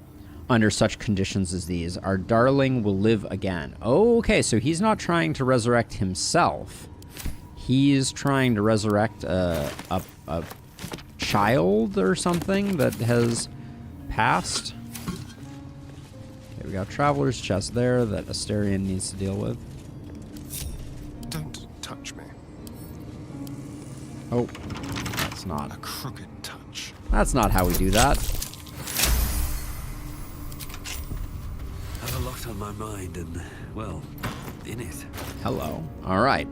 under such conditions as these. Our darling will live again. Oh, okay, so he's not trying to resurrect himself. He's trying to resurrect a child or something that has passed. Okay, we got Traveler's Chest there that Asterion needs to deal with. Don't touch me. Oh, that's not a crooked touch. That's not how we do that. I have a lot on my mind and, well, in it. Hello. All right.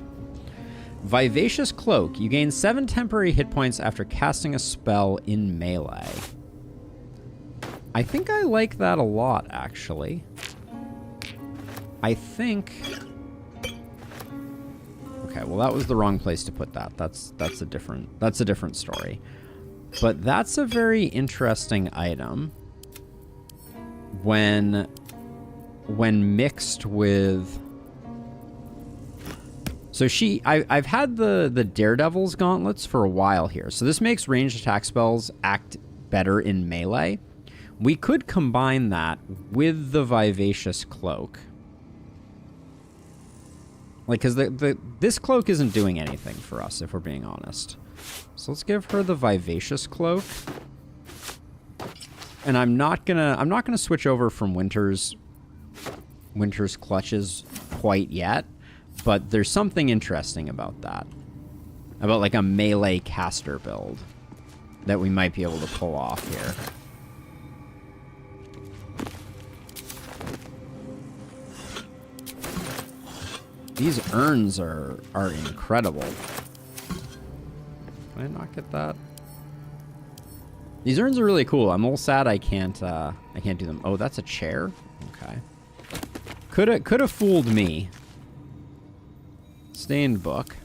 Vivacious Cloak. You gain 7 temporary hit points after casting a spell in melee. I think I like that a lot, actually. I think... Okay, well, that was the wrong place to put that. That's a different story. But that's a very interesting item when mixed with... So I've had the Daredevil's gauntlets for a while here. So this makes ranged attack spells act better in melee. We could combine that with the Vivacious Cloak. Like, because this cloak isn't doing anything for us, if we're being honest. So let's give her the Vivacious Cloak. And I'm not gonna switch over from Winter's Clutches quite yet. But there's something interesting about that. About like a melee caster build. that we might be able to pull off here. These urns are incredible. Can I not get that? These urns are really cool. I'm a little sad I can't do them. Oh, that's a chair? Okay. Could have fooled me. Stained book.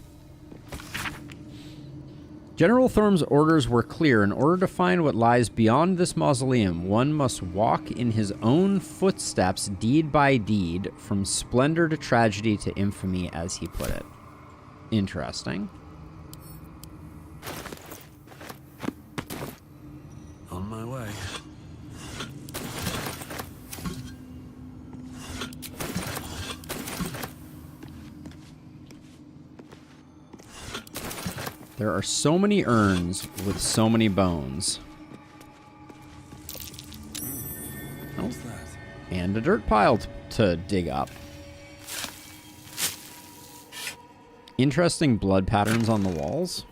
General Thorm's orders were clear. In order to find what lies beyond this mausoleum, one must walk in his own footsteps, deed by deed, from splendor to tragedy to infamy, as he put it. Interesting. On my way. There are so many urns with so many bones. Oh, and a dirt pile to dig up. Interesting blood patterns on the walls.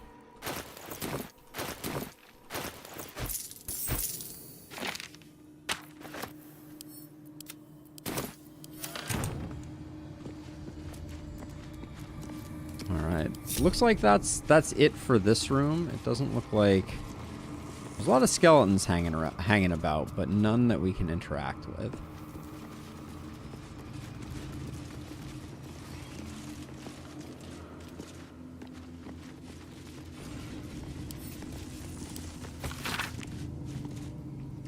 Looks like that's it for this room. It doesn't look like there's a lot of skeletons hanging about, but none that we can interact with.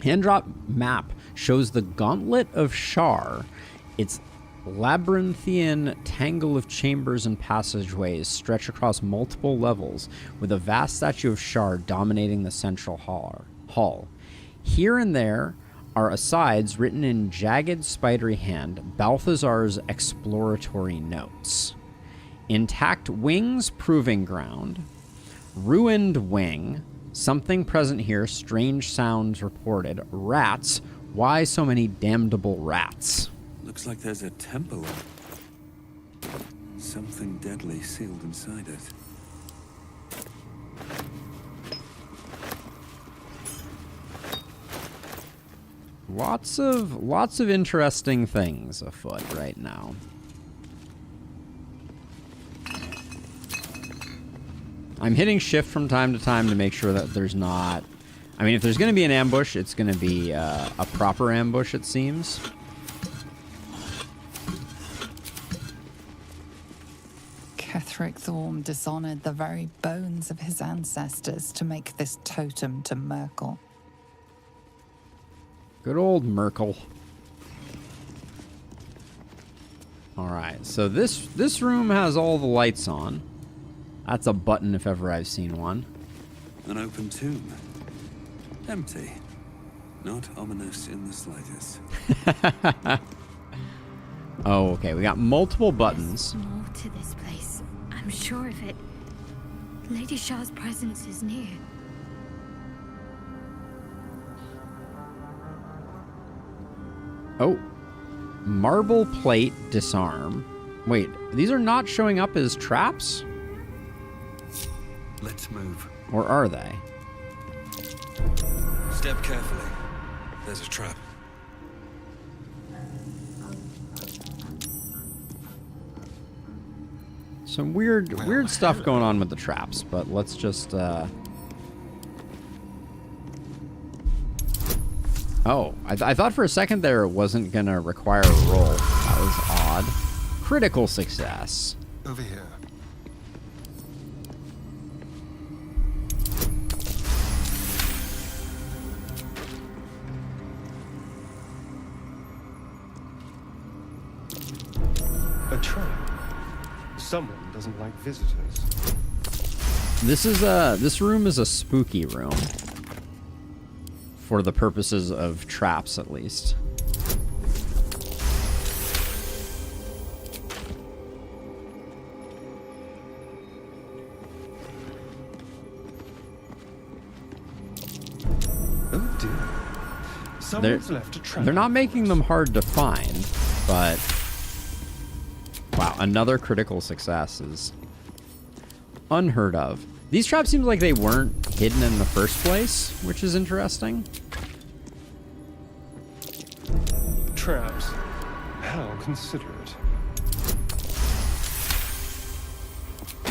Hand drop map shows the Gauntlet of Shar. Its labyrinthian tangle of chambers and passageways stretch across multiple levels, with a vast statue of Shar dominating the central hall. Here and there are asides written in jagged, spidery hand, Balthazar's exploratory notes. Intact wings, proving ground. Ruined wing. Something present here, strange sounds reported. Rats. Why so many damnable rats? Looks like there's a temple. Something deadly sealed inside it. Lots of interesting things afoot right now. I'm hitting shift from time to time to make sure that there's not... I mean, if there's going to be an ambush, it's going to be a proper ambush, it seems. Ketheric Thorm dishonored the very bones of his ancestors to make this totem to Merkel. Good old Merkel. Alright, so this room has all the lights on. That's a button if ever I've seen one. An open tomb. Empty. Not ominous in the slightest. Oh, okay. We got multiple buttons. There's more to this place. I'm sure of it. Lady Shar's presence is near. Oh. Marble plate disarm. Wait, these are not showing up as traps? Let's move. Or are they? Step carefully. There's a trap. Some weird stuff going on with the traps, but let's just Oh, I thought for a second there it wasn't gonna require a roll. That was odd. Critical success. Over here. A trap. Someone doesn't like visitors. This room is a spooky room. For the purposes of traps, at least. Oh dear. Someone's left a trap. They're not making them hard to find, but... Wow, another critical success is unheard of. These traps seem like they weren't hidden in the first place, which is interesting. Traps. How considerate.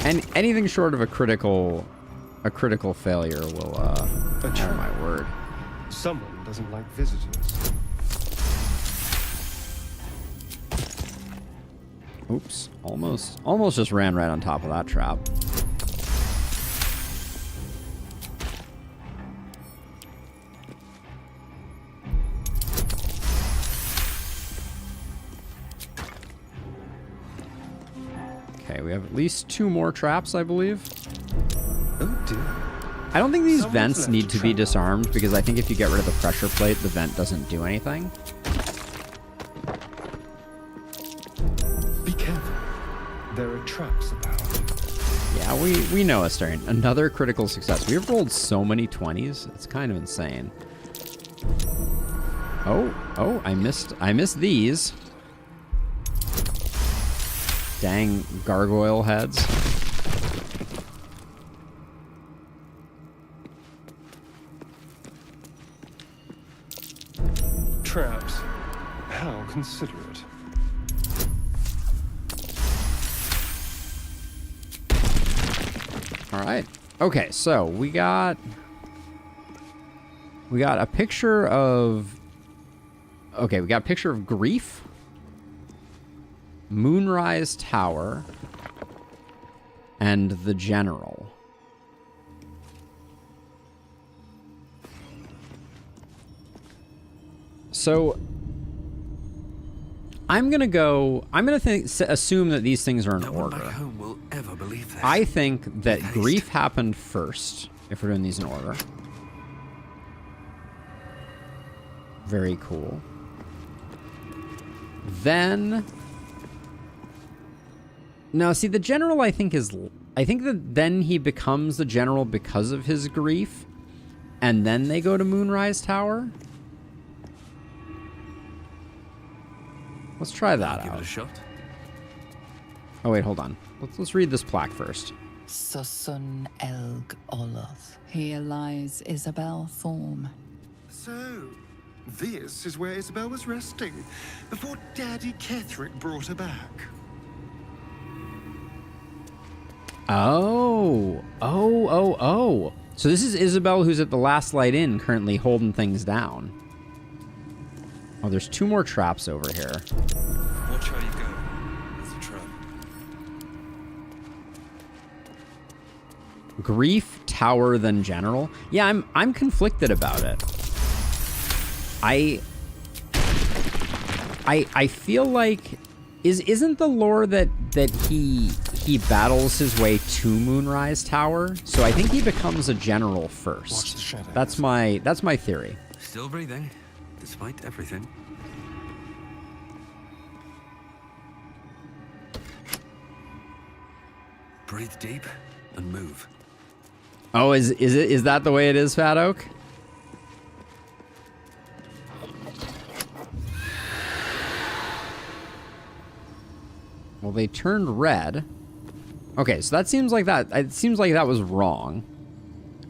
And anything short of a critical failure will, oh my word. Someone doesn't like visitors. Oops, almost just ran right on top of that trap. Okay, we have at least 2 more traps, I believe. Oh dear. I don't think these vents need to be disarmed because I think if you get rid of the pressure plate, the vent doesn't do anything. Be careful. There are traps about. Yeah, we know, Astarion. Another critical success. We've rolled so many 20s. It's kind of insane. Oh, I missed these. Dang gargoyle heads. Traps. How considerate. All right. Okay, so we got a picture of. Okay, we got a picture of Grief, Moonrise Tower, and the General. So I'm gonna assume that these things are in order. No one back home will ever believe this. I think that Grief happened first, if we're doing these in order. Very cool. Then... Now, see, the General, I think that then he becomes the General because of his grief, and then they go to Moonrise Tower. Let's try that out. Give it a shot. Oh, wait, hold on. Let's read this plaque first. Susun Elg Oloth. Here lies Isabel Thorm. So, this is where Isabel was resting, before Daddy Ketherick brought her back. Oh. So this is Isabel who's at the Last Light Inn, currently holding things down. Oh, there's 2 more traps over here. Watch how you go. There's a trap. Grief, Tower, then General. Yeah, I'm conflicted about it. I feel like isn't the lore that he battles his way to Moonrise Tower? So I think he becomes a general first. Watch the shadows. That's my theory. Still breathing, despite everything. Breathe deep and move. Oh, is that the way it is, Fat Oak? Well, they turned red. Okay, so that seems like that. It seems like that was wrong.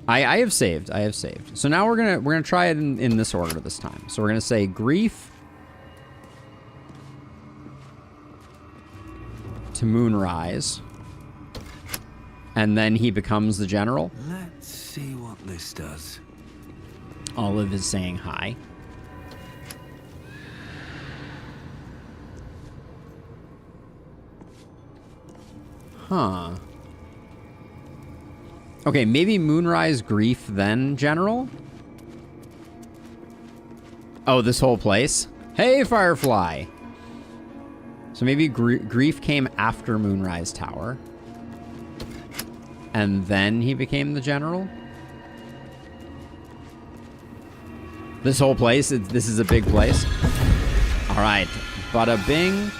I have saved. I have saved. So now we're gonna try it in this order this time. So we're gonna say Grief to Moonrise, and then he becomes the general. Let's see what this does. Olive is saying hi. Huh. Okay, maybe Moonrise, Grief, then General? Oh, this whole place? Hey, Firefly! So maybe Grief came after Moonrise Tower. And then he became the General? This whole place, this is a big place. Alright, bada bing,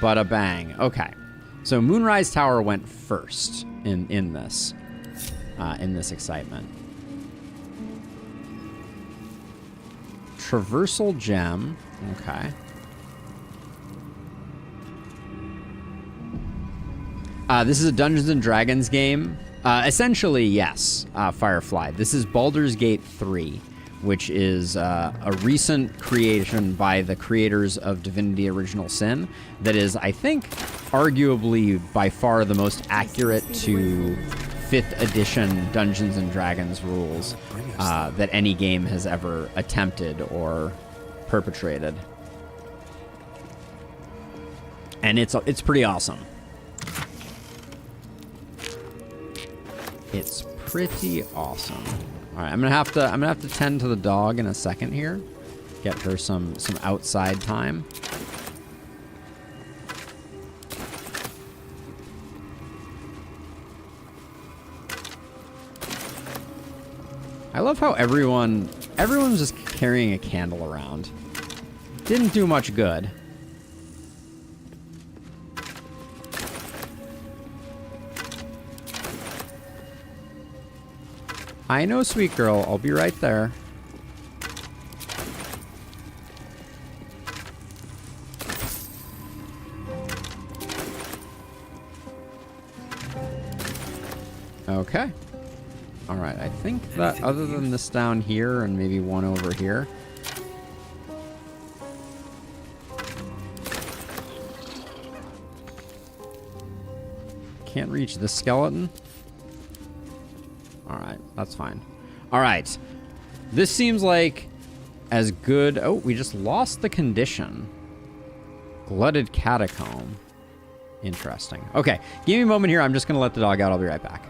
bada bang. Okay. So Moonrise Tower went first in this excitement. Traversal gem. Okay. This is a Dungeons and Dragons game Essentially, yes, Firefly. This is Baldur's Gate 3, which is a recent creation by the creators of Divinity Original Sin that is, I think, arguably by far the most accurate to 5th edition Dungeons & Dragons rules that any game has ever attempted or perpetrated. And it's pretty awesome. It's pretty awesome. All right, I'm gonna have to tend to the dog in a second here. Get her some outside time. I love how everyone's just carrying a candle around. Didn't do much good. I know, sweet girl. I'll be right there. Okay. All right. I think that other than this down here and maybe one over here. Can't reach this skeleton. All right, that's fine. All right, this seems like as good. Oh, we just lost the condition. Glutted catacomb. Interesting. Okay, give me a moment here. I'm just gonna let the dog out. I'll be right back.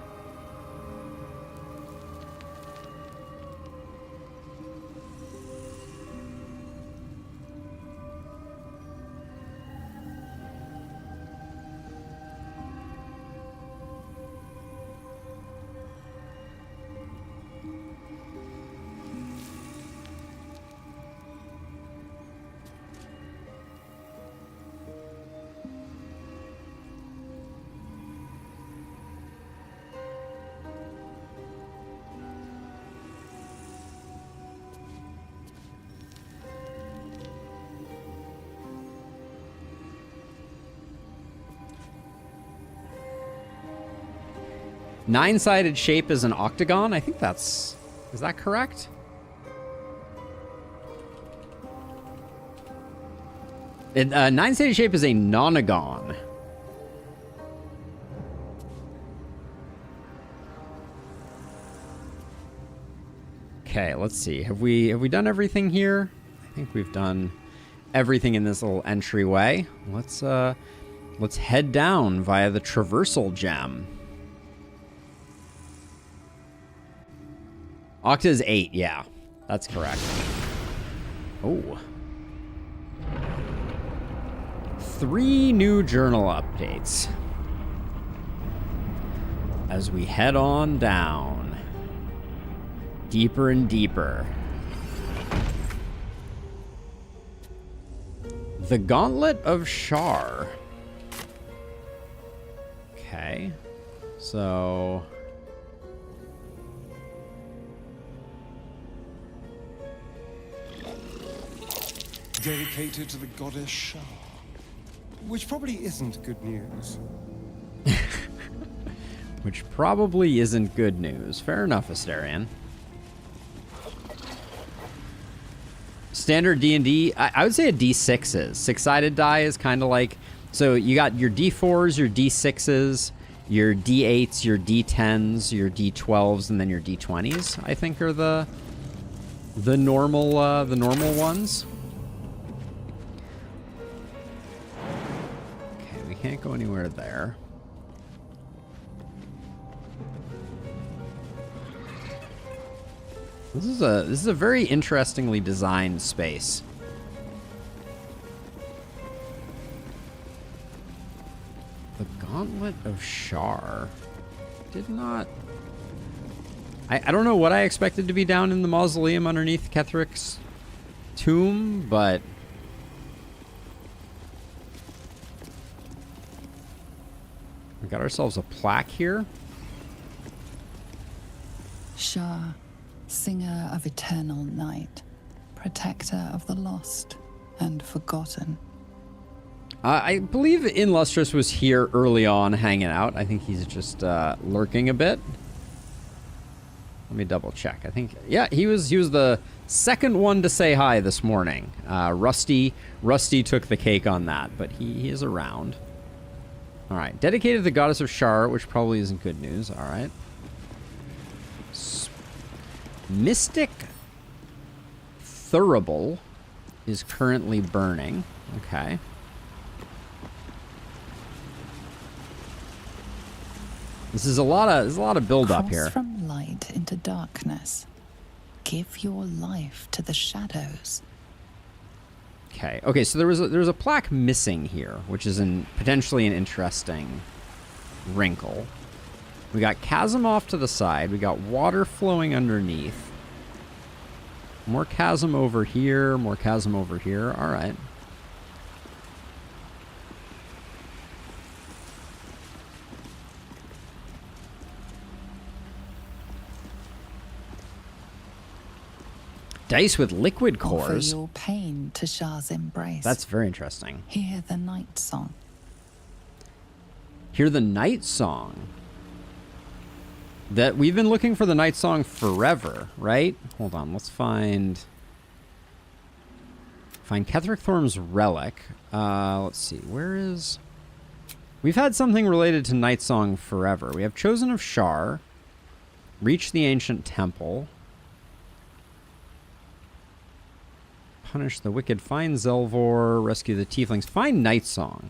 Nine-sided shape is an octagon. I think that's... Is that correct? Nine-sided shape is a nonagon. Okay, let's see. Have we done everything here? I think we've done everything in this little entryway. Let's head down via the traversal gem. Octa is 8, yeah. That's correct. Oh. 3 new journal updates. As we head on down. Deeper and deeper. The Gauntlet of Shar. Okay. So... dedicated to the goddess Shar. Which probably isn't good news. Which probably isn't good news. Fair enough, Asterion. Standard D&D, I would say a D6s. Six-sided die is kind of like... So you got your D4s, your D6s, your D8s, your D10s, your D12s, and then your D20s, I think are the normal ones. Can't go anywhere there. This is a very interestingly designed space. The Gauntlet of Shar. Did not... I don't know what I expected to be down in the mausoleum underneath Kethric's tomb, but... We got ourselves a plaque here. Shar, singer of eternal night, protector of the lost and forgotten. I believe Lustrous was here early on hanging out. I think he's just lurking a bit. Let me double check. I think, yeah, he was the second one to say hi this morning. Rusty took the cake on that, but he is around. All right, dedicated to the goddess of Shar, which probably isn't good news. All right. Mystic Thurible is currently burning. Okay. This is there's a lot of build up here. Cross from light into darkness. Give your life to the shadows. Okay, so there was a plaque missing here, which is potentially an interesting wrinkle. We got chasm off to the side. We got water flowing underneath. More chasm over here. More chasm over here. All right. Dice with liquid cores. Offer your pain to Shar's embrace. That's very interesting. Hear the night song. Hear the night song. That we've been looking for the night song forever, right? Hold on, let's find Ketheric Thorm's relic. Let's see, where is... We've had something related to night song forever. We have Chosen of Shar, reach the ancient temple, punish the wicked, find Zelvor, rescue the tieflings, find night song.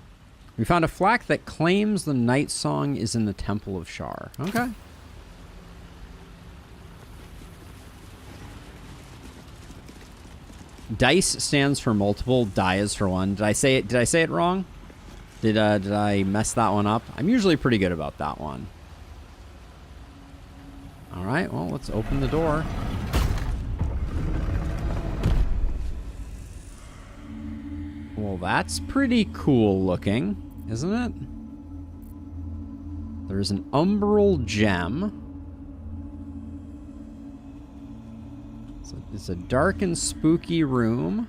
We found a flack that claims the night song is in the temple of Shar. Okay. Dice stands for multiple, die is for one. Did I say it wrong? Did I mess that one up? I'm usually pretty good about that one. All right, well, let's open the door. Well, that's pretty cool looking, isn't it? There's an umbral gem. It's a dark and spooky room.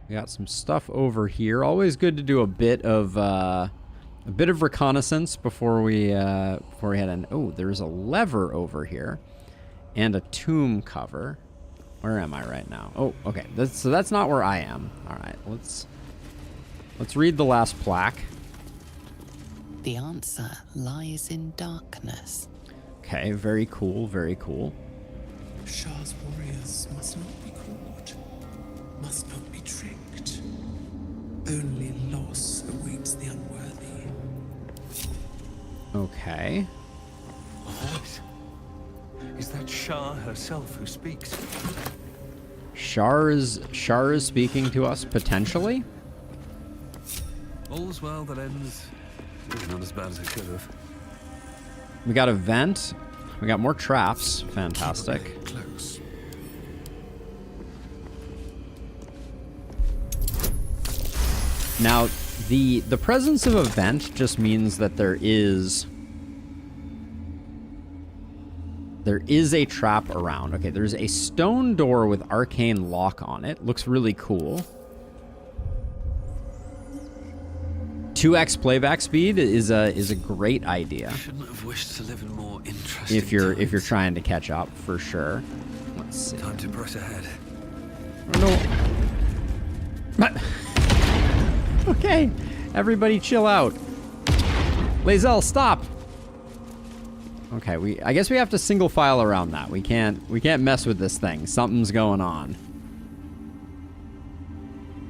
We got some stuff over here. Always good to do a bit of reconnaissance before we head in. Oh, there's a lever over here, and a tomb cover. Where am I right now? Oh, okay. So that's not where I am. All right, let's read the last plaque. The answer lies in darkness. Okay, very cool, very cool. Shar's warriors must not be caught, must not be tricked. Only loss awaits the unworthy. Okay. What? Is that Shar herself who speaks? Shar is speaking to us, potentially? All's well that ends. Not as bad as it could have. We got a vent. We got more traps. Fantastic. Close. Now, the presence of a vent just means that there is a trap around. Okay, there's a stone door with arcane lock on it. Looks really cool. 2x playback speed is a great idea. Shouldn't have wished to live in more interesting if you're trying to catch up, for sure. Let's see. Time to press ahead. No. Okay, everybody chill out. Lae'zel, stop. Okay, I guess we have to single file around that. We can't mess with this thing. Something's going on.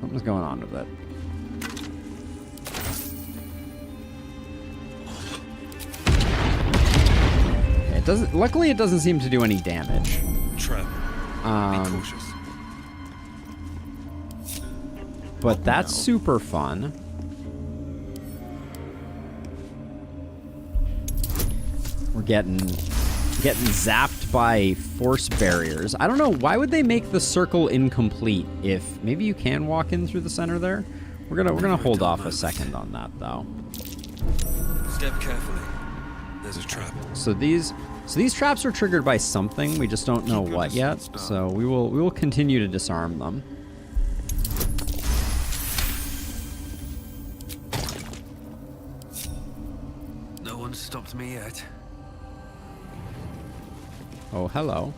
Something's going on with it. Luckily, it doesn't seem to do any damage. Trap. Be cautious. But that's super fun. We're getting zapped by force barriers. I don't know, why would they make the circle incomplete if maybe you can walk in through the center there? We're gonna hold off a second on that though. Step carefully. There's a trap. So these traps are triggered by something. We just don't know what yet. So we will continue to disarm them. one's stopped me yet. Oh, hello.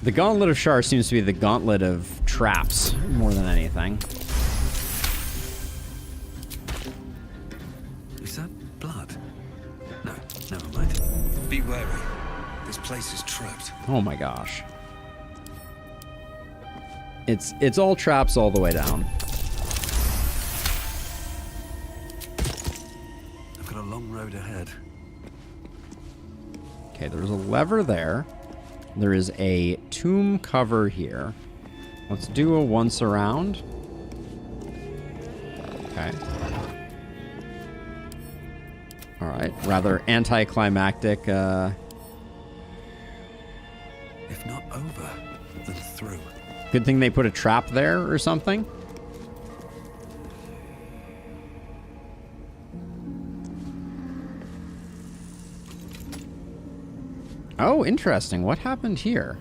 The Gauntlet of Shar seems to be the gauntlet of traps more than anything. Is that blood? No, never mind. Be wary. This place is trapped. Oh my gosh. It's all traps all the way down. I've got a long road ahead. Okay, there's a lever there. There is a tomb cover here. Let's do a once around. Okay. Alright, rather anticlimactic, If not over, then through. Good thing they put a trap there or something. Oh, interesting. What happened here?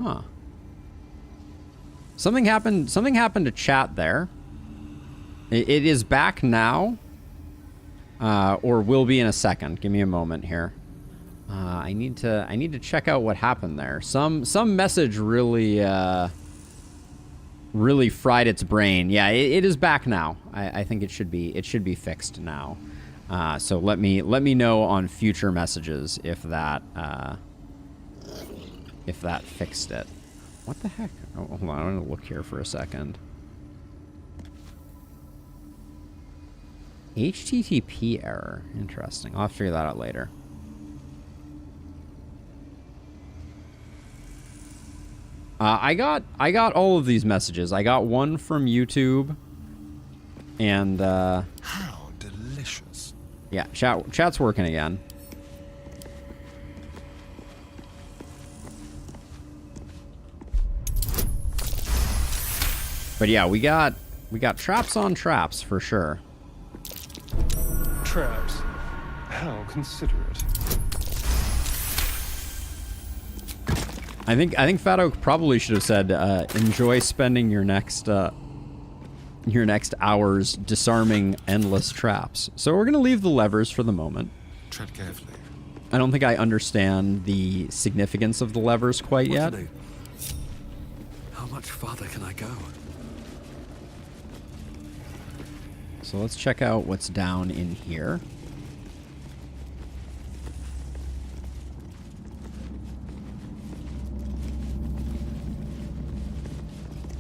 Huh. Something happened to chat there. It is back now. Or will be in a second. Give me a moment here. I need to check out what happened there. Some message really really fried its brain. Yeah, it is back now. I think it should be fixed now. So let me know on future messages if that fixed it. What the heck? Oh, hold on, I'm gonna look here for a second. HTTP error. Interesting. I'll have to figure that out later. I got all of these messages. I got one from YouTube, and How delicious. yeah, chat's working again. But yeah, we got traps on traps for sure. Traps. How considerate. I think Fat Oak probably should have said, enjoy spending your next hours disarming endless traps. So we're gonna leave the levers for the moment. Tread carefully. I don't think I understand the significance of the levers quite yet. How much farther can I go? So let's check out what's down in here.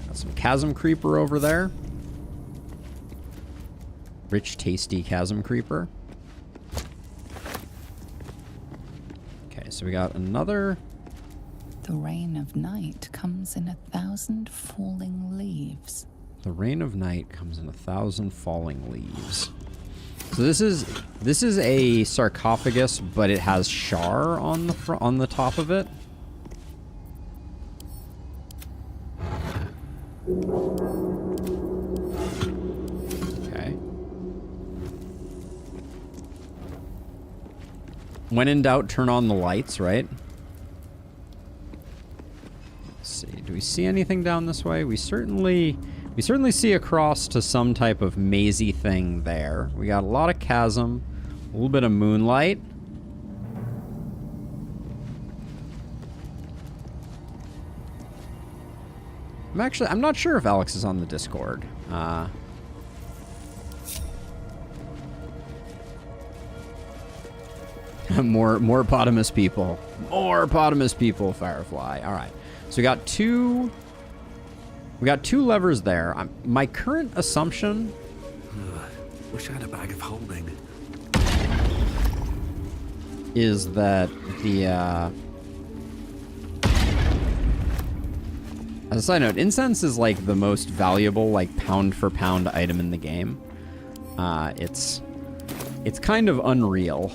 Got some Chasm Creeper over there. Rich, tasty Chasm Creeper. Okay, so we got another... The rain of night comes in 1,000 falling leaves. The rain of night comes in 1,000 falling leaves. So this is a sarcophagus, but it has Shar on the top of it. Okay. When in doubt, turn on the lights, right? Let's see. Do we see anything down this way? We certainly see across to some type of mazy thing there. We got a lot of chasm, a little bit of moonlight. I'm not sure if Alex is on the Discord. More potamus people. More potamus people, Firefly. All right. So we got two levers there. My current assumption... Wish I had a bag of holding. ...is that the... As a side note, incense is like the most valuable, like pound-for-pound item in the game. It's kind of unreal.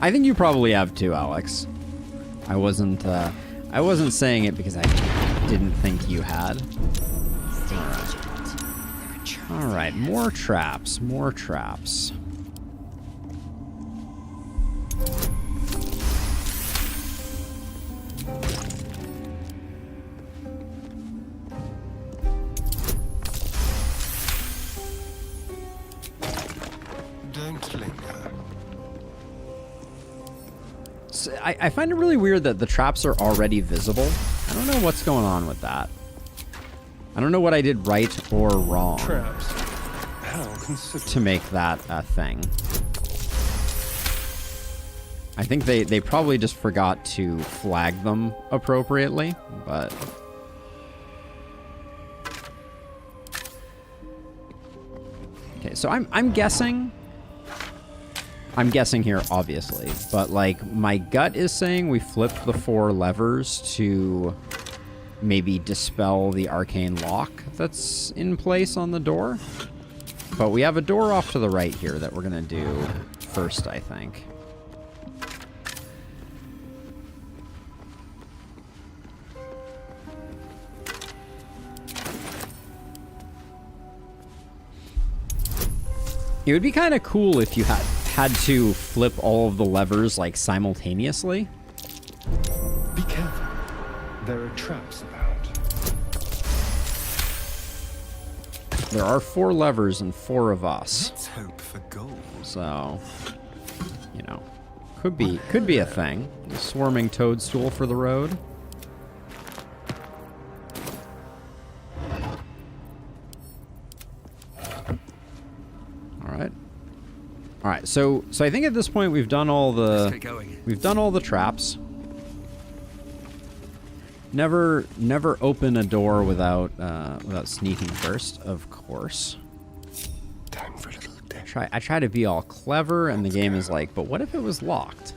I think you probably have too, Alex. I wasn't saying it because I didn't think you had. All right, more traps, more traps. Don't linger. So I find it really weird that the traps are already visible. I don't know what's going on with that. I don't know what I did right or wrong Traps. How to make that a thing. I think they probably just forgot to flag them appropriately, but... Okay, so I'm guessing... I'm guessing here, obviously, but, like, my gut is saying we flip the 4 levers to maybe dispel the arcane lock that's in place on the door. But we have a door off to the right here that we're going to do first, I think. It would be kind of cool if you had to flip all of the levers, like, simultaneously. Be careful. There are traps about. There are 4 levers and 4 of us. Let's hope for gold. So, you know, could be a thing. A swarming toadstool for the road. All right, so I think at this point we've done all the traps. Never open a door without sneaking first, of course. Time for a little dip. I try to be all clever, and the game is like, but what if it was locked?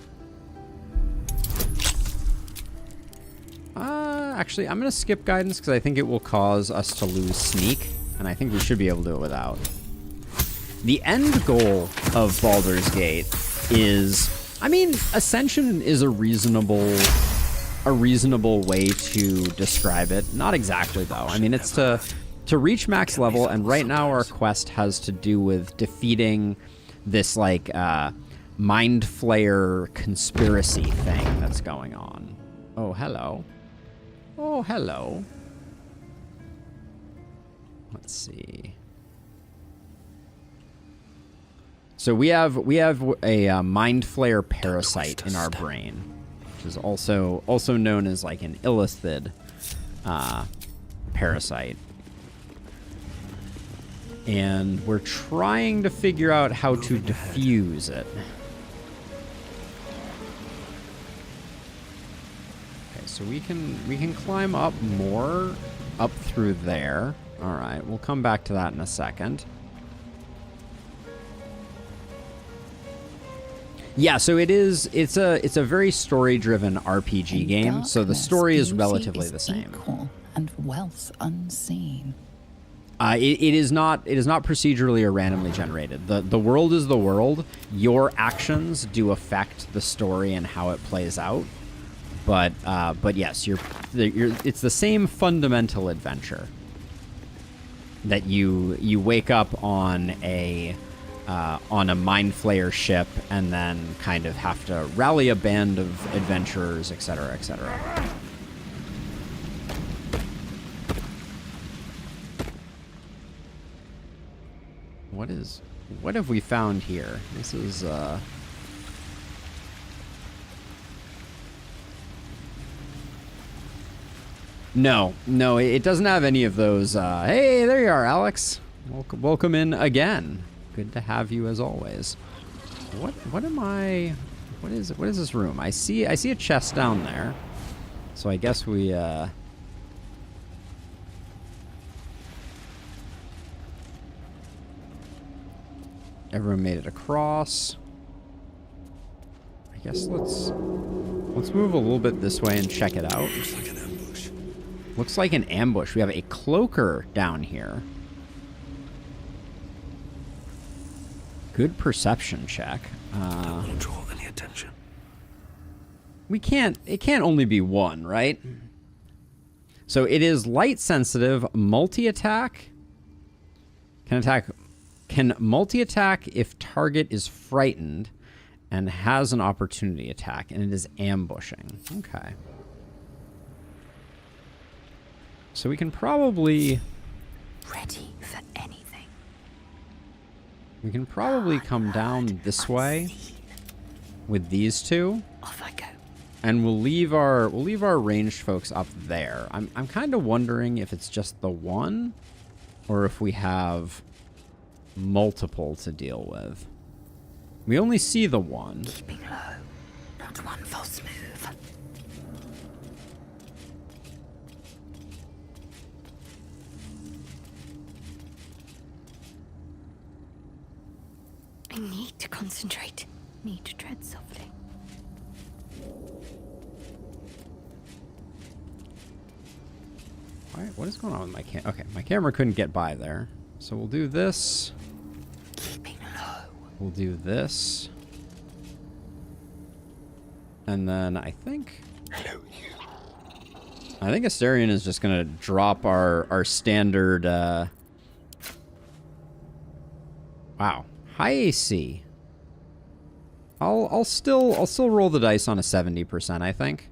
Actually, I'm gonna skip guidance because I think it will cause us to lose sneak, and I think we should be able to do it without. The end goal of Baldur's Gate is, I mean, Ascension is a reasonable way to describe it. Not exactly, though. I mean, it's to reach max level, and right now our quest has to do with defeating this, like, Mind Flayer conspiracy thing that's going on. Oh, hello. Oh, hello. Let's see. So we have a Mind Flayer parasite in our brain, which is also known as like an illithid parasite, and we're trying to figure out how to defuse it. Okay, so we can climb up more up through there. All right, we'll come back to that in a second. Yeah, so it's a very story-driven RPG game, so the story is relatively the same. And wealth unseen. It is not procedurally or randomly generated. The world is the world. Your actions do affect the story and how it plays out. But yes, it's the same fundamental adventure. That you wake up on a Mind Flayer ship and then kind of have to rally a band of adventurers, etc., etc. What have we found here? This is No, it doesn't have any of those. Hey, there you are, Alex. Welcome in again. Good to have you as always. What am I? What is this room? I see a chest down there. So I guess we everyone made it across. I guess let's move a little bit this way and check it out. Looks like an ambush. Looks like an ambush. We have a cloaker down here. Good perception check. Don't want to draw any attention. It can't only be one, right? So it is light sensitive, multi-attack. Can multi-attack if target is frightened and has an opportunity attack, and it is ambushing. Okay. So we can probably... Ready for anything. We can probably come down this way with these two. Off I go. And we'll leave our ranged folks up there. I'm kind of wondering if it's just the one or if we have multiple to deal with. We only see the one. Keeping low, not one false move. I need to concentrate. Need to tread softly. All right, what is going on with my camera? Okay, my camera couldn't get by there. So we'll do this. Keeping low. We'll do this. And then I think Astarion is just gonna drop our standard wow. High AC. I'll still roll the dice on a 70%, I think.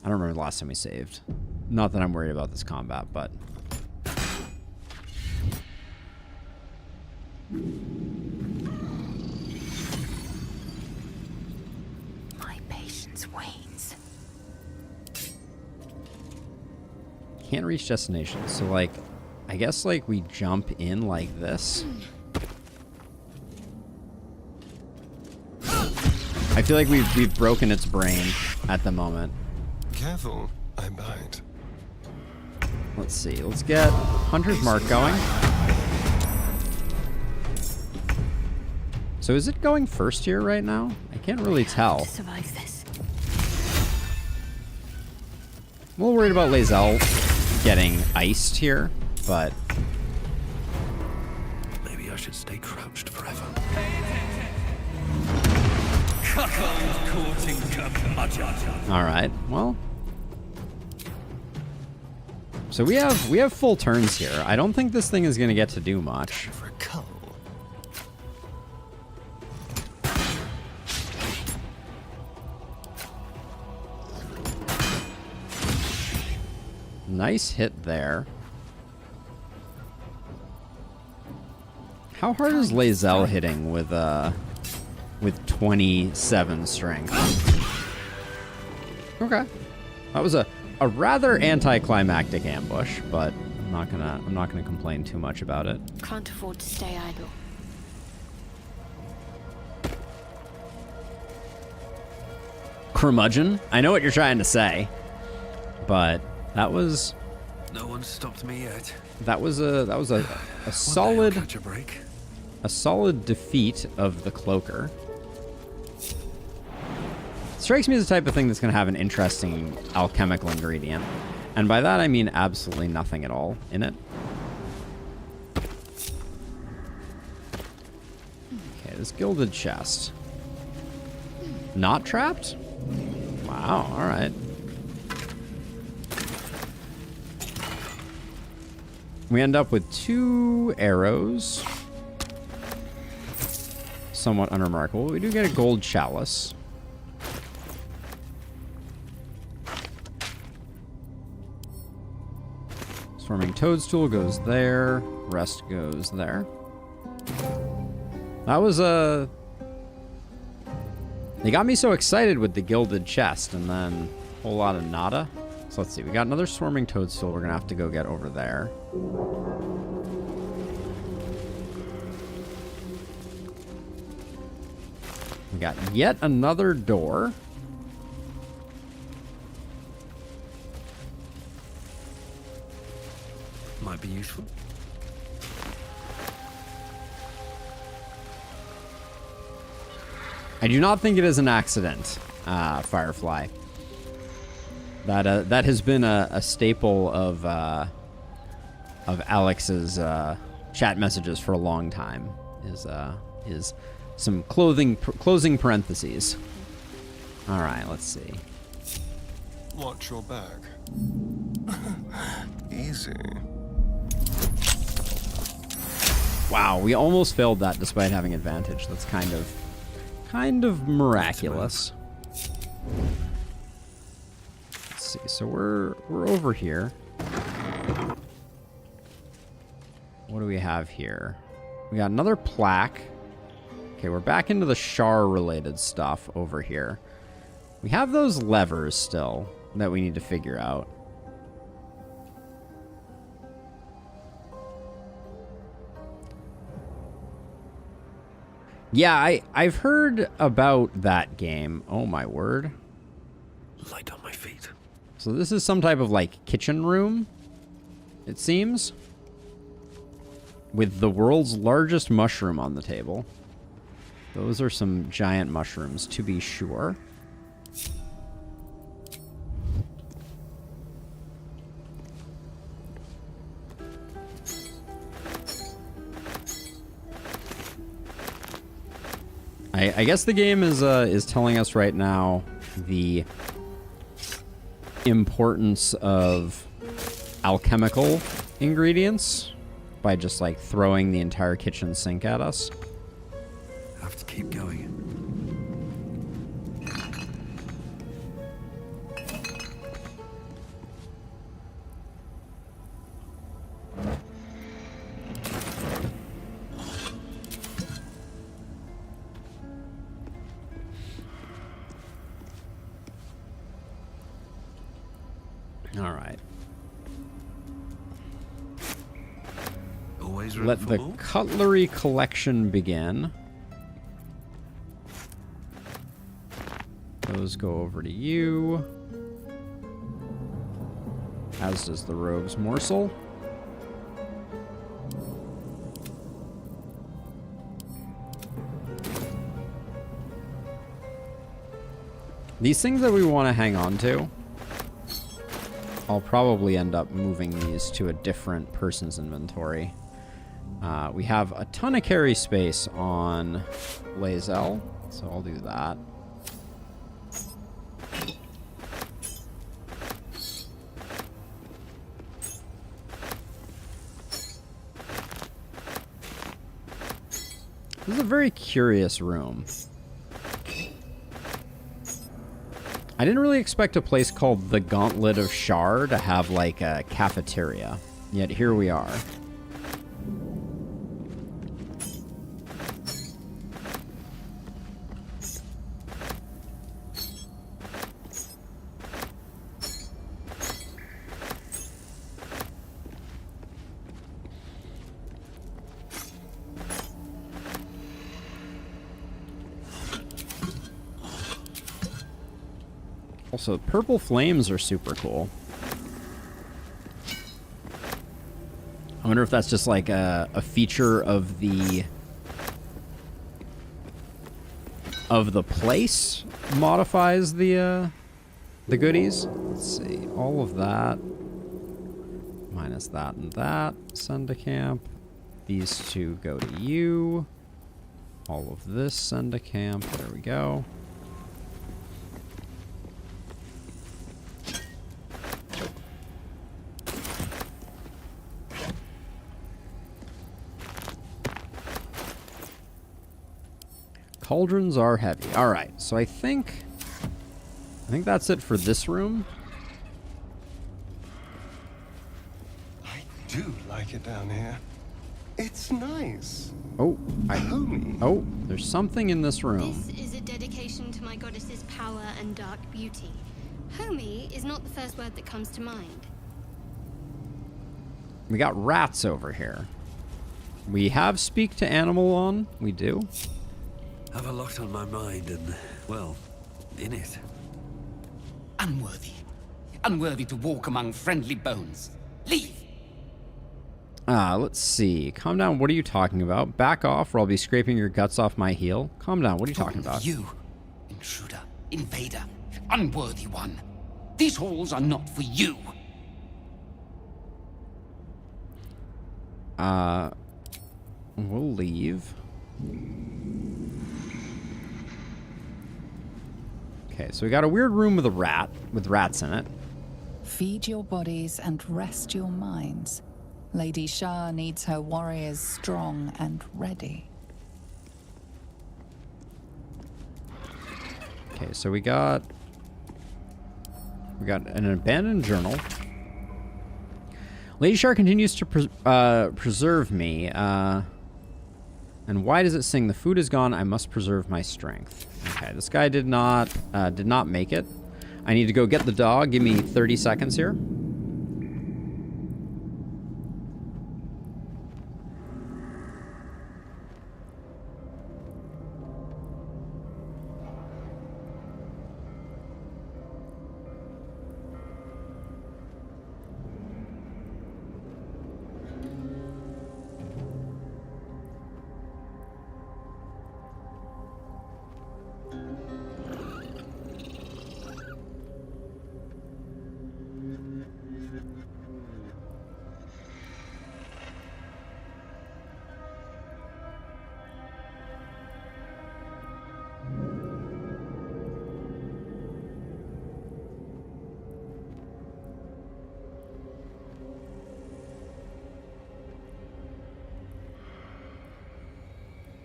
I don't remember the last time we saved. Not that I'm worried about this combat, but my patience wanes. can't reach destination. So like I guess like we jump in like this. I feel like we've broken its brain at the moment. Careful, I bite. Let's see. Let's get Hunter's Mark going. So is it going first here right now? I can't really tell. Survive this. I'm a little worried about Lae'zel getting iced here, but maybe I should stay crouched forever. all right. Well, so we have full turns here. I don't think this thing is going to get to do much. Nice hit there. How hard is Lae'zel hitting with 27 strength? Okay. That was a rather anticlimactic ambush, but I'm not gonna complain too much about it. Can't afford to stay idle. Curmudgeon? I know what you're trying to say, but that was No one stopped me yet. that was a solid Catch a break. a solid defeat of the Cloaker. Strikes me as the type of thing that's going to have an interesting alchemical ingredient. And by that, I mean absolutely nothing at all in it. Okay, this gilded chest. Not trapped? Wow, all right. We end up with 2 arrows. Somewhat unremarkable. We do get a gold chalice. Swarming toadstool goes there. Rest goes there. That was a... They got me so excited with the gilded chest, and then a whole lot of nada. So let's see. We got another swarming toadstool we're going to have to go get over there. We got yet another door. Might be useful. I do not think it is an accident, Firefly. That has been a staple of Alex's chat messages for a long time. Is some closing parentheses. All right, let's see. Watch your back. Easy. Wow, we almost failed that despite having advantage. That's kind of miraculous. Let's see. So we're over here. What do we have here? We got another plaque. Okay, we're back into the Shar-related stuff over here. We have those levers still that we need to figure out. Yeah, I've heard about that game. Oh my word. Light on my feet. So this is some type of like kitchen room, it seems. With the world's largest mushroom on the table. Those are some giant mushrooms, to be sure. I guess the game is telling us right now the importance of alchemical ingredients by just like throwing the entire kitchen sink at us. Have to keep going. All right. Always room Let for the more? cutlery collection begin. Those go over to you. As does the rogue's morsel. These things that we want to hang on to, I'll probably end up moving these to a different person's inventory. We have a ton of carry space on Lae'zel, so I'll do that. This is a very curious room. I didn't really expect a place called the Gauntlet of Shar to have like a cafeteria, yet here we are. Also, purple flames are super cool. I wonder if that's just like a feature of the place modifies the goodies. Let's see, all of that minus that and that. Send to camp. These two go to you. All of this send to camp. There we go. Cauldrons are heavy. All right, so I think that's it for this room. I do like it down here. It's nice. Oh, Homey. Oh, there's something in this room. This is a dedication to my goddess's power and dark beauty. Homey is not the first word that comes to mind. We got rats over here. We have speak to animal on. We do. Have a lot on my mind and, well, in it. Unworthy. Unworthy to walk among friendly bones. Leave! Let's see. Calm down. What are you talking about? Back off or I'll be scraping your guts off my heel. Calm down. What are you talking about? You, intruder, invader, unworthy one. These halls are not for you. We'll leave. Okay, so we got a weird room with a rat, with rats in it. Feed your bodies and rest your minds. Lady Shar needs her warriors strong and ready. Okay, so we got an abandoned journal. Lady Shar continues to preserve me. And why does it sing, the food is gone, I must preserve my strength? Okay, this guy did not make it. I need to go get the dog. Give me 30 seconds here.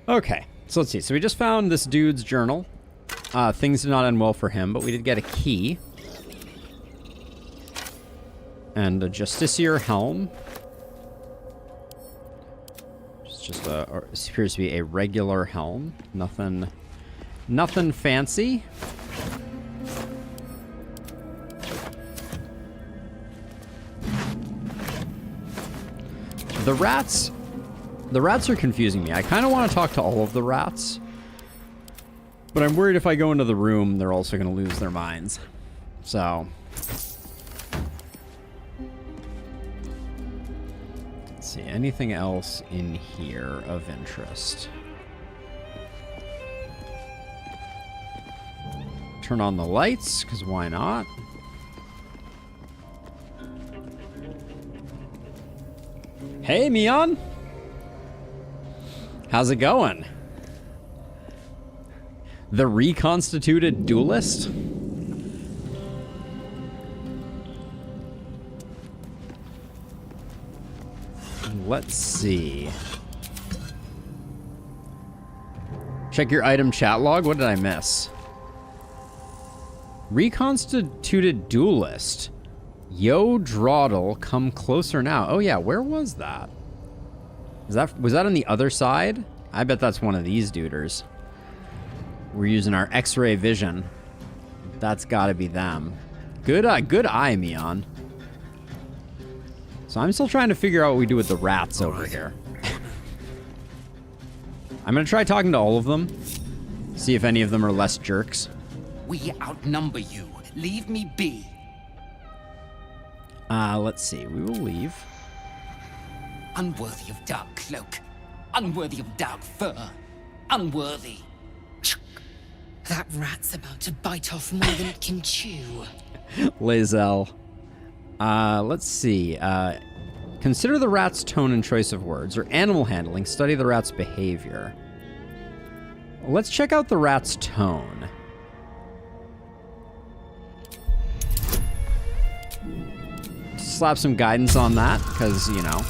Okay, so let's see. So we just found this dude's journal. Things did not end well for him, but we did get a key. And a Justiciar helm. It's just it appears to be a regular helm. Nothing fancy. The rats are confusing me. I kind of want to talk to all of the rats. But I'm worried if I go into the room, they're also going to lose their minds. So. Let's see. Anything else in here of interest? Turn on the lights, because why not? Hey, Mion! How's it going? The reconstituted duelist? Let's see. Check your item chat log. What did I miss? Reconstituted duelist. Yo, Drawdle, come closer now. Oh yeah, where was that? Was that on the other side? I bet that's one of these duders. We're using our X-ray vision. That's got to be them. Good eye, Mion. So I'm still trying to figure out what we do with the rats over here. I'm gonna try talking to all of them. See if any of them are less jerks. We outnumber you. Leave me be. Let's see. We will leave. Unworthy of dark cloak. Unworthy of dark fur. Unworthy. That rat's about to bite off more than it can chew. Lae'zel. Let's see. Consider the rat's tone and choice of words, or animal handling. Study the rat's behavior. Let's check out the rat's tone. Slap some guidance on that, because, you know,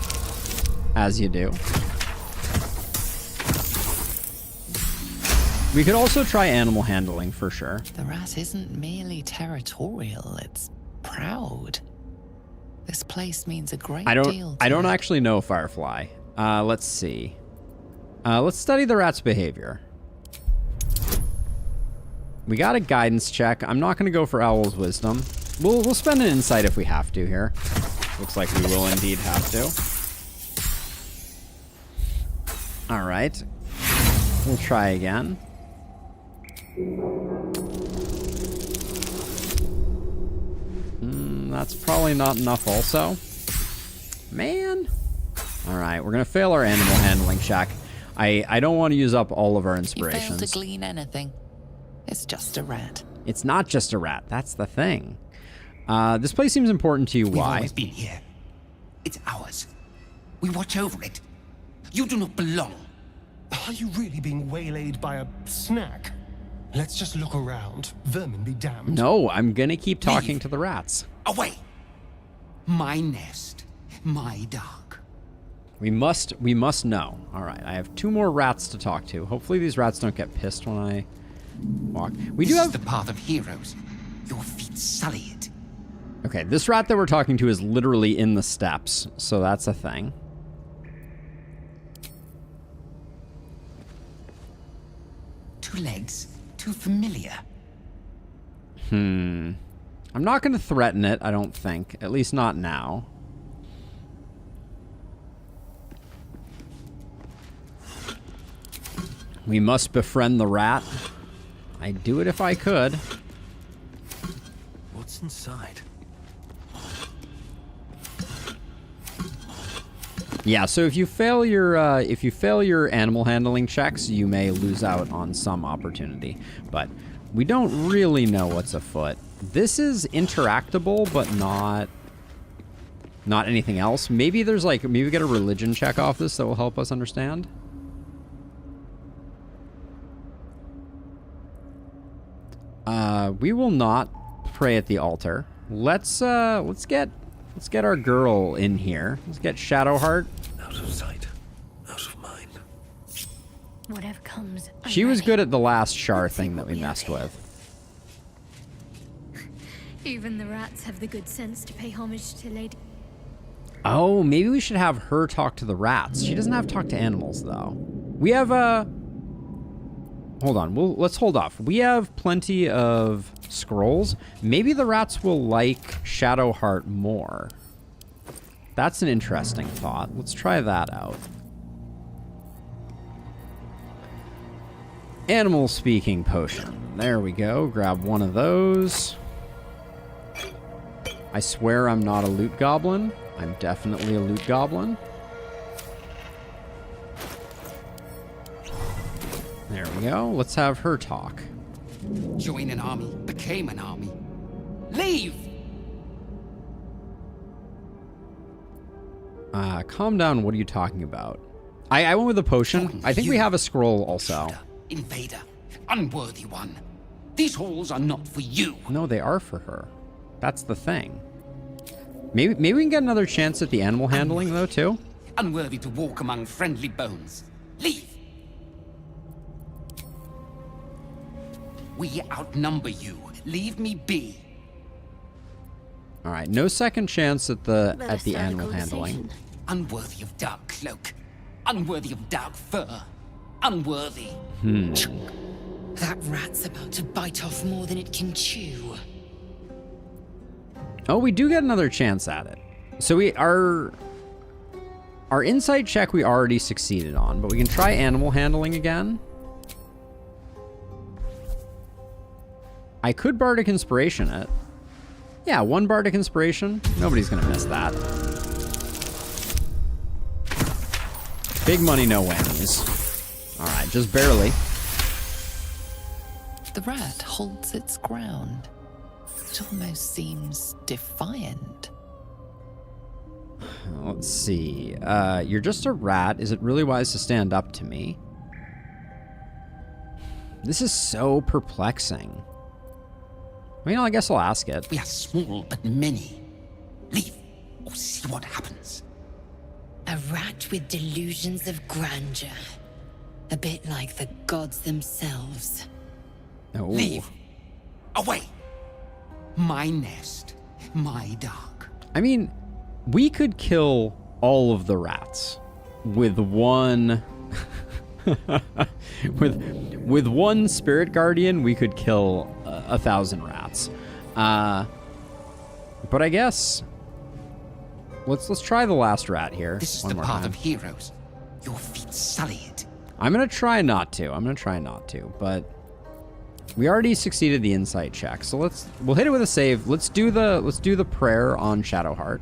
as you do. We could also try animal handling for sure. The rat isn't merely territorial, it's proud. This place means a great deal to I don't it. actually know Firefly. Let's see. Let's study the rat's behavior. We got a guidance check. I'm not going to go for Owl's wisdom. We'll spend an insight if we have to here. Looks like we will indeed have to. All right. We'll try again. That's probably not enough also. Man. All right, we're going to fail our animal handling check. I don't want to use up all of our You inspirations. failed to glean anything. It's just a rat. It's not just a rat. That's the thing. This place seems important to you. We've Why? always been here. It's ours. We watch over it. You do not belong. Are you really being waylaid by a snack? Let's just look around. Vermin be damned. No, I'm going to keep talking to the rats. Away. My nest. My dark. We must know. All right, I have 2 more rats to talk to. Hopefully these rats don't get pissed when I walk. We do have the path of heroes. Your feet sully it. Okay, this rat that we're talking to is literally in the steps, so that's a thing. too legs, too familiar. I'm not going to threaten it, I don't think. At least not now. We must befriend the rat. I'd do it if I could. What's inside? Yeah, so if you fail your animal handling checks, you may lose out on some opportunity. But we don't really know what's afoot. This is interactable, but not anything else. Maybe there's like, maybe we get a religion check off this that will help us understand. We will not pray at the altar. Let's get our girl in here. Let's get Shadowheart. Out of sight, out of mind. Whatever comes. She was good at the last Shar thing that we messed with. Even the rats have the good sense to pay homage to Lady. Oh, maybe we should have her talk to the rats. She doesn't have to talk to animals, though. We have a... Hold on. Let's hold off. We have plenty of scrolls. Maybe the rats will like Shadowheart more. That's an interesting thought. Let's try that out. Animal speaking potion. There we go. Grab one of those. I swear I'm not a loot goblin. I'm definitely a loot goblin. There we go. Let's have her talk. Join an army, became an army. Leave! Calm down. What are you talking about? I went with a potion. I think we have a scroll also. Invader, unworthy one. These halls are not for you. No, they are for her. That's the thing. Maybe we can get another chance at the animal handling, though, too. Unworthy to walk among friendly bones. Leave! We outnumber you. Leave me be. All right, no second chance at the animal handling. Unworthy of dark cloak. Unworthy of dark fur. Unworthy. That rat's about to bite off more than it can chew. Oh, we do get another chance at it. So our insight check we already succeeded on, but we can try animal handling again. I could Bardic Inspiration it. Yeah, one Bardic Inspiration. Nobody's gonna miss that. Big money, no whammies. All right, just barely. The rat holds its ground. It almost seems defiant. Let's see. You're just a rat. Is it really wise to stand up to me? This is so perplexing. I mean, I guess I'll ask it. We are small, but many. Leave, or see what happens. A rat with delusions of grandeur. A bit like the gods themselves. Oh. Leave. Away. My nest. My dark. I mean, we could kill all of the rats with one... with one spirit guardian, we could kill 1,000 rats. But I guess let's try the last rat here. This is the path of heroes. Your feet sully it. I'm gonna try not to. But we already succeeded the insight check, so we'll hit it with a save. Let's do the prayer on Shadowheart,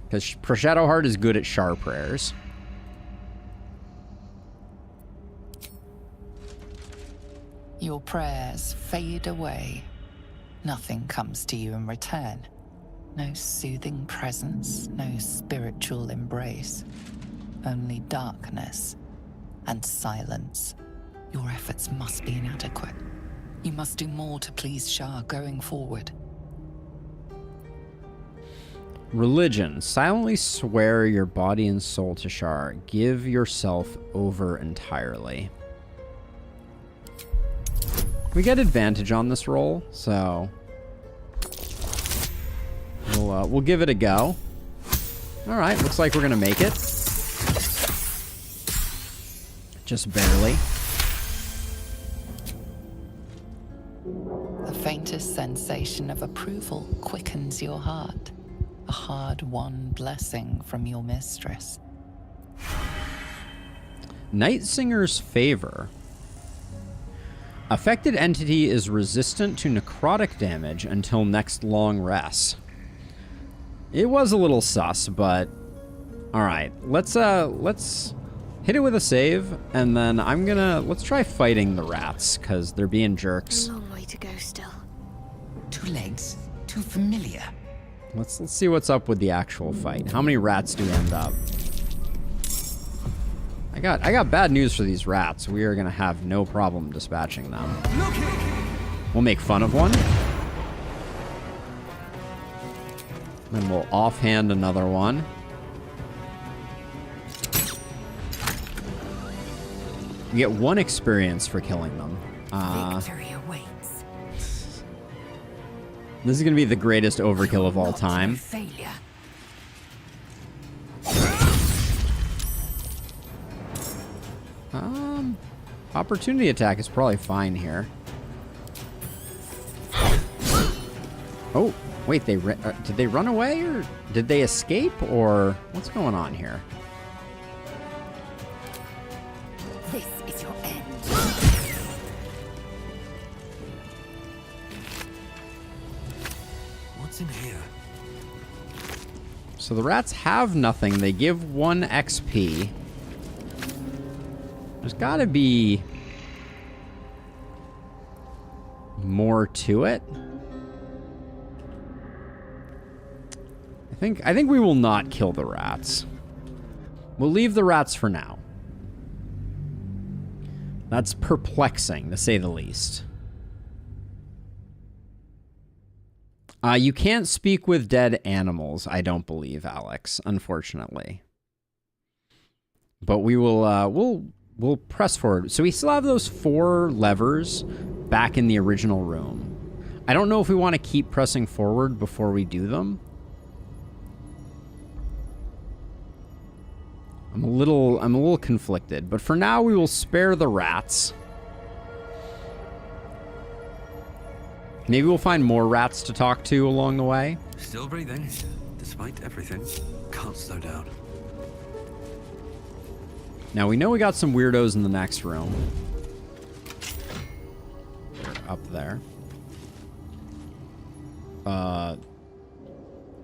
because Shadowheart is good at Shar prayers. Your prayers fade away. Nothing comes to you in return. No soothing presence, no spiritual embrace. Only darkness and silence. Your efforts must be inadequate. You must do more to please Shah going forward. Religion. Silently swear your body and soul to Shar. Give yourself over entirely. We get advantage on this roll, so we'll give it a go. All right, looks like we're gonna make it. Just barely. faintest sensation of approval quickens your heart. A hard-won blessing from your mistress. Night Singer's Favor. Affected entity is resistant to necrotic damage until next long rest. It was a little sus, but all right. Let's hit it with a save, and then let's try fighting the rats because they're being jerks. A long way to go still. 2 legs, too familiar. Let's see what's up with the actual fight. How many rats do we end up? I got bad news for these rats. We are gonna have no problem dispatching them. We'll make fun of one. Then we'll offhand another one. You get 1 experience for killing them. Victory awaits. This is gonna be the greatest overkill of all time. Failure. Opportunity attack is probably fine here. Oh, wait, did they run away or did they escape or what's going on here? This is your end. What's in here? So the rats have nothing. They give 1 XP. There's got to be more to it. I think we will not kill the rats. We'll leave the rats for now. That's perplexing, to say the least. You can't speak with dead animals, I don't believe, Alex, unfortunately. But we will, we'll press forward. So we still have those 4 levers back in the original room. I don't know if we want to keep pressing forward before we do them. I'm a little conflicted, but for now we will spare the rats. Maybe we'll find more rats to talk to along the way. Still breathing, despite everything. Can't slow down. Now we know we got some weirdos in the next room. They're up there. The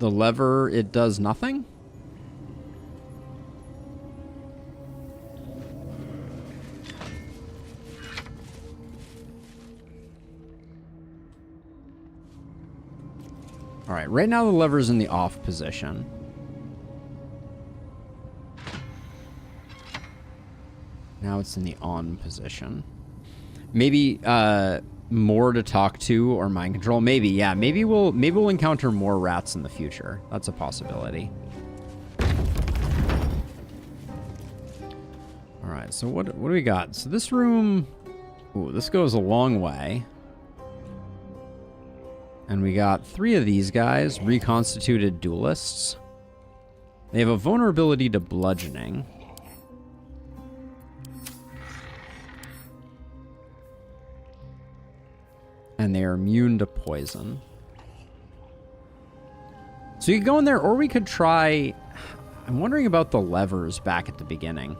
lever, it does nothing? All right, right now the lever's in the off position. Now it's in the on position. Maybe more to talk to or mind control. Maybe, yeah. Maybe we'll encounter more rats in the future. That's a possibility. All right, so what do we got? So this room, ooh, this goes a long way. And we got 3 of these guys, reconstituted duelists. They have a vulnerability to bludgeoning. And they are immune to poison. So you could go in there, or we could try... I'm wondering about the levers back at the beginning.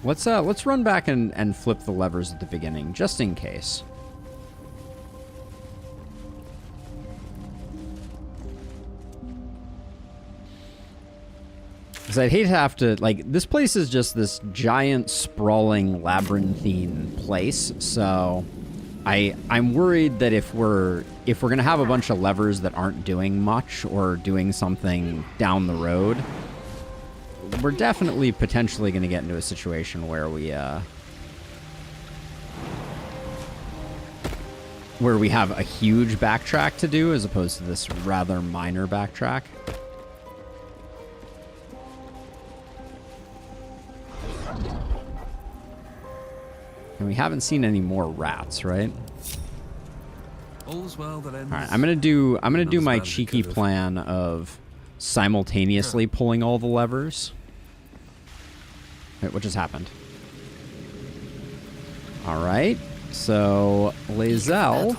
Let's run back and flip the levers at the beginning, just in case. Because I'd hate to have to, like, this place is just this giant, sprawling, labyrinthine place, so I'm worried that if we're gonna have a bunch of levers that aren't doing much or doing something down the road, we're definitely potentially gonna get into a situation where we have a huge backtrack to do as opposed to this rather minor backtrack. And we haven't seen any more rats, right? All's well that ends. All right, I'm gonna do my cheeky plan of simultaneously pulling all the levers. Wait, what just happened? Alright, so Lae'zel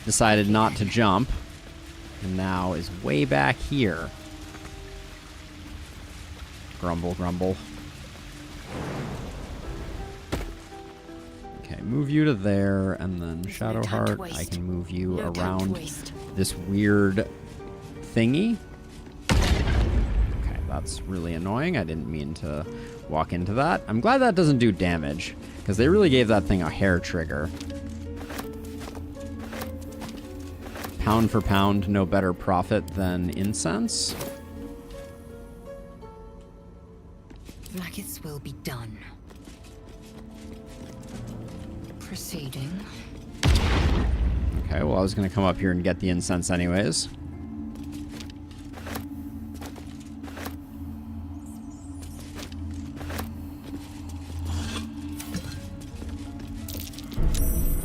decided not to jump, and now is way back here. Grumble, grumble. Okay, move you to there, and then Shadowheart, I can move you around this weird thingy. Okay, that's really annoying. I didn't mean to walk into that. I'm glad that doesn't do damage, because they really gave that thing a hair trigger. Pound for pound, no better profit than incense. Like will be done. Proceeding. Okay, well, I was going to come up here and get the incense anyways.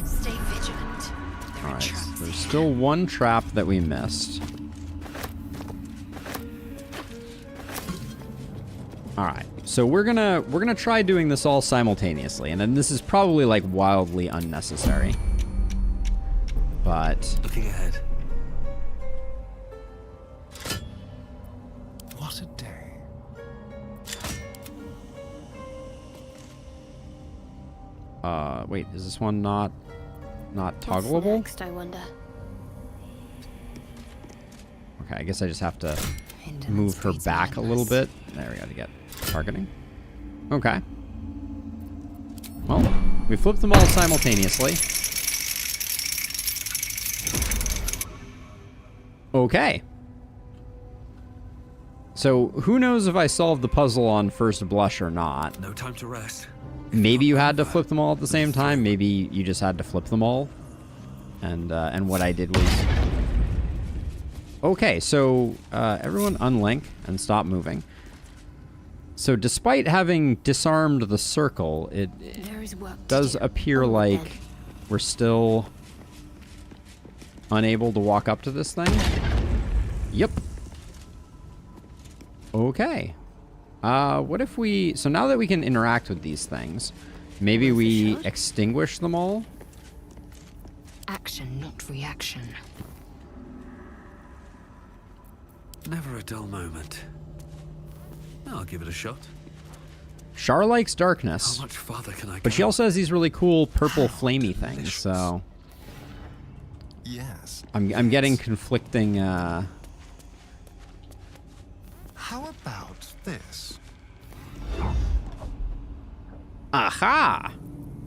Stay vigilant. Alright, so there's still one trap that we missed. Alright, so we're gonna try doing this all simultaneously, and then this is probably like wildly unnecessary. But looking ahead. What a day. Wait, is this one not toggleable? What's next, I wonder? Okay, I guess I just have to move her back a little bit. There we go, to get targeting. Okay. Well, we flipped them all simultaneously. Okay. So, who knows if I solved the puzzle on first blush or not? No time to rest. Maybe you had to flip them all at the same time. Maybe you just had to flip them all. And what I did was... Okay, so everyone unlink and stop moving. So despite having disarmed the circle, it does appear like we're still unable to walk up to this thing. Yep. Okay. What if we... So now that we can interact with these things, maybe we extinguish them all? Action, not reaction. Never a dull moment. I'll give it a shot. Char likes darkness. How much farther can I go? But she also has these really cool purple flamey things, so... Yes. I'm getting conflicting, How about this? Aha!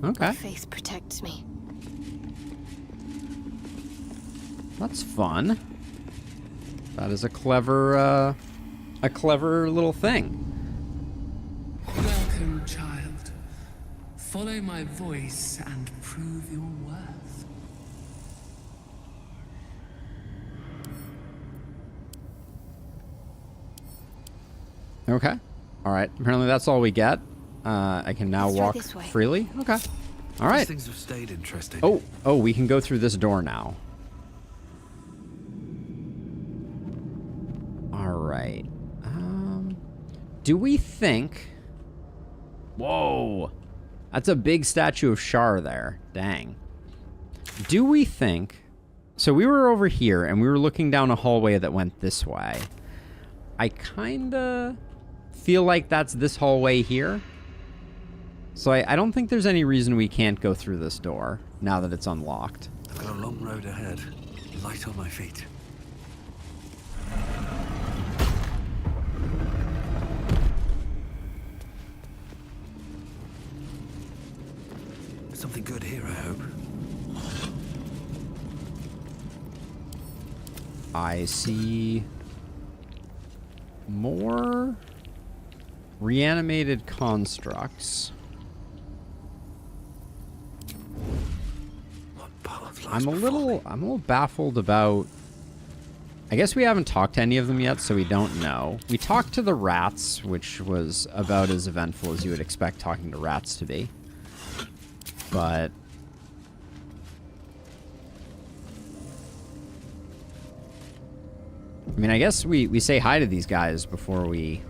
Okay. My face protects me. That's fun. That is a clever little thing. Welcome, child. Follow my voice and prove your worth. Okay. Alright. Apparently that's all we get. I can now walk freely. Okay. Alright. These things have stayed interesting. Oh, we can go through this door now. Alright. Do we think... Whoa! That's a big statue of Char there. Dang. Do we think... So we were over here, and we were looking down a hallway that went this way. I kinda feel like that's this hallway here. So I don't think there's any reason we can't go through this door, now that it's unlocked. I've got a long road ahead. Light on my feet. Something good here, I hope. I see more reanimated constructs. I'm a little baffled about... I guess we haven't talked to any of them yet, so we don't know. We talked to the rats, which was about as eventful as you would expect talking to rats to be. But... I mean, I guess we say hi to these guys before we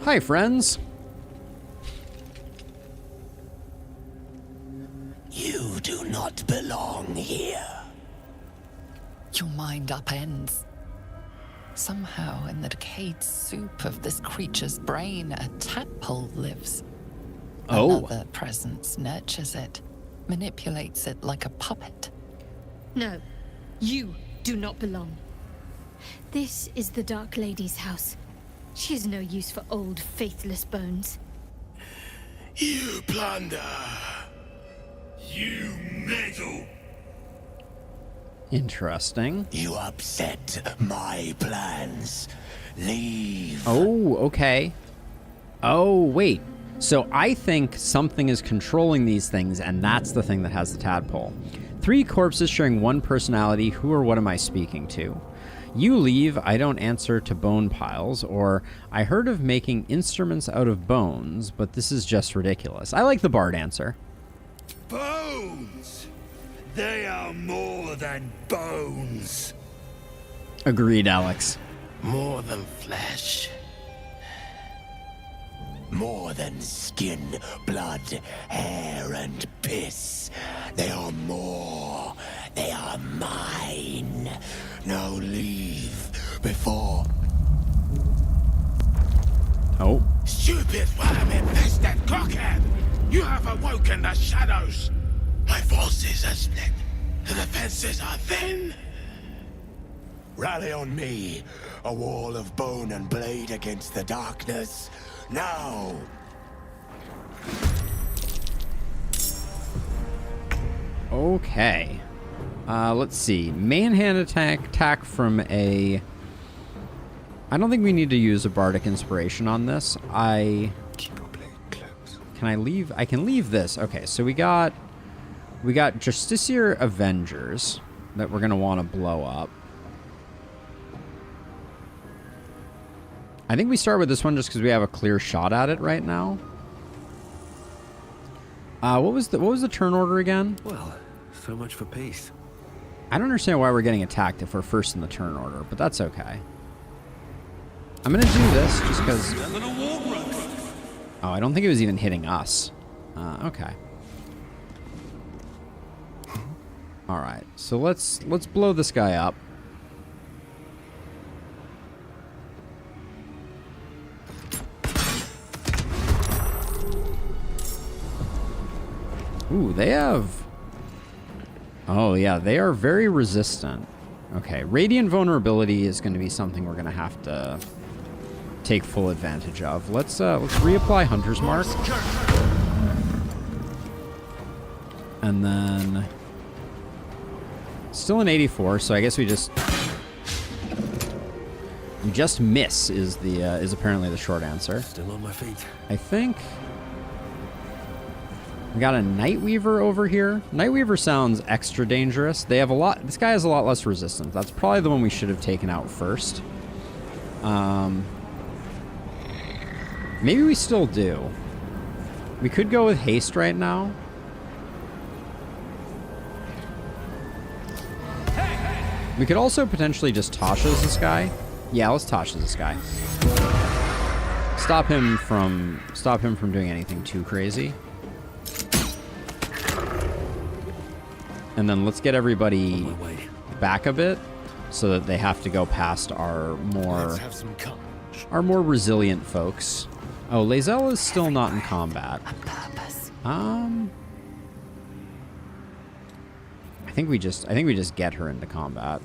Hi, friends. You do not belong here. Your mind upends. Somehow, in the decayed soup of this creature's brain, a tadpole lives. Oh. Another presence nurtures it, manipulates it like a puppet. No, you do not belong. This is the Dark Lady's house. She has no use for old, faithless bones. You plunder. You meddle. Interesting. You upset my plans. Leave. Oh, okay. Oh, wait. So I think something is controlling these things, and that's the thing that has the tadpole. 3 corpses sharing one personality. Who or what am I speaking to? You leave, I don't answer to bone piles, or I heard of making instruments out of bones, but this is just ridiculous. I like the bard answer. Bones! They are more than bones. Agreed, Alex. More than flesh. More than skin, blood, hair, and piss. They are more. They are mine. Now leave before... Oh. Stupid worm-infested cockhead! You have awoken the shadows. My forces are split. The defenses are thin. Rally on me. A wall of bone and blade against the darkness. Now! Okay. Let's see. Manhand attack from a... I don't think we need to use a bardic inspiration on this. Can I leave? I can leave this. Okay, so we got Justiciar Avengers that we're going to want to blow up. I think we start with this one just because we have a clear shot at it right now. What was the turn order again? Well, so much for peace. I don't understand why we're getting attacked if we're first in the turn order, but that's okay. I'm gonna do this just because. Oh, I don't think it was even hitting us. Okay. All right, so let's blow this guy up. Ooh, they have... Oh, yeah, they are very resistant. Okay, Radiant Vulnerability is going to be something we're going to have to take full advantage of. Let's reapply Hunter's Mark. And then... Still an 84, so I guess we just miss is apparently the short answer. Still on my feet. I think... We got a Nightweaver over here. Nightweaver sounds extra dangerous. They have a lot... This guy has a lot less resistance. That's probably the one we should have taken out first. Maybe we still do. We could go with haste right now. We could also potentially just Tasha's this guy. Yeah, let's Tasha's this guy. Stop him from doing anything too crazy. And then let's get everybody back a bit so that they have to go past our more resilient folks. Oh, Lae'zel is still not in combat. I think we just get her into combat.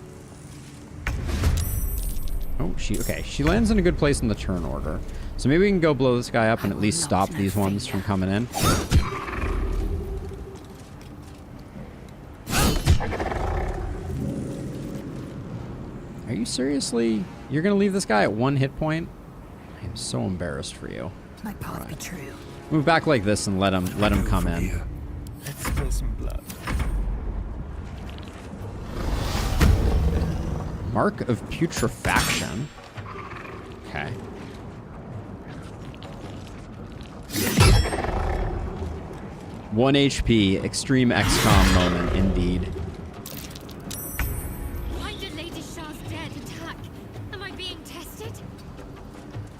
Oh, she lands in a good place in the turn order. So maybe we can go blow this guy up and at least stop these ones from coming in. Are you seriously? You're gonna leave this guy at 1 hit point? I am so embarrassed for you. My path be true. Move back like this and let him come in. Let's spill some blood. Mark of Putrefaction. Okay. One HP, extreme XCOM moment, indeed.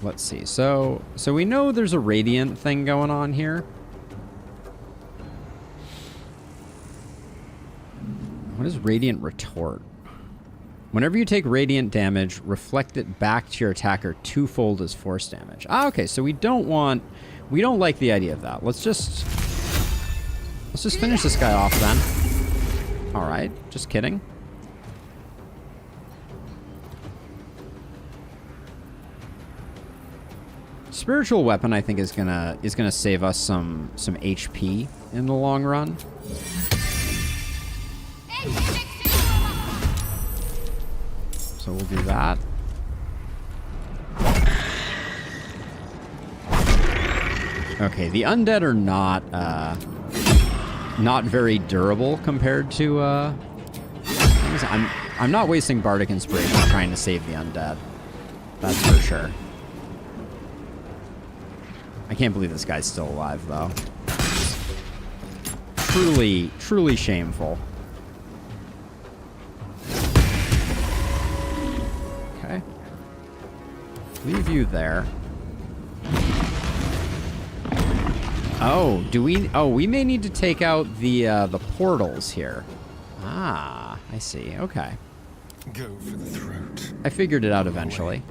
let's see. So we know there's a radiant thing going on here. What is radiant retort? Whenever you take radiant damage, reflect it back to your attacker twofold as force damage. Ah, okay. So we don't like the idea of that. Let's just finish this guy off then. All right, just kidding. Spiritual weapon, I think, is gonna save us some HP in the long run. So we'll do that. Okay, the undead are not very durable compared to I'm not wasting bardic inspiration trying to save the undead. That's for sure. I can't believe this guy's still alive though. Truly shameful. Okay. Leave you there. Oh, we may need to take out the portals here. Ah, I see. Okay. Go for the throat. I figured it out eventually.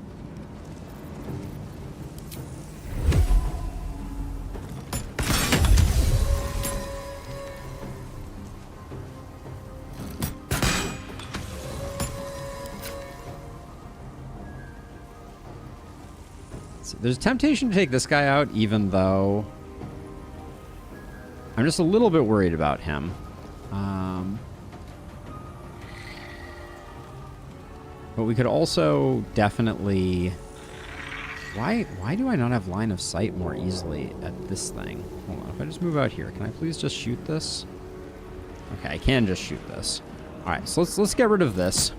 So there's a temptation to take this guy out, even though I'm just a little bit worried about him. But we could also definitely... Why do I not have line of sight more easily at this thing? Hold on, if I just move out here, can I please just shoot this? Okay, I can just shoot this. All right, so let's get rid of this.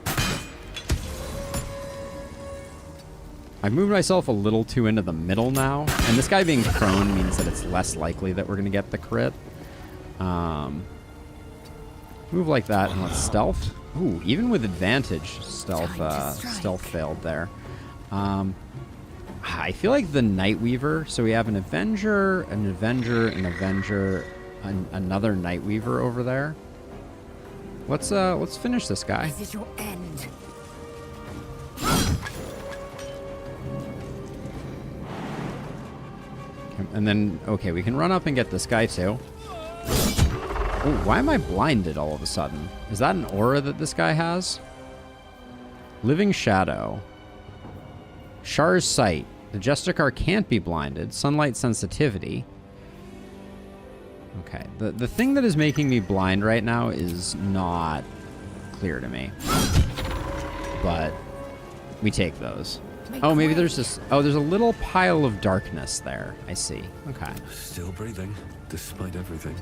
I've moved myself a little too into the middle now, and this guy being prone means that it's less likely that we're gonna get the crit. Move like that and let's stealth. Ooh, even with advantage, stealth failed there. I feel like the Nightweaver. So we have an Avenger, another Nightweaver over there. Let's finish this guy. This is your end. And then, okay, we can run up and get this guy too. Oh, why am I blinded all of a sudden? Is that an aura that this guy has? Living Shadow. Shar's Sight. The Justicar can't be blinded. Sunlight sensitivity. Okay, the thing that is making me blind right now is not clear to me. But we take those. Oh, maybe there's this... Oh, there's a little pile of darkness there. I see. Okay. Still breathing, despite everything.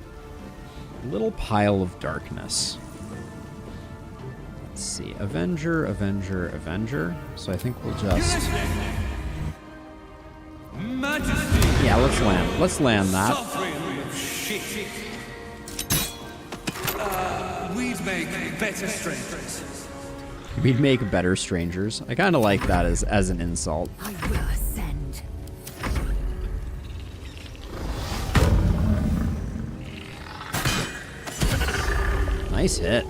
Little pile of darkness. Let's see. Avenger. So I think we'll just... Yeah, let's land that. We'd make better strangers. We'd make better strangers. I kind of like that as an insult. I will ascend. Nice hit.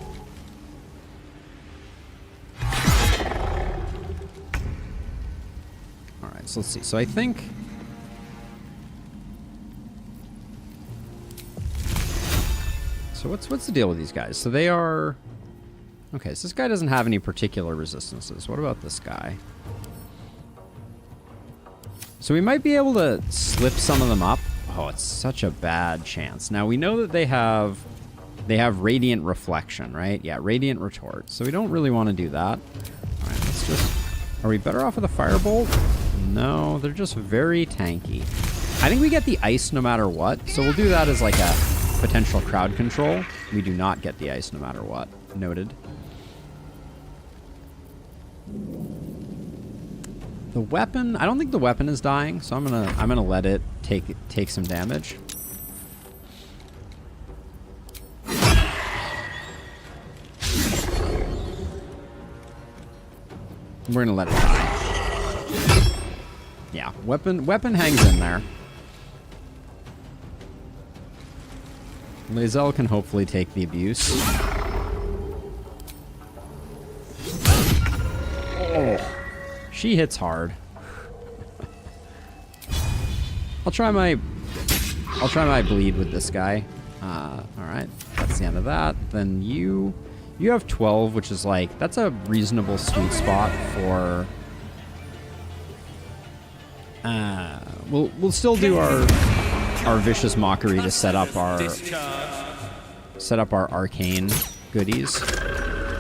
All right, so let's see. So I think... So what's the deal with these guys? So they are... Okay, so this guy doesn't have any particular resistances. What about this guy? So we might be able to slip some of them up. Oh, it's such a bad chance. Now, we know that they have Radiant Reflection, right? Yeah, Radiant Retort. So we don't really want to do that. All right, let's just... Are we better off with a Firebolt? No, they're just very tanky. I think we get the ice no matter what. So we'll do that as like a potential crowd control. We do not get the ice no matter what. Noted. The weapon, I don't think the weapon is dying, so I'm gonna let it take some damage. We're gonna let it die. Yeah, weapon hangs in there. Lae'zel can hopefully take the abuse. Oh, she hits hard. I'll try my bleed with this guy. All right, that's the end of that. Then you have 12, which is like, that's a reasonable sweet spot for. We'll still do our vicious mockery to set up our arcane goodies.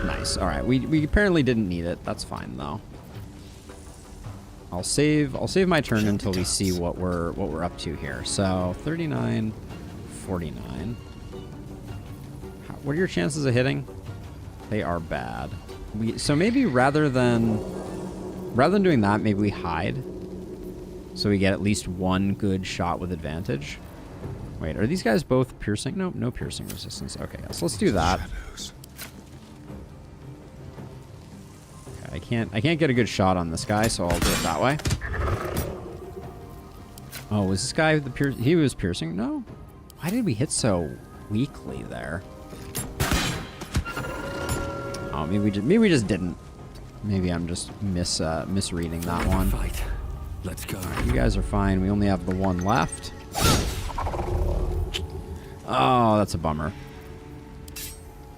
Nice. All right, we apparently didn't need it. That's fine though. I'll save my turn until we see what we're up to here. So 39, 49. What are your chances of hitting? They are bad. So maybe rather than doing that, maybe we hide. So we get at least one good shot with advantage. Wait, are these guys both piercing? Nope, no piercing resistance. Okay, so let's do that. Okay, I can't get a good shot on this guy, so I'll do it that way. Oh, was this guy he was piercing? No. Why did we hit so weakly there? Oh, maybe we just didn't. Maybe I'm just misreading that one. Fight. Let's go. You guys are fine. We only have the one left. Oh, that's a bummer.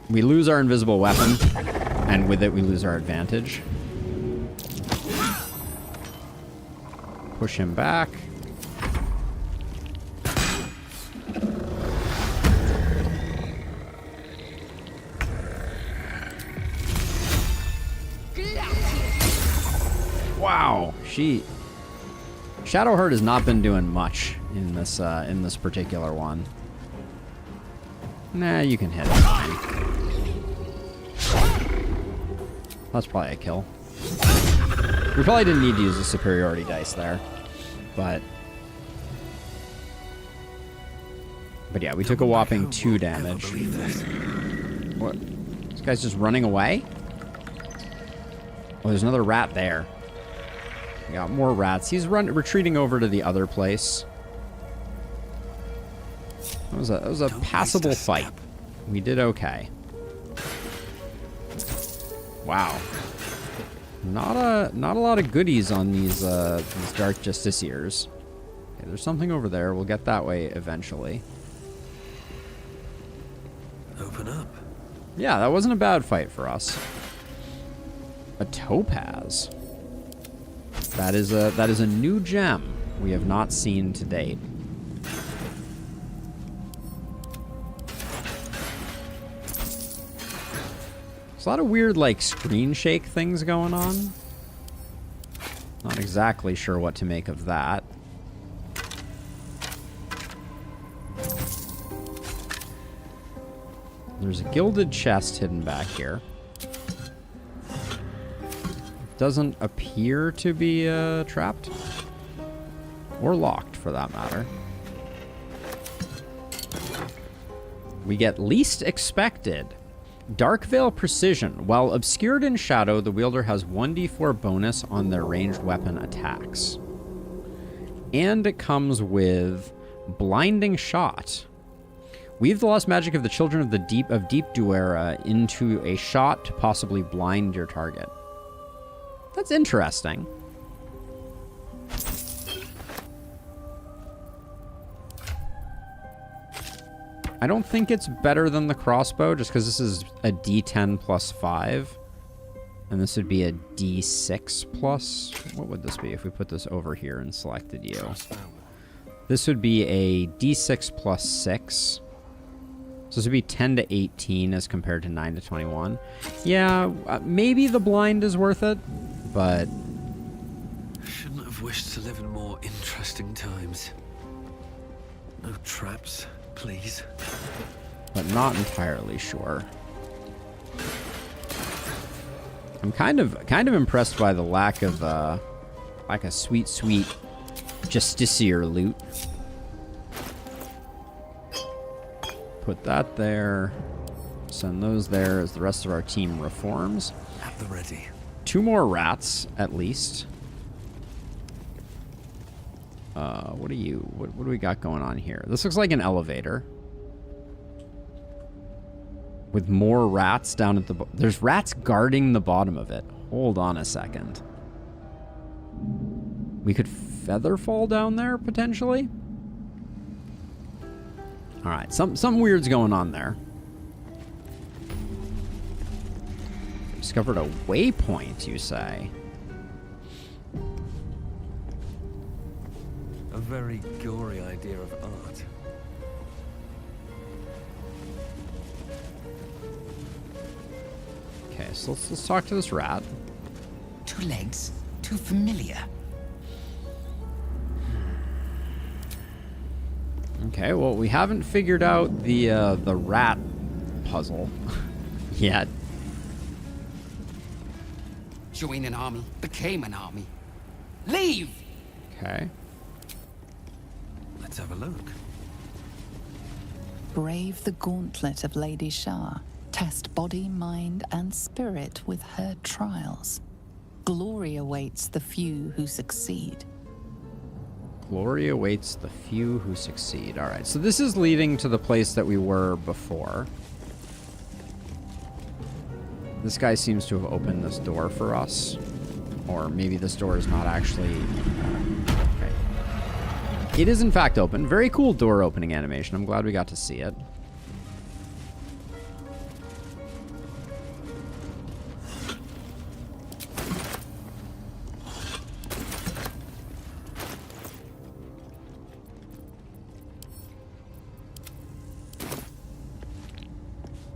We lose our invisible weapon, and with it we lose our advantage. Push him back. Wow, Shadowheart has not been doing much in this particular one. Nah, you can hit it. That's probably a kill. We probably didn't need to use the superiority dice there, but yeah, we took a whopping 2 damage. What? This guy's just running away? Oh, there's another rat there. We got more rats. He's retreating over to the other place. That was a passable fight. We did okay. Wow. Not a lot of goodies on these Dark Justiciars. Okay, there's something over there. We'll get that way eventually. Open up. Yeah, that wasn't a bad fight for us. A topaz. That is a new gem we have not seen to date. There's a lot of weird, like, screen shake things going on. Not exactly sure what to make of that. There's a gilded chest hidden back here. Doesn't appear to be trapped. Or locked, for that matter. We get least expected. Dark Veil Precision. While obscured in shadow, the wielder has 1d4 bonus on their ranged weapon attacks. And it comes with Blinding Shot. Weave the lost magic of the children of the Deep Duera into a shot to possibly blind your target. That's interesting. I don't think it's better than the crossbow, just because this is a D10 plus 5. And this would be a D6 plus... What would this be if we put this over here and selected you? This would be a D6 plus 6. So this would be 10 to 18 as compared to 9 to 21. Yeah, maybe the blind is worth it, but... Shouldn't have wished to live in more interesting times. No traps, please. But not entirely sure. I'm kind of impressed by the lack of sweet Justiciar loot. Put that there. Send those there as the rest of our team reforms. At the ready. 2 more rats, at least. What do we got going on here? This looks like an elevator. With more rats down at the there's rats guarding the bottom of it. Hold on a second. We could feather fall down there, potentially? Alright, some weird's going on there. Discovered a waypoint, you say? A very gory idea of art. Okay, so let's talk to this rat. 2 legs, too familiar. Okay, well, we haven't figured out the rat puzzle yet. Join an army, became an army. Leave! Okay. Let's have a look. Brave the gauntlet of Lady Shah. Test body, mind, and spirit with her trials. Glory awaits the few who succeed. Glory awaits the few who succeed. All right, so this is leading to the place that we were before. This guy seems to have opened this door for us. Or maybe this door is not actually... Okay. It is in fact open. Very cool door opening animation. I'm glad we got to see it.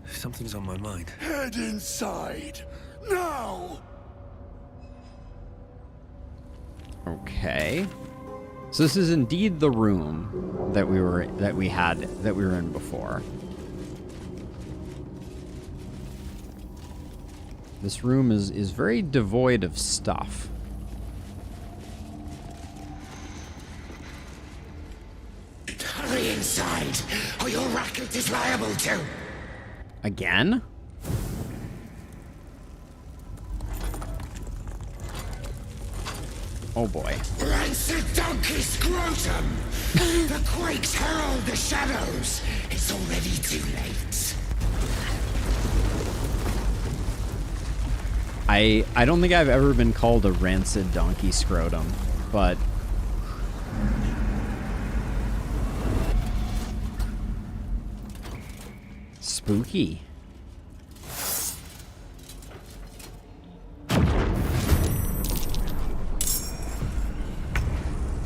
Something's on my mind. Head inside, now! Okay. So this is indeed the room that we were in before. This room is very devoid of stuff. Hurry inside, or your racket is liable to. Again? Oh boy. Rancid donkey scrotum! The quakes herald the shadows. It's already too late. I don't think I've ever been called a rancid donkey scrotum, but... Spooky.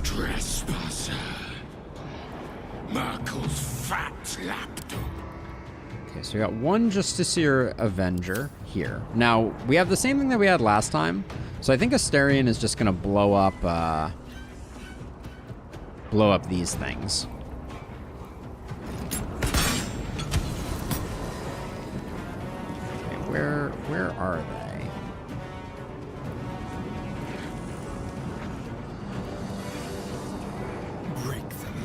Trespasser. Merkel's fat lapdog. Okay, so we got one Justiciar Avenger here. Now, we have the same thing that we had last time. So I think Asterion is just going to blow up these things. Where are they? Break them.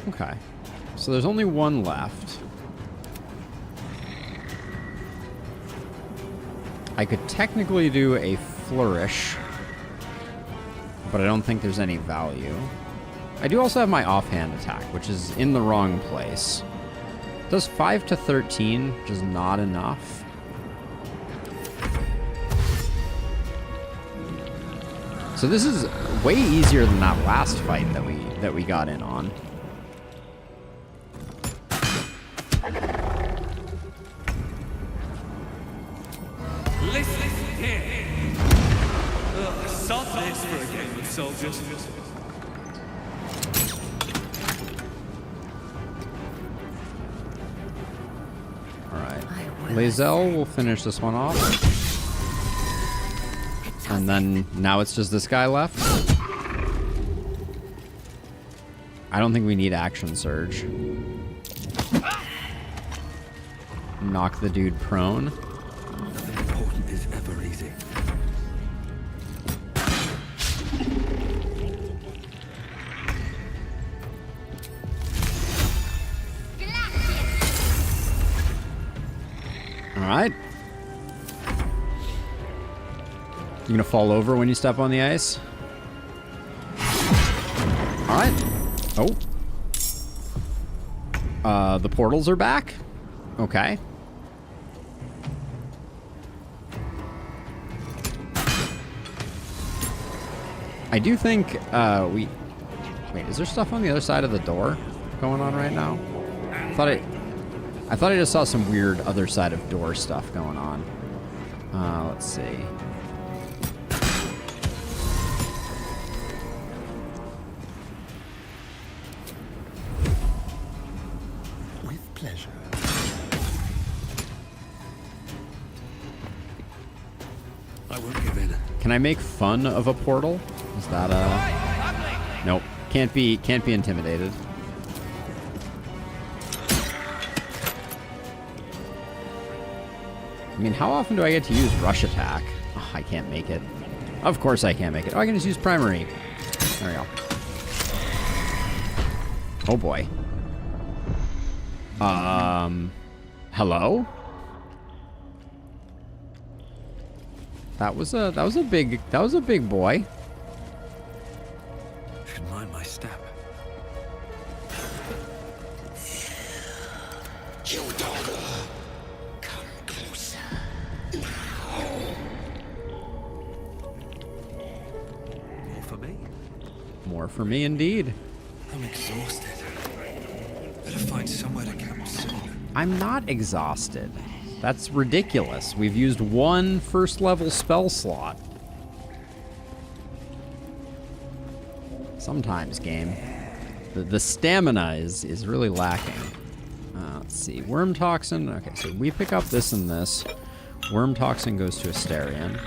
Okay. So there's only one left. I could technically do a flourish, but I don't think there's any value. I do also have my offhand attack, which is in the wrong place. It does 5 to 13, which is not enough. So this is way easier than that last fight that we got in on. Listen here. Stop this for a game of soldiers. Alright. Lae'zel will finish this one off. And then now it's just this guy left. I don't think we need action surge. Knock the dude prone. Nothing important is ever easy. Alright. You gonna fall over when you step on the ice? Alright. Oh. The portals are back? Okay. I do think, Wait, is there stuff on the other side of the door going on right now? I thought I just saw some weird other side of door stuff going on. Let's see. With pleasure. I won't give in. Can I make fun of a portal? Is that Nope. Can't be intimidated. I mean, how often do I get to use rush attack? Oh, I can't make it. Of course I can't make it. Oh, I can just use primary. There we go. Oh boy. Hello? That was a big boy. Should mind my step. You dogger. Come closer. More for me? More for me indeed. I'm exhausted. Better find somewhere to camp soon. I'm not exhausted. That's ridiculous. We've used one first level spell slot. Sometimes, game. The stamina is really lacking. Let's see. Worm Toxin. Okay, so we pick up this and this. Worm Toxin goes to Asterion.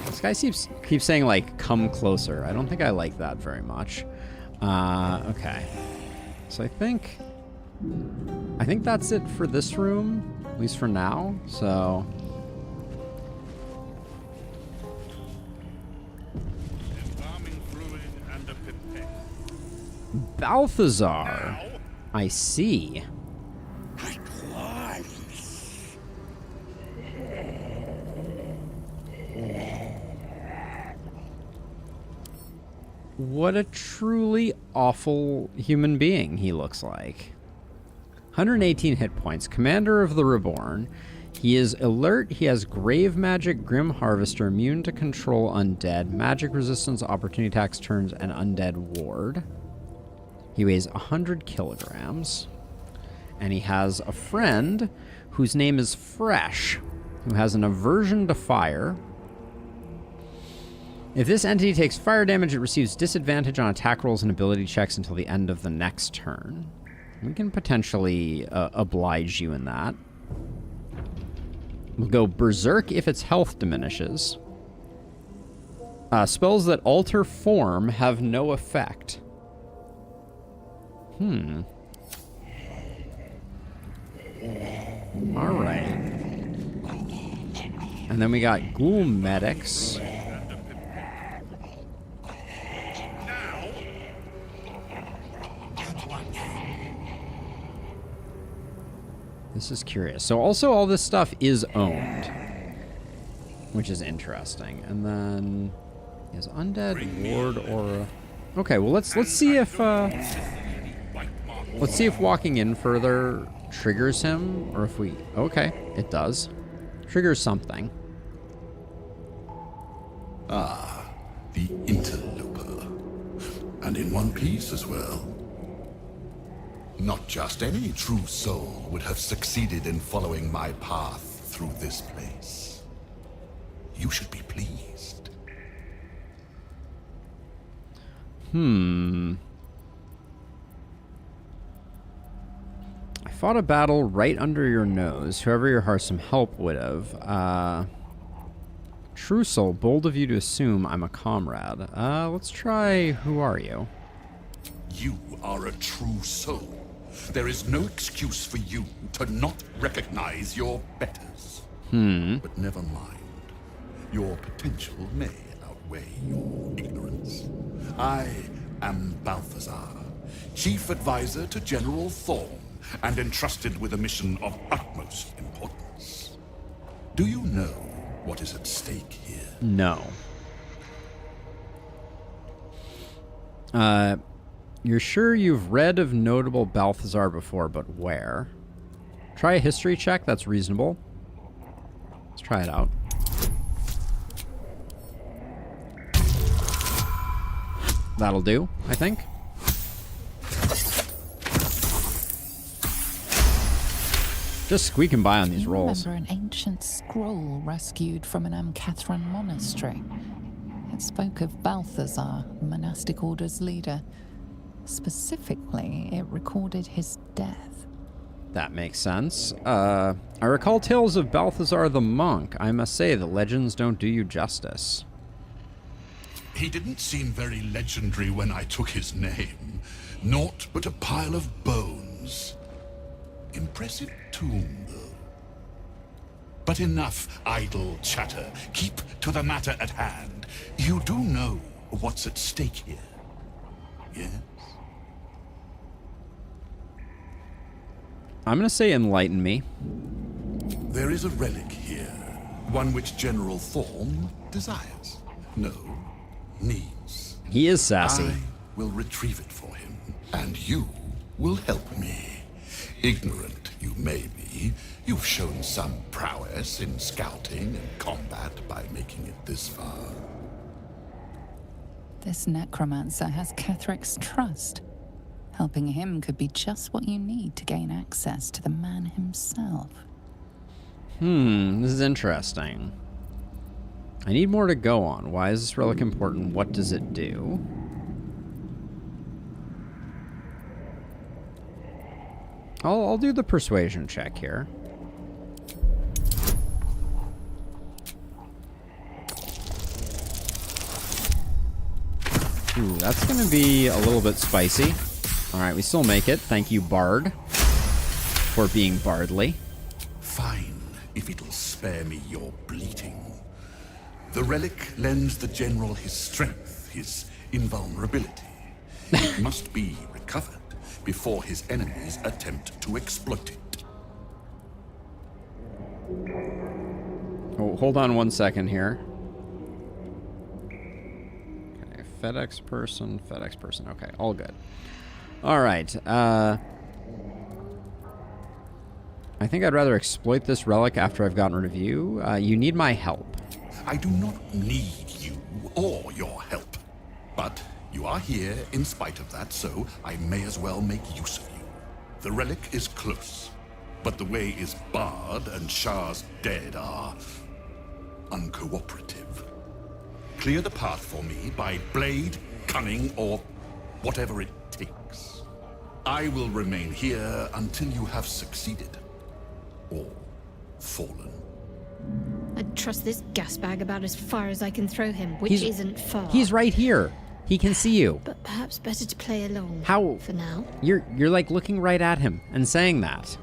This guy keeps saying, like, come closer. I don't think I like that very much. Okay. So I think that's it for this room, at least for now. So Balthazar. I see. What a truly awful human being he looks like. 118 hit points. Commander of the Reborn. He is alert. He has Grave Magic, Grim Harvester, immune to control undead, magic resistance, opportunity attacks, turns, and undead ward. He weighs 100 kilograms. And he has a friend whose name is Fresh, who has an aversion to fire. If this entity takes fire damage, it receives disadvantage on attack rolls and ability checks until the end of the next turn. We can potentially oblige you in that. We'll go Berserk if its health diminishes. Spells that alter form have no effect. Alright. And then we got Ghoul Medics. This is curious. So also all this stuff is owned, which is interesting. And then is undead ward or okay. Well, let's see if walking in further triggers him, or if we okay, it does. Triggers something. Ah, the interloper, and in one piece as well. Not just any true soul would have succeeded in following my path through this place. You should be pleased. I fought a battle right under your nose. Whoever your heart some help would have. True soul, bold of you to assume I'm a comrade. Let's try who are you? You are a true soul. There is no excuse for you to not recognize your betters. But never mind. your potential may outweigh your ignorance. I am Balthazar, Chief Advisor to General Thorn, and entrusted with a mission of utmost importance. Do you know what is at stake here? No. You're sure you've read of notable Balthazar before, but where? Try a history check, that's reasonable. Let's try it out. That'll do, I think. Just squeaking by on these rolls. I remember an ancient scroll rescued from an Amcathran monastery. It spoke of Balthazar, the monastic order's leader. Specifically, it recorded his death. That makes sense. I recall tales of Balthazar the monk. I must say, the legends don't do you justice. He didn't seem very legendary when I took his name. Naught but a pile of bones. Impressive tomb, though. But enough idle chatter. Keep to the matter at hand. You do know what's at stake here, yes? I'm gonna say enlighten me. There is a relic here, one which General Thorn desires. No, needs. He is sassy. I will retrieve it for him, and you will help me. Ignorant you may be, you've shown some prowess in scouting and combat by making it this far. This necromancer has Kethric's trust. Helping him could be just what you need to gain access to the man himself. This is interesting. I need more to go on. Why is this relic important? What does it do? I'll do the persuasion check here. Ooh, that's gonna be a little bit spicy. Alright, we still make it. Thank you, Bard, for being bardly. Fine, if it'll spare me your bleating. The relic lends the General his strength, his invulnerability. It must be recovered before his enemies attempt to exploit it. Oh, hold on one second here. Okay, FedEx person. Okay, all good. All right. I think I'd rather exploit this relic after I've gotten rid of you. You need my help. I do not need you or your help, but you are here in spite of that, so I may as well make use of you. The relic is close, but the way is barred and Shah's dead are uncooperative. Clear the path for me by blade, cunning, or whatever it takes. I will remain here until you have succeeded. Or fallen. I'd trust this gas bag about as far as I can throw him, which isn't far. He's right here. He can see you. But perhaps better to play along. How? For now. You're like looking right at him and saying that.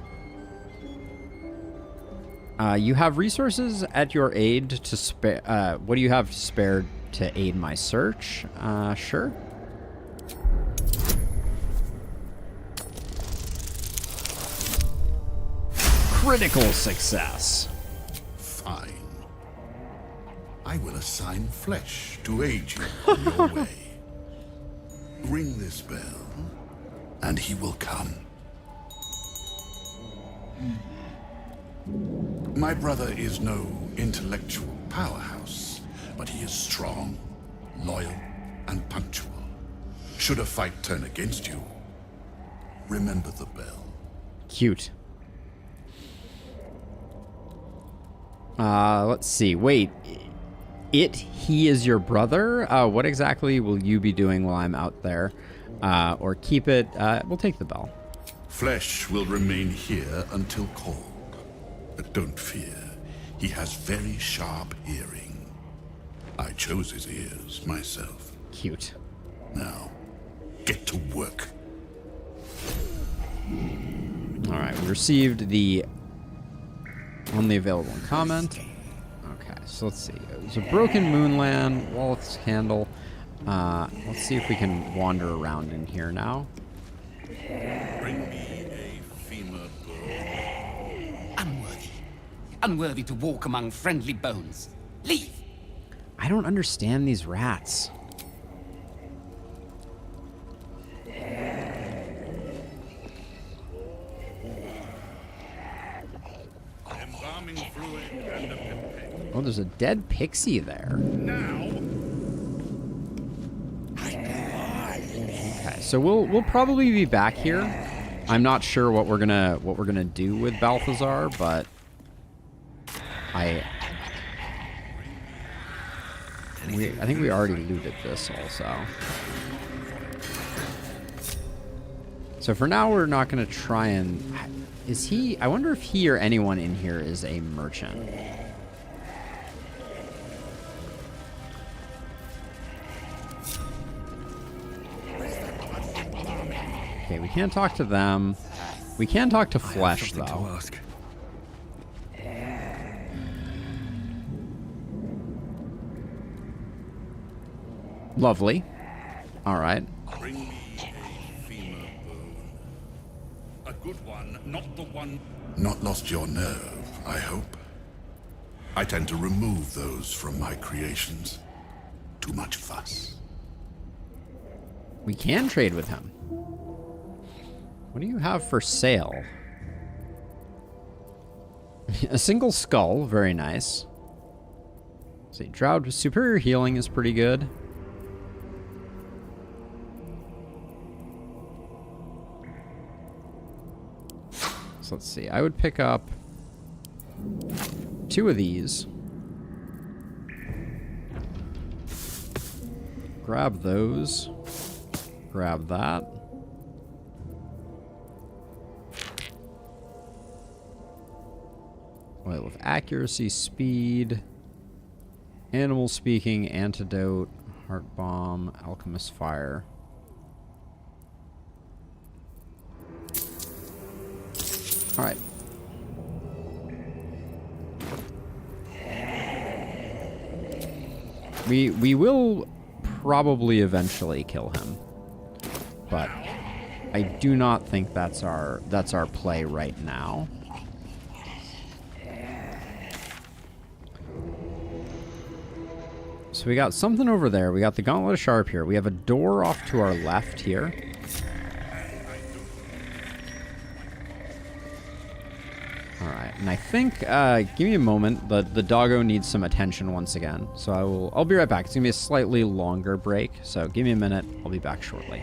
You have resources at your aid to spare. What do you have spared to aid my search? Sure. Critical success. Fine. I will assign flesh to aid you on your way. Ring this bell, and he will come. My brother is no intellectual powerhouse, but he is strong, loyal, and punctual. Should a fight turn against you, remember the bell. Cute. Let's see. Wait. He is your brother? What exactly will you be doing while I'm out there? Or keep it, we'll take the bell. Flesh will remain here until called. But don't fear, he has very sharp hearing. I chose his ears myself. Cute. Now, get to work. Alright, we received the only available comment. Okay. So let's see. There's a broken moonland, Walleth's candle. Let's see if we can wander around in here now. Bring me a femur bone. Unworthy. Unworthy to walk among friendly bones. Leave! I don't understand these rats. Embalming fluid and a pipette. Oh, there's a dead pixie there. Now. Okay, so we'll probably be back here. I'm not sure what we're gonna do with Balthazar, but I think we already looted this also. So for now, we're not gonna try and. Is he? I wonder if he or anyone in here is a merchant. Okay, we can't talk to them. We can talk to Flesh, though. To ask. Lovely. All right. Bring me a femur bone. A good one, not the one. Not lost your nerve, I hope. I tend to remove those from my creations. Too much fuss. We can trade with him. What do you have for sale? A single skull, very nice. Let's see, Drow superior healing is pretty good. So let's see, I would pick up 2 of these. Grab those. Grab that. Oil of accuracy, speed, animal speaking, antidote, heart bomb, alchemist fire. All right. We will probably eventually kill him, but I do not think that's our play right now. So we got something over there. We got the Gauntlet of Sharp here. We have a door off to our left here. All right, and I think, give me a moment. The doggo needs some attention once again. So I'll be right back. It's gonna be a slightly longer break. So give me a minute. I'll be back shortly.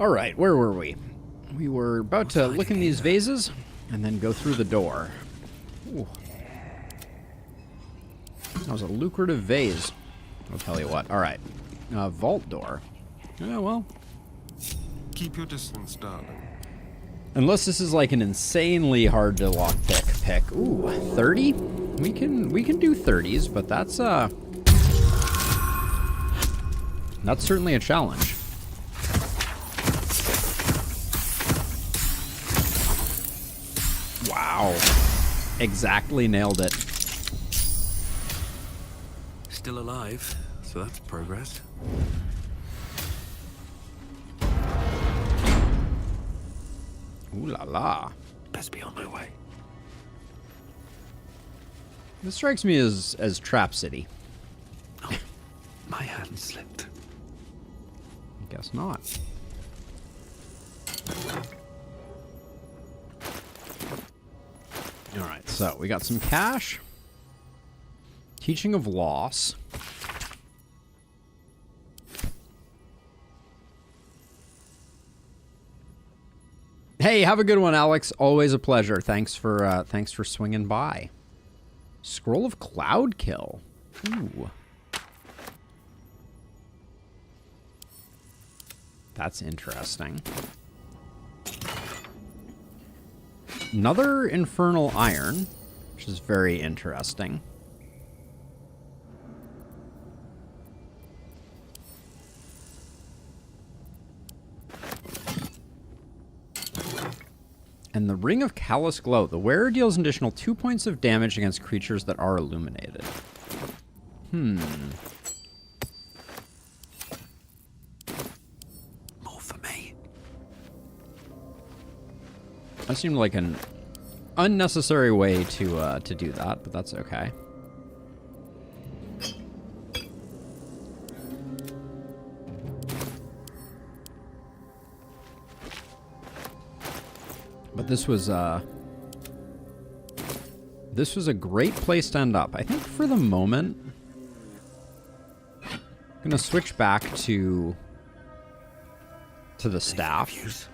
All right, where were we? We were about to look in these vases and then go through the door. Ooh. That was a lucrative vase. I'll tell you what. All right. Vault door. Yeah, well. Keep your distance, darling. Unless this is like an insanely hard to lockpick pick. Ooh, 30? We can do 30s, but that's certainly a challenge. Wow. Exactly nailed it. Still alive, so that's progress. Ooh la la. Best be on my way. This strikes me as Trap City. Oh, my hand slipped. Guess not. Alright, so we got some cash. Teaching of loss. Hey, have a good one, Alex. Always a pleasure. Thanks for swinging by. Scroll of Cloud Kill. Ooh. That's interesting. Another Infernal Iron, which is very interesting. And the Ring of Callous Glow. The wearer deals an additional 2 points of damage against creatures that are illuminated. More for me. That seemed like an unnecessary way to do that, but that's okay. But this was a great place to end up. I think for the moment, I'm gonna switch back to the staff.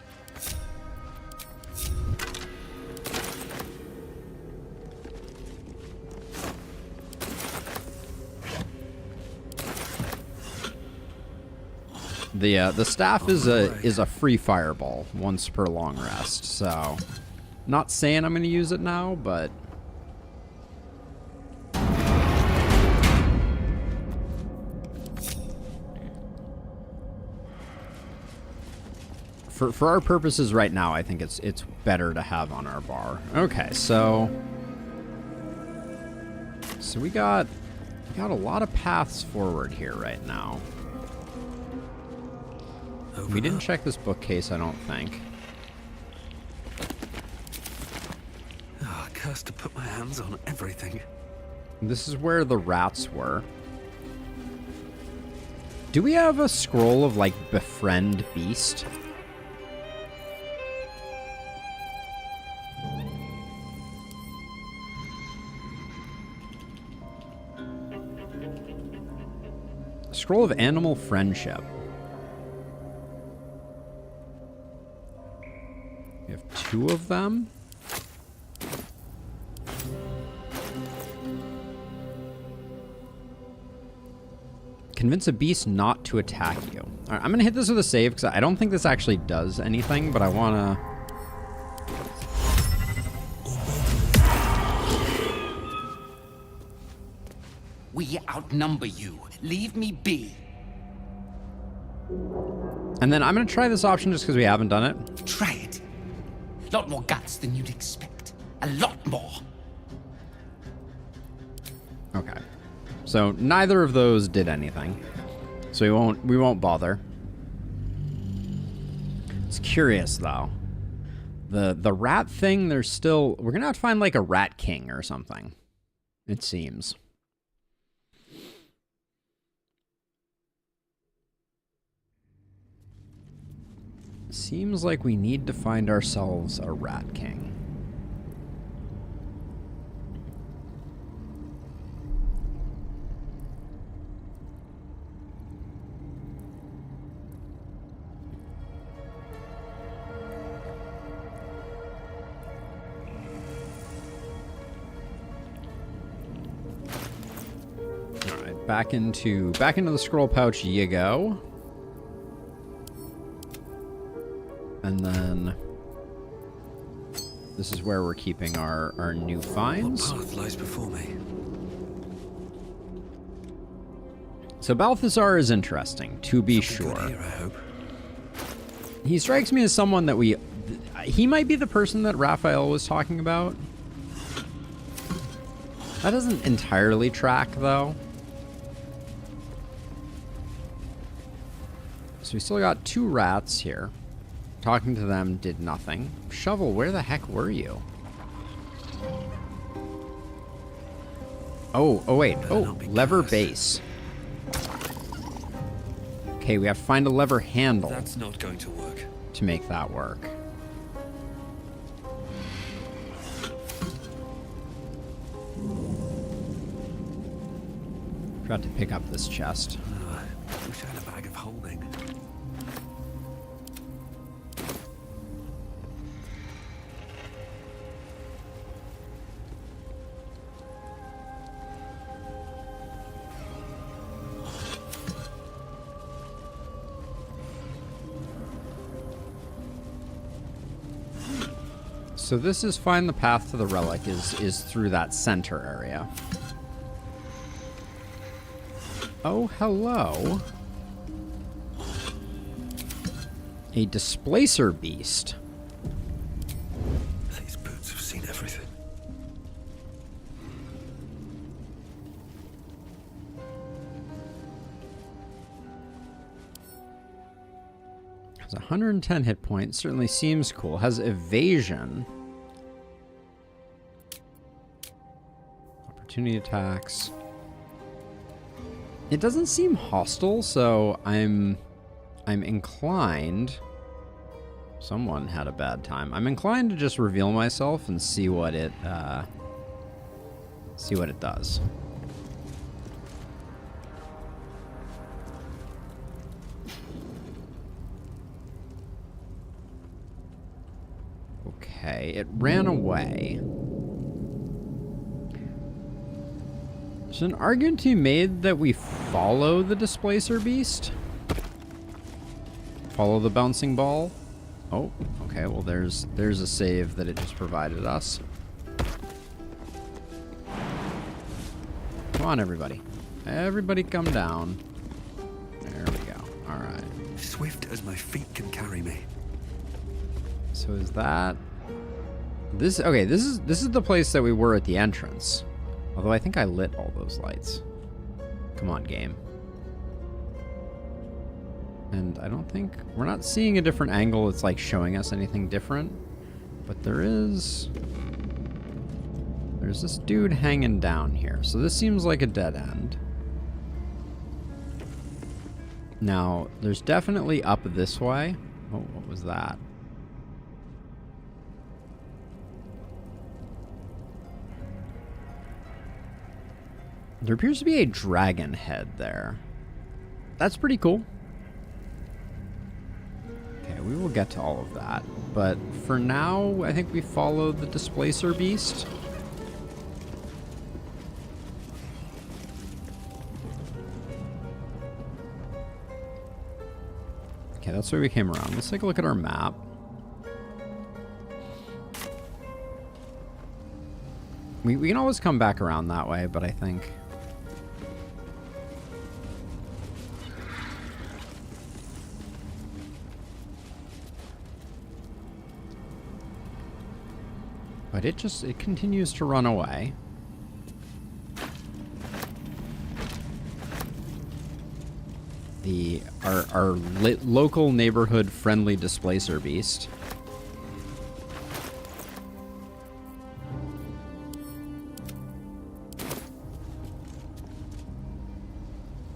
The staff is a free fireball once per long rest, so not saying I'm gonna use it now, but for our purposes right now, I think it's better to have on our bar. Okay, so we got a lot of paths forward here right now. We didn't check this bookcase, I don't think. Oh, cursed to put my hands on everything. This is where the rats were. Do we have a scroll of, like, Befriend Beast? Scroll of Animal Friendship. We have 2 of them. Convince a beast not to attack you. All right, I'm going to hit this with a save because I don't think this actually does anything, but I want to... We outnumber you. Leave me be. And then I'm going to try this option just because we haven't done it. Try it. Lot more guts than you'd expect. A lot more. Okay. So neither of those did anything. So we won't bother. It's curious though. The rat thing, there's still, we're going to have to find like a rat king or something. It seems. Seems like we need to find ourselves a rat king. back into the scroll pouch you go. And then this is where we're keeping our new finds. What path lies before me? So Balthazar is interesting, to be sure. Here, I hope. He strikes me as someone that he might be the person that Raphael was talking about. That doesn't entirely track, though. So we still got 2 rats here. Talking to them did nothing. Shovel, where the heck were you? Oh wait. Oh, lever base. Okay, we have to find a lever handle. That's not going to work. To make that work. Forgot to pick up this chest. Wish I had a bag of holding. So this is find the path to the relic is through that center area. Oh, hello. A displacer beast. These boots have seen everything. Has 110 hit points. Certainly seems cool. Has evasion. Opportunity attacks. It doesn't seem hostile, so I'm inclined. Someone had a bad time. I'm inclined to just reveal myself and see what it does. Okay, it ran away. There's an argument to be made that we follow the displacer beast. Follow the bouncing ball. Oh, okay, well there's a save that it just provided us. Come on, everybody. Everybody come down. There we go. Alright. Swift as my feet can carry me. So is that this? Okay, this is the place that we were at the entrance. Although I think I lit all those lights. Come on, game. And I don't think we're not seeing a different angle. It's like showing us anything different, but there's this dude hanging down here. So this seems like a dead end. Now there's definitely up this way. Oh, what was that? There appears to be a dragon head there. That's pretty cool. Okay, we will get to all of that. But for now, I think we follow the displacer beast. Okay, that's where we came around. Let's take a look at our map. We can always come back around that way, but I think... But it continues to run away. Our local neighborhood friendly displacer beast.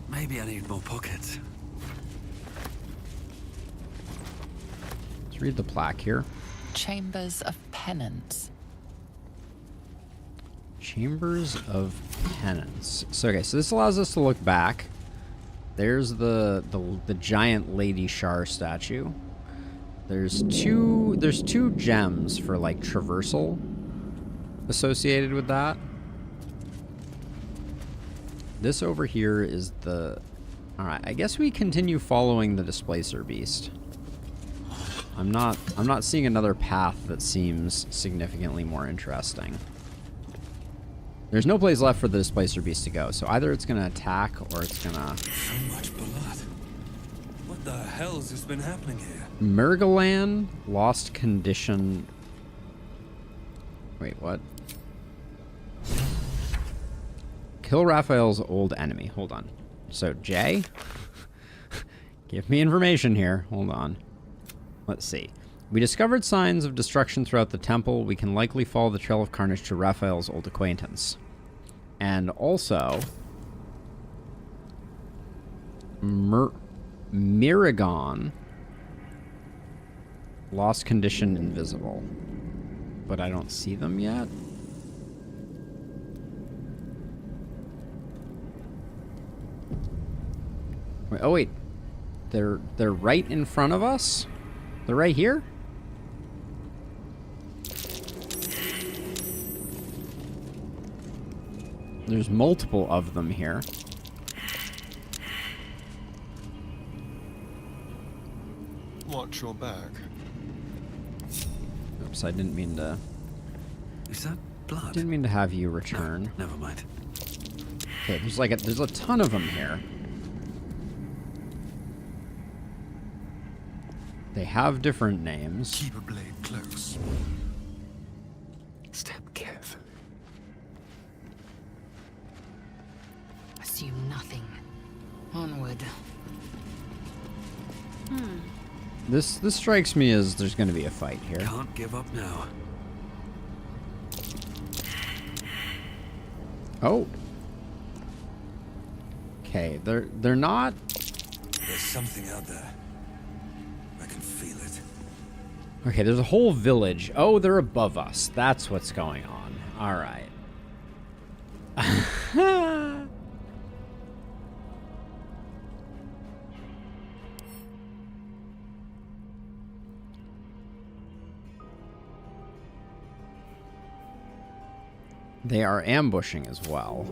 Maybe I need more pockets. Let's read the plaque here. Chambers of Penance. Chambers of Penance. So okay, so this allows us to look back. There's the giant Lady Shar statue. There's two gems for like traversal associated with that. This over here is the... Alright, I guess we continue following the Displacer Beast. I'm not seeing another path that seems significantly more interesting. There's no place left for the Displacer Beast to go, so either it's gonna attack or it's gonna... So much blood. What the hell's just been happening here? Murgalan, lost condition... Wait, what? Kill Raphael's old enemy. Hold on. So, Jay? Give me information here. Hold on. Let's see. We discovered signs of destruction throughout the temple. We can likely follow the trail of carnage to Raphael's old acquaintance. And also... Miragon. Lost condition invisible. But I don't see them yet. Wait, oh wait. They're right in front of us? They're right here? There's multiple of them here. Watch your back. Oops, I didn't mean to... Is that blood? Didn't mean to have you return. No, never mind. Okay, there's a ton of them here. They have different names. Keep a blade close. Step carefully. Assume nothing. Onward. This strikes me as there's going to be a fight here. Can't give up now. Oh. Okay, they're not... There's something out there. I can feel it. Okay, there's a whole village. Oh, they're above us. That's what's going on. All right. They are ambushing as well.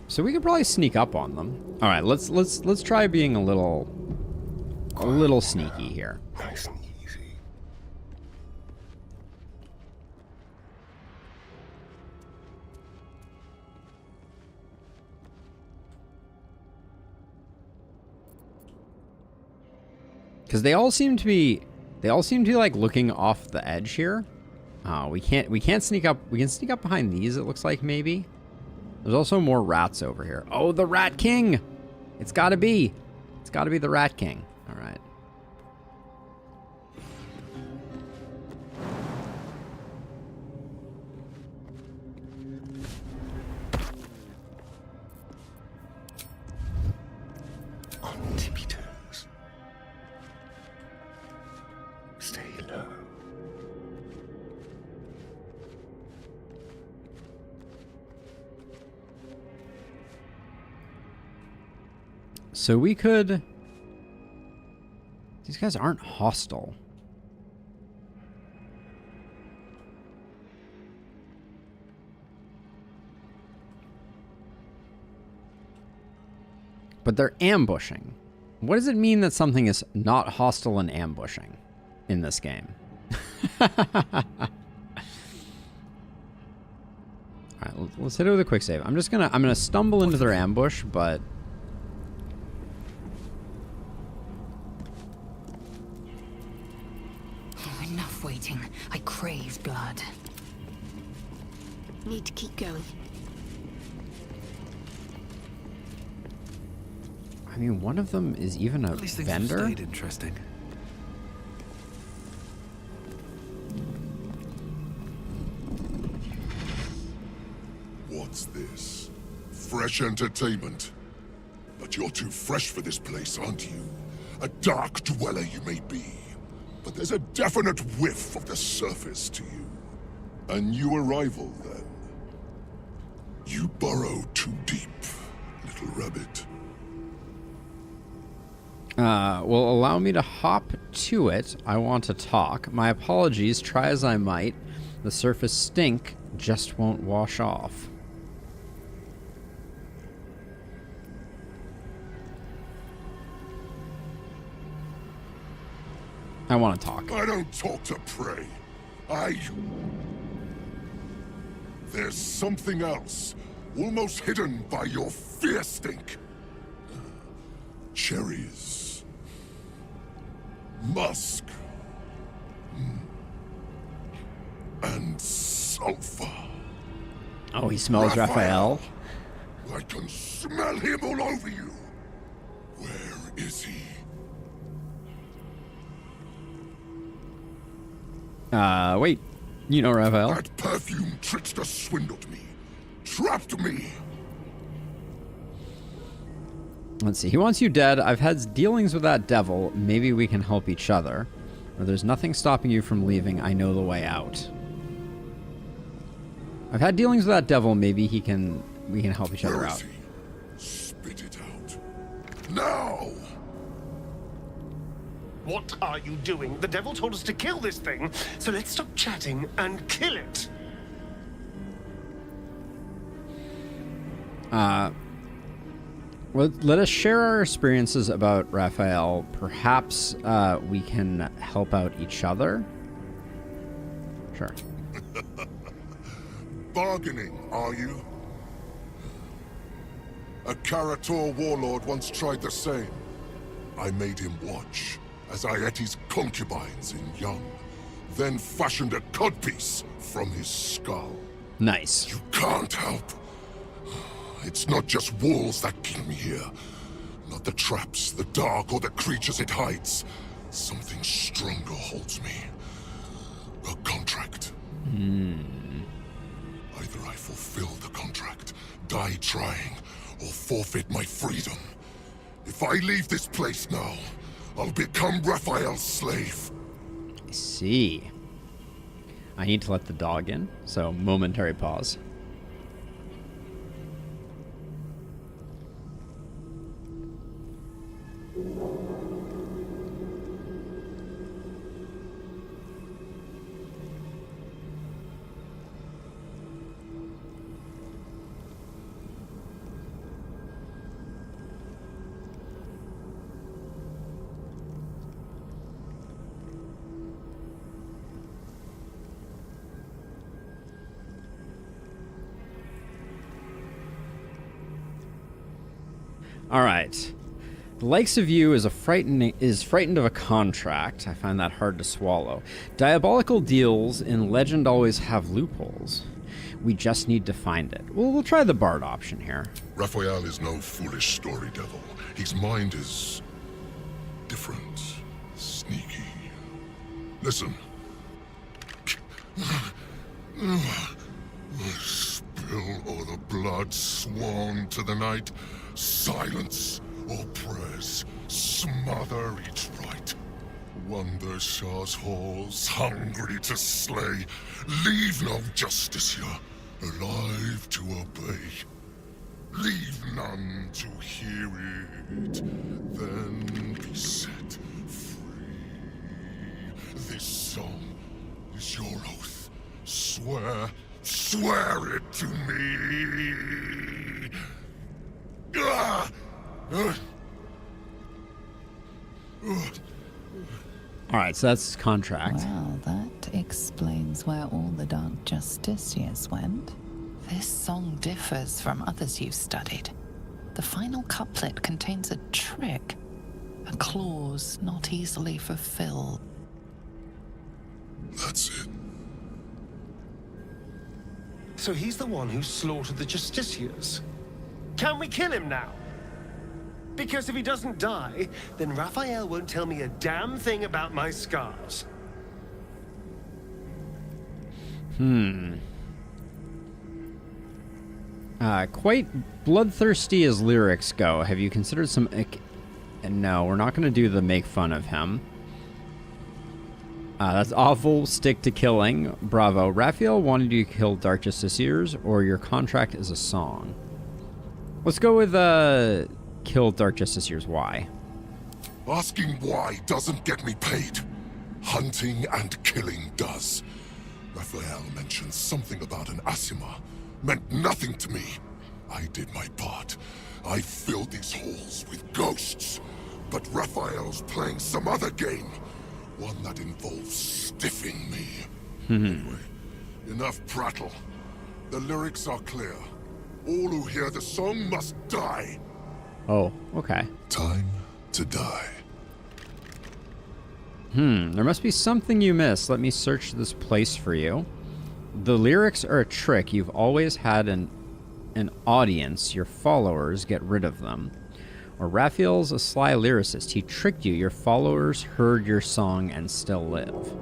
So we could probably sneak up on them. All right, let's try being a little sneaky here. Nice and easy. Because they all seem to be like looking off the edge here. We can't sneak up. We can sneak up behind these, it looks like, maybe. There's also more rats over here. Oh, the Rat King! It's gotta be. It's gotta be the Rat King. All right. On tippy toes. Stay low. So we could... These guys aren't hostile. But they're ambushing. What does it mean that something is not hostile and ambushing in this game? Alright, let's hit it with a quick save. I'm gonna stumble into their ambush, but... Enough waiting. I crave blood. Need to keep going. I mean, one of them is even a These things vendor. have stayed interesting. What's this? Fresh entertainment? But you're too fresh for this place, aren't you? A dark dweller you may be, but there's a definite whiff of the surface to you. A new arrival, then. You burrow too deep, little rabbit. Well, allow me to hop to it. I want to talk. My apologies, try as I might. The surface stink just won't wash off. I want to talk. I don't talk to prey. There's something else, almost hidden by your fear stink. Cherries. Musk. And sulfur. Oh, he smells Raphael. I can smell him all over you. Where is he? Wait. You know Raphael? That perfume trickster swindled me. Trapped me. Let's see. He wants you dead. I've had dealings with that devil. Maybe we can help each other. Or there's nothing stopping you from leaving. I know the way out. I've had dealings with that devil. Maybe we can help each other out. Spit it out. Now! What are you doing? The devil told us to kill this thing, so let's stop chatting and kill it. Well, let us share our experiences about Raphael. Perhaps we can help out each other. Sure. Bargaining, are you? A Karator warlord once tried the same. I made him watch as I ate his concubines in young, then fashioned a codpiece from his skull. Nice. You can't help. It's not just walls that keep me here. Not the traps, the dark, or the creatures it hides. Something stronger holds me. A contract. Either I fulfill the contract, die trying, or forfeit my freedom. If I leave this place now, I'll become Raphael's slave. I see. I need to let the dog in, so momentary pause. All right. The likes of you is frightened of a contract. I find that hard to swallow. Diabolical deals in legend always have loopholes. We just need to find it. Well, we'll try the Bard option here. Raphael is no foolish story devil. His mind is different, sneaky. Listen. Spill all the blood sworn to the night. Silence or prayers. Smother each right. Wander Shah's halls, hungry to slay. Leave no justice here, alive to obey. Leave none to hear it, then be set free. This song is your oath. Swear it to me. All right, so that's contract. Well, that explains where all the Dark Justiciars went. This song differs from others you've studied. The final couplet contains a trick, a clause not easily fulfilled. That's it. So he's the one who slaughtered the Justiciars. Can we kill him now? Because if he doesn't die, then Raphael won't tell me a damn thing about my scars. Quite bloodthirsty as lyrics go. Have you considered some... No, we're not going to do the make fun of him. That's awful. Stick to killing. Bravo. Raphael wanted you to kill Dark Justiciars, or your contract is a song. Let's go with, kill Dark Justiciars. Why? Asking why doesn't get me paid. Hunting and killing does. Raphael mentioned something about an Asima. Meant nothing to me. I did my part. I filled these halls with ghosts. But Raphael's playing some other game. One that involves stiffing me. Anyway, enough prattle. The lyrics are clear. All who hear the song must die. Oh, okay. Time to die. There must be something you missed. Let me search this place for you. The lyrics are a trick. You've always had an audience. Your followers get rid of them. Or Raphael's a sly lyricist. He tricked you. Your followers heard your song and still live.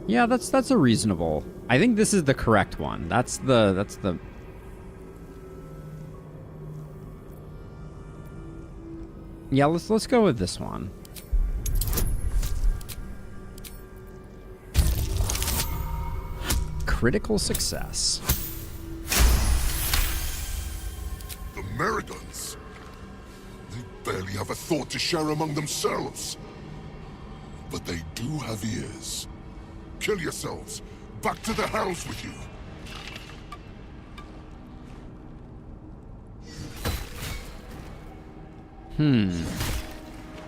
Yeah, that's a reasonable. I think this is the correct one. That's the Yeah, let's go with this one. Critical success. The Merridons. They barely have a thought to share among themselves. But they do have ears. Kill yourselves. Back to the hells with you.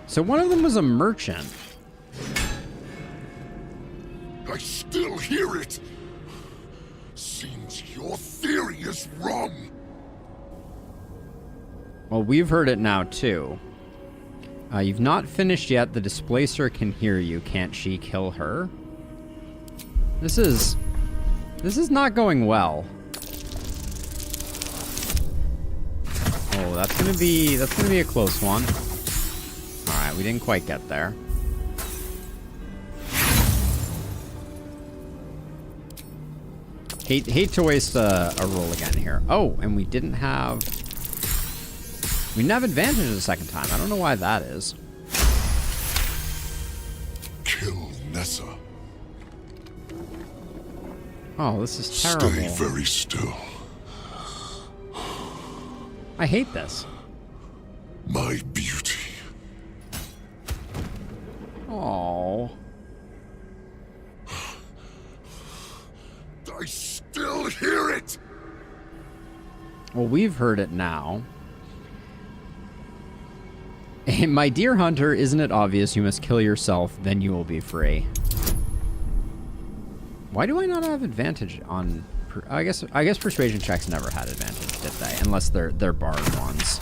So one of them was a merchant. I still hear it. Seems your theory is wrong. Well, we've heard it now, too. You've not finished yet. The Displacer can hear you. Can't she kill her? This is not going well. Oh, that's gonna be a close one. Alright, we didn't quite get there. Hate to waste a roll again here. Oh, and we didn't have advantage the second time. I don't know why that is. Kill Nessa. Oh, this is terrible. Stay very still. I hate this. My beauty. Oh. I still hear it. Well, we've heard it now. My dear hunter, isn't it obvious you must kill yourself, then you will be free? Why do I not have advantage on... I guess persuasion checks never had advantage, did they? Unless they're barred ones.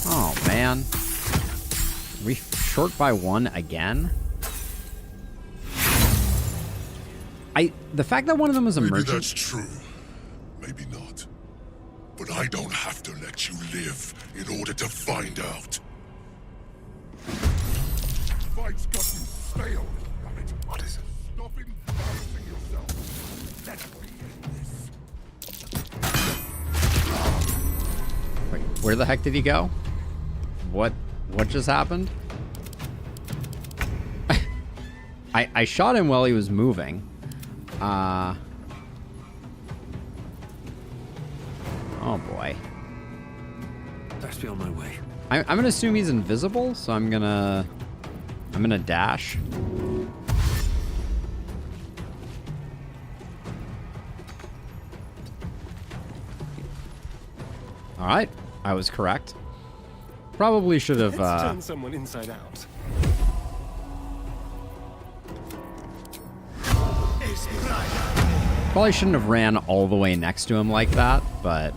Oh, man. Are we short by one again? The fact that one of them was a merchant... Maybe that's true. Maybe not. But I don't have to let you live in order to find out. Fight's got you stale, damn it. What is it? Stop embarrassing yourself. Let me end this. Wait, where the heck did he go? What just happened? I shot him while he was moving. Oh boy. Best be on my way. I'm gonna assume he's invisible, so I'm gonna dash. All right, I was correct. Probably should have. Let's turn someone inside out. Probably shouldn't have ran all the way next to him like that, but.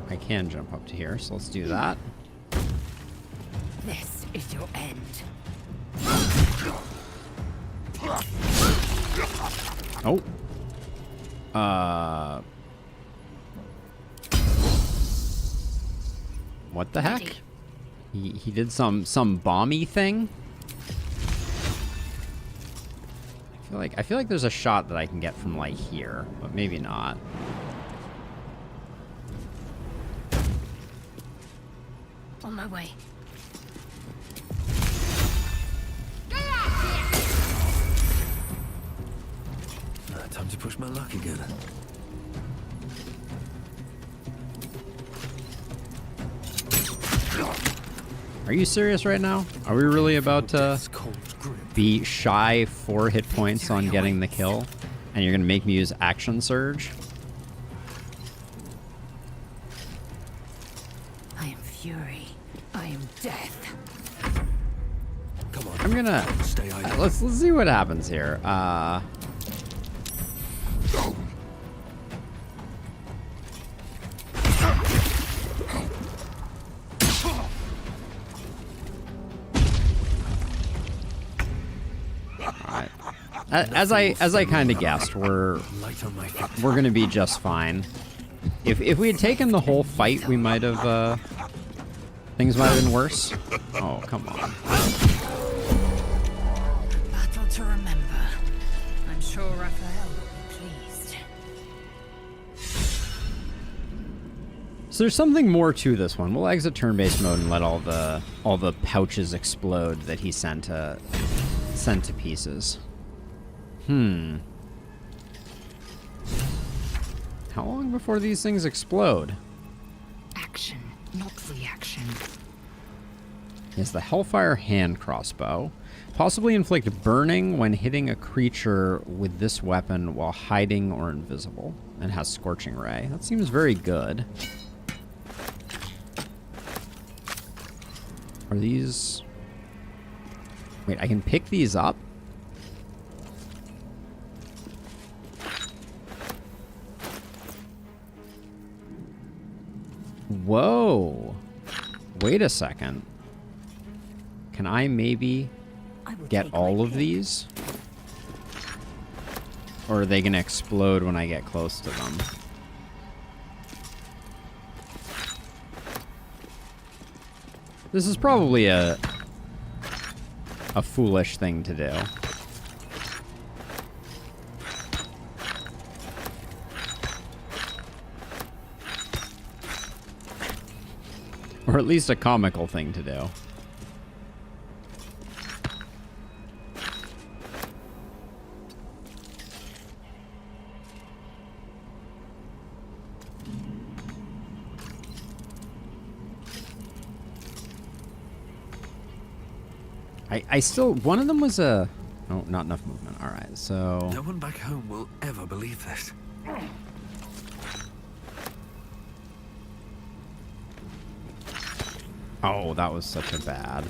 I can jump up to here, so let's do that. This is your end. Oh. What the heck? He did some bomby thing. I feel like there's a shot that I can get from like here, but maybe not. On my way. Time to push my luck again. Are you serious right now? Are we really about to be shy 4 hit points on getting the kill? And you're going to make me use Action Surge? I am fury. I am death. Come on. I'm gonna... let's see what happens here. As I kind of guessed, we're gonna be just fine. If we had taken the whole fight, we might have things might have been worse. Oh, come on. Battle to remember. I'm sure Raphael will be pleased. So there's something more to this one. We'll exit turn-based mode and let all the pouches explode that he sent to pieces. How long before these things explode? Action, not reaction. Is the Hellfire hand crossbow. Possibly inflict burning when hitting a creature with this weapon while hiding or invisible. And has Scorching Ray. That seems very good. Are these... Wait, I can pick these up? Whoa. Wait a second. Can I maybe get all of these? Or are they going to explode when I get close to them? This is probably a foolish thing to do. Or at least a comical thing to do. I still... One of them was a... Oh, not enough movement. Alright, so... No one back home will ever believe this. Oh, that was such a bad.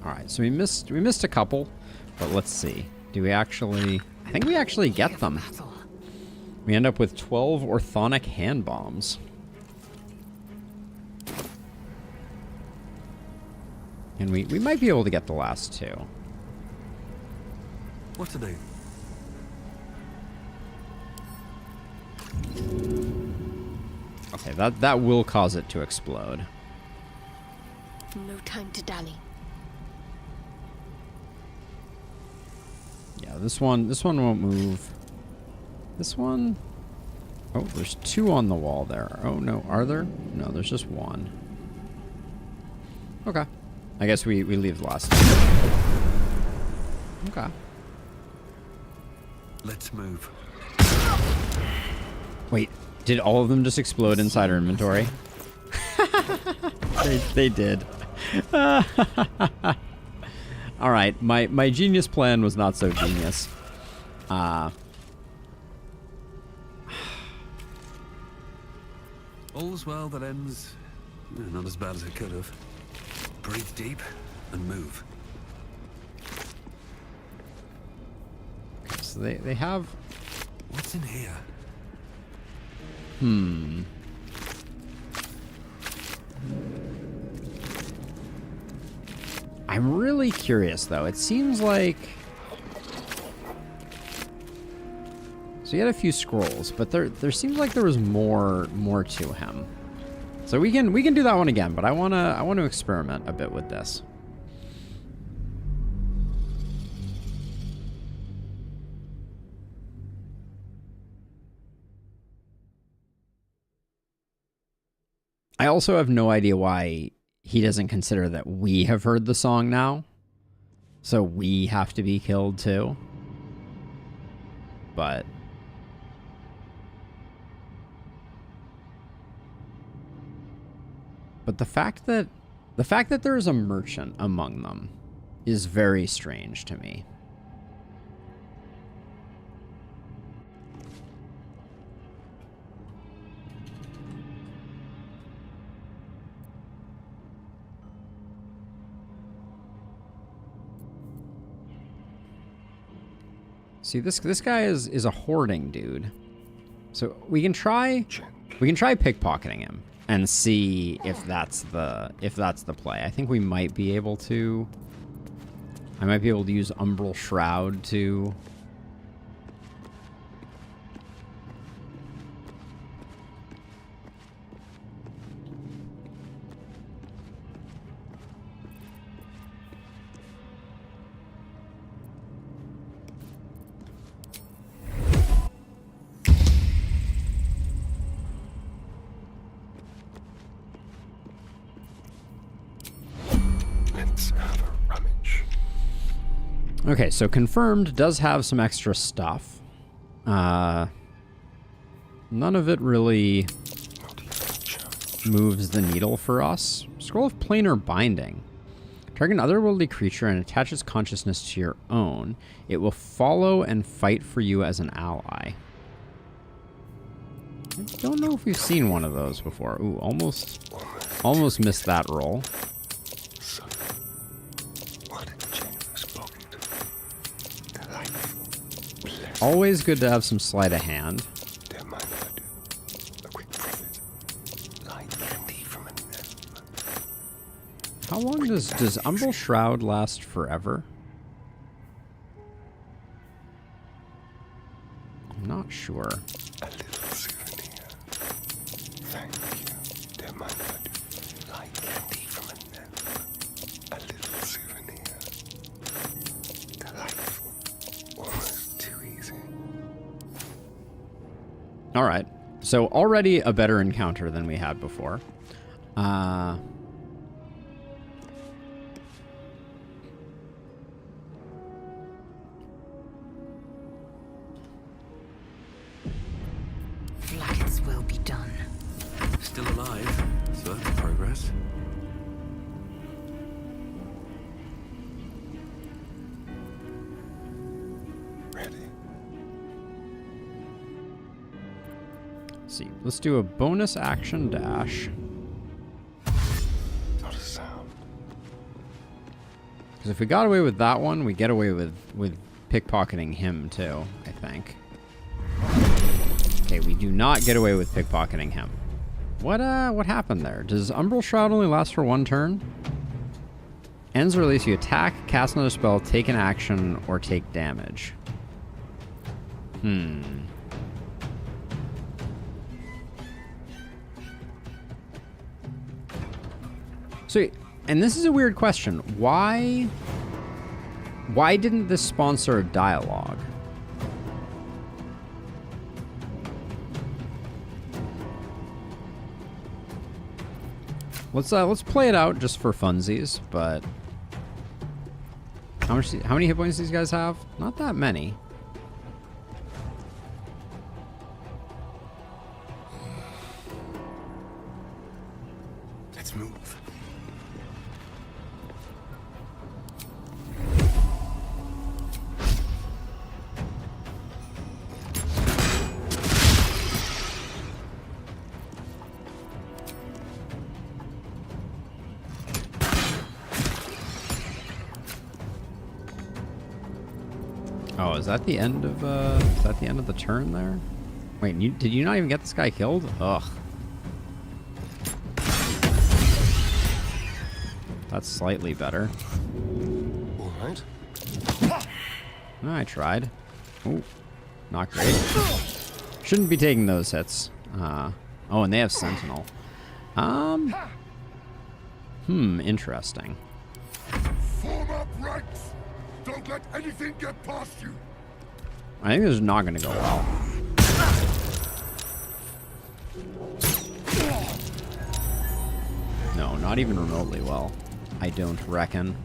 All right, so we missed a couple, but let's see. Do we actually... I think we actually get them. We end up with 12 orthonic hand bombs. And we might be able to get the last 2. What to do? Okay, that will cause it to explode. No time to dally. Yeah, this one won't move. This one... Oh, there's 2 on the wall there. Oh, no, are there? No, there's just 1. Okay. I guess we leave the last 2. Okay. Let's move. Wait, did all of them just explode inside our inventory? they did. All right, my genius plan was not so genius. All's well that ends not as bad as it could have. Breathe deep and move. So they have... What's in here? I'm really curious, though. It seems like... So he had a few scrolls, but there seems like there was more to him. So we can do that one again, but I want to experiment a bit with this. I also have no idea why he doesn't consider that we have heard the song now. So we have to be killed too. But the fact that there is a merchant among them is very strange to me. See, this guy is a hoarding dude. So we can try pickpocketing him and see if that's the play. I think we might be able to. I might be able to use Umbral Shroud to. Okay, so confirmed does have some extra stuff. None of it really moves the needle for us. Scroll of Planar Binding. Target an otherworldly creature and attach its consciousness to your own. It will follow and fight for you as an ally. I don't know if we've seen one of those before. Ooh, almost missed that roll. Always good to have some sleight of hand. How long does Umbral Shroud last forever? I'm not sure. A little souvenir. Thank you, dear my lad. Like candy from a nymph. A little souvenir. Delightful. Almost too easy. All right. So already a better encounter than we had before. Flaggets will be done. Still alive, so that's progress. Ready. Let's see. Let's do a bonus action dash. Not a sound. Because if we got away with that one, we get away with pickpocketing him too, I think. Okay, we do not get away with pickpocketing him. What happened there? Does Umbral Shroud only last for one turn? Ends release, you attack, cast another spell, take an action, or take damage. So, and this is a weird question. Why didn't this sponsor a dialogue? Let's play it out just for funsies, but how many hit points do these guys have? Not that many. Let's move. Oh, is that the end of the turn there? Wait, did you not even get this guy killed? Ugh. That's slightly better. All right. I tried. Oh, not great. Shouldn't be taking those hits. Oh, and they have Sentinel. Interesting. Form up ranks. Don't let anything get past you. I think this is not going to go well. No, not even remotely well. I don't reckon.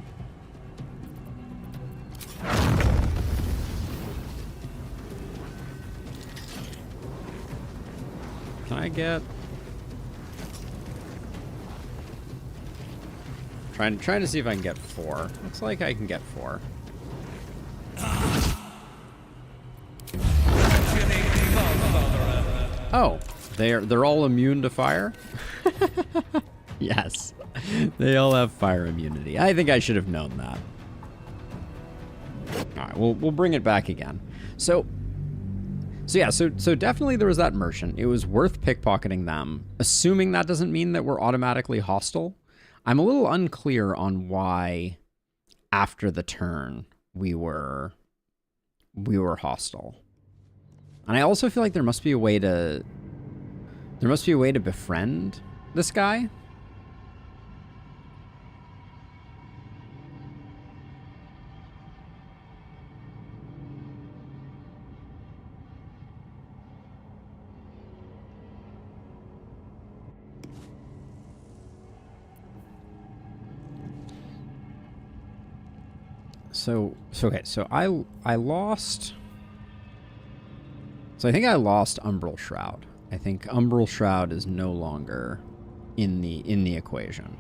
Can I get... Trying to see if I can get 4. Looks like I can get 4. Oh, they're all immune to fire? Yes. They all have fire immunity. I think I should have known that. Alright, we'll bring it back again. So definitely there was that merchant. It was worth pickpocketing them. Assuming that doesn't mean that we're automatically hostile. I'm a little unclear on why after the turn we were hostile. And I also feel like there must be a way to befriend this guy. So I lost. So I think I lost Umbral Shroud. I think Umbral Shroud is no longer in the equation.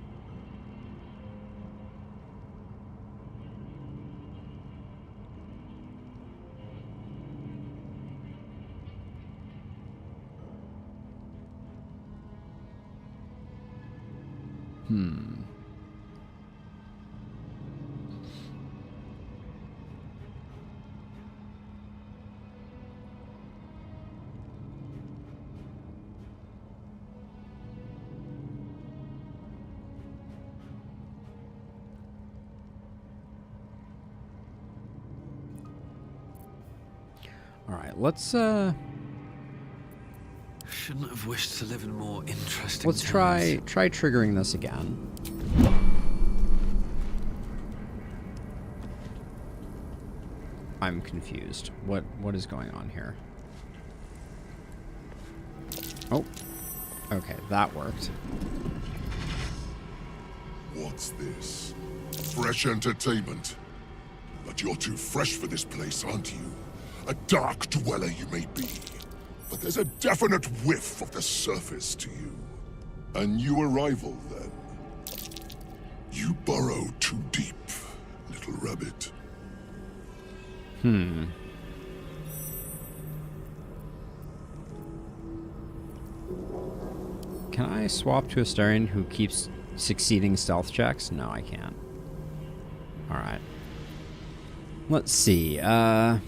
All right, let's Shouldn't have wished to live in more interesting let's try triggering this again. I'm confused. What is going on here? Oh. Okay, that worked. What's this? Fresh entertainment? But you're too fresh for this place, aren't you? A dark dweller you may be, but there's a definite whiff of the surface to you. A new arrival, then. You burrow too deep, little rabbit. Can I swap to a Astarion who keeps succeeding stealth checks? No, I can't. Alright. Let's see. I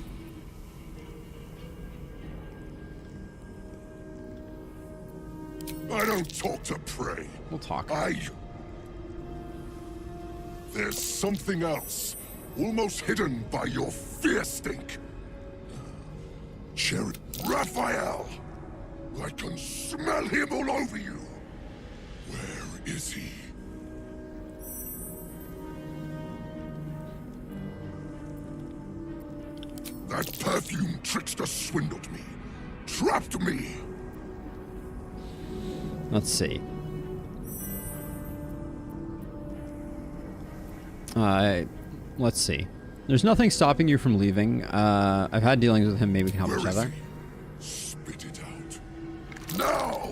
don't talk to prey. We'll talk. There's something else, almost hidden by your fear stink. Cherry Raphael! I can smell him all over you. Where is he? That perfume trickster swindled me. Trapped me. Let's see. Let's see. There's nothing stopping you from leaving. I've had dealings with him. Maybe we can help each other. Spit it out. Now!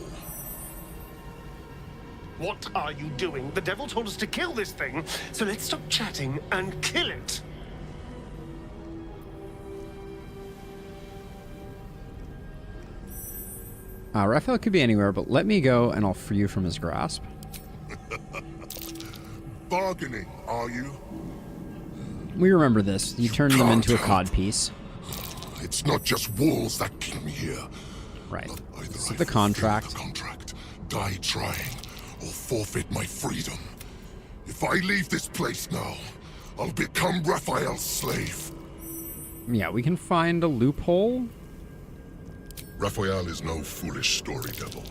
What are you doing? The devil told us to kill this thing, so let's stop chatting and kill it. Raphael could be anywhere, but let me go and I'll free you from his grasp. Bargaining, are you? We remember this. You turned them into a codpiece. It's not just walls that keep me here. Right. This is the contract. Die trying, or forfeit my freedom. If I leave this place now, I'll become Raphael's slave. Yeah, we can find a loophole. Raphael is no foolish story devil.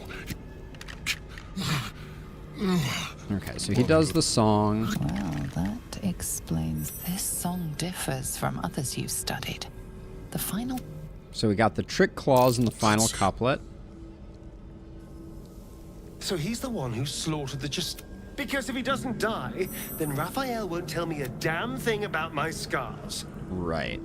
Okay, so he does the song. Well, that explains. This song differs from others you've studied. The final... So we got the trick clause in the final couplet. So he's the one who slaughtered the Because if he doesn't die, then Raphael won't tell me a damn thing about my scars. Right.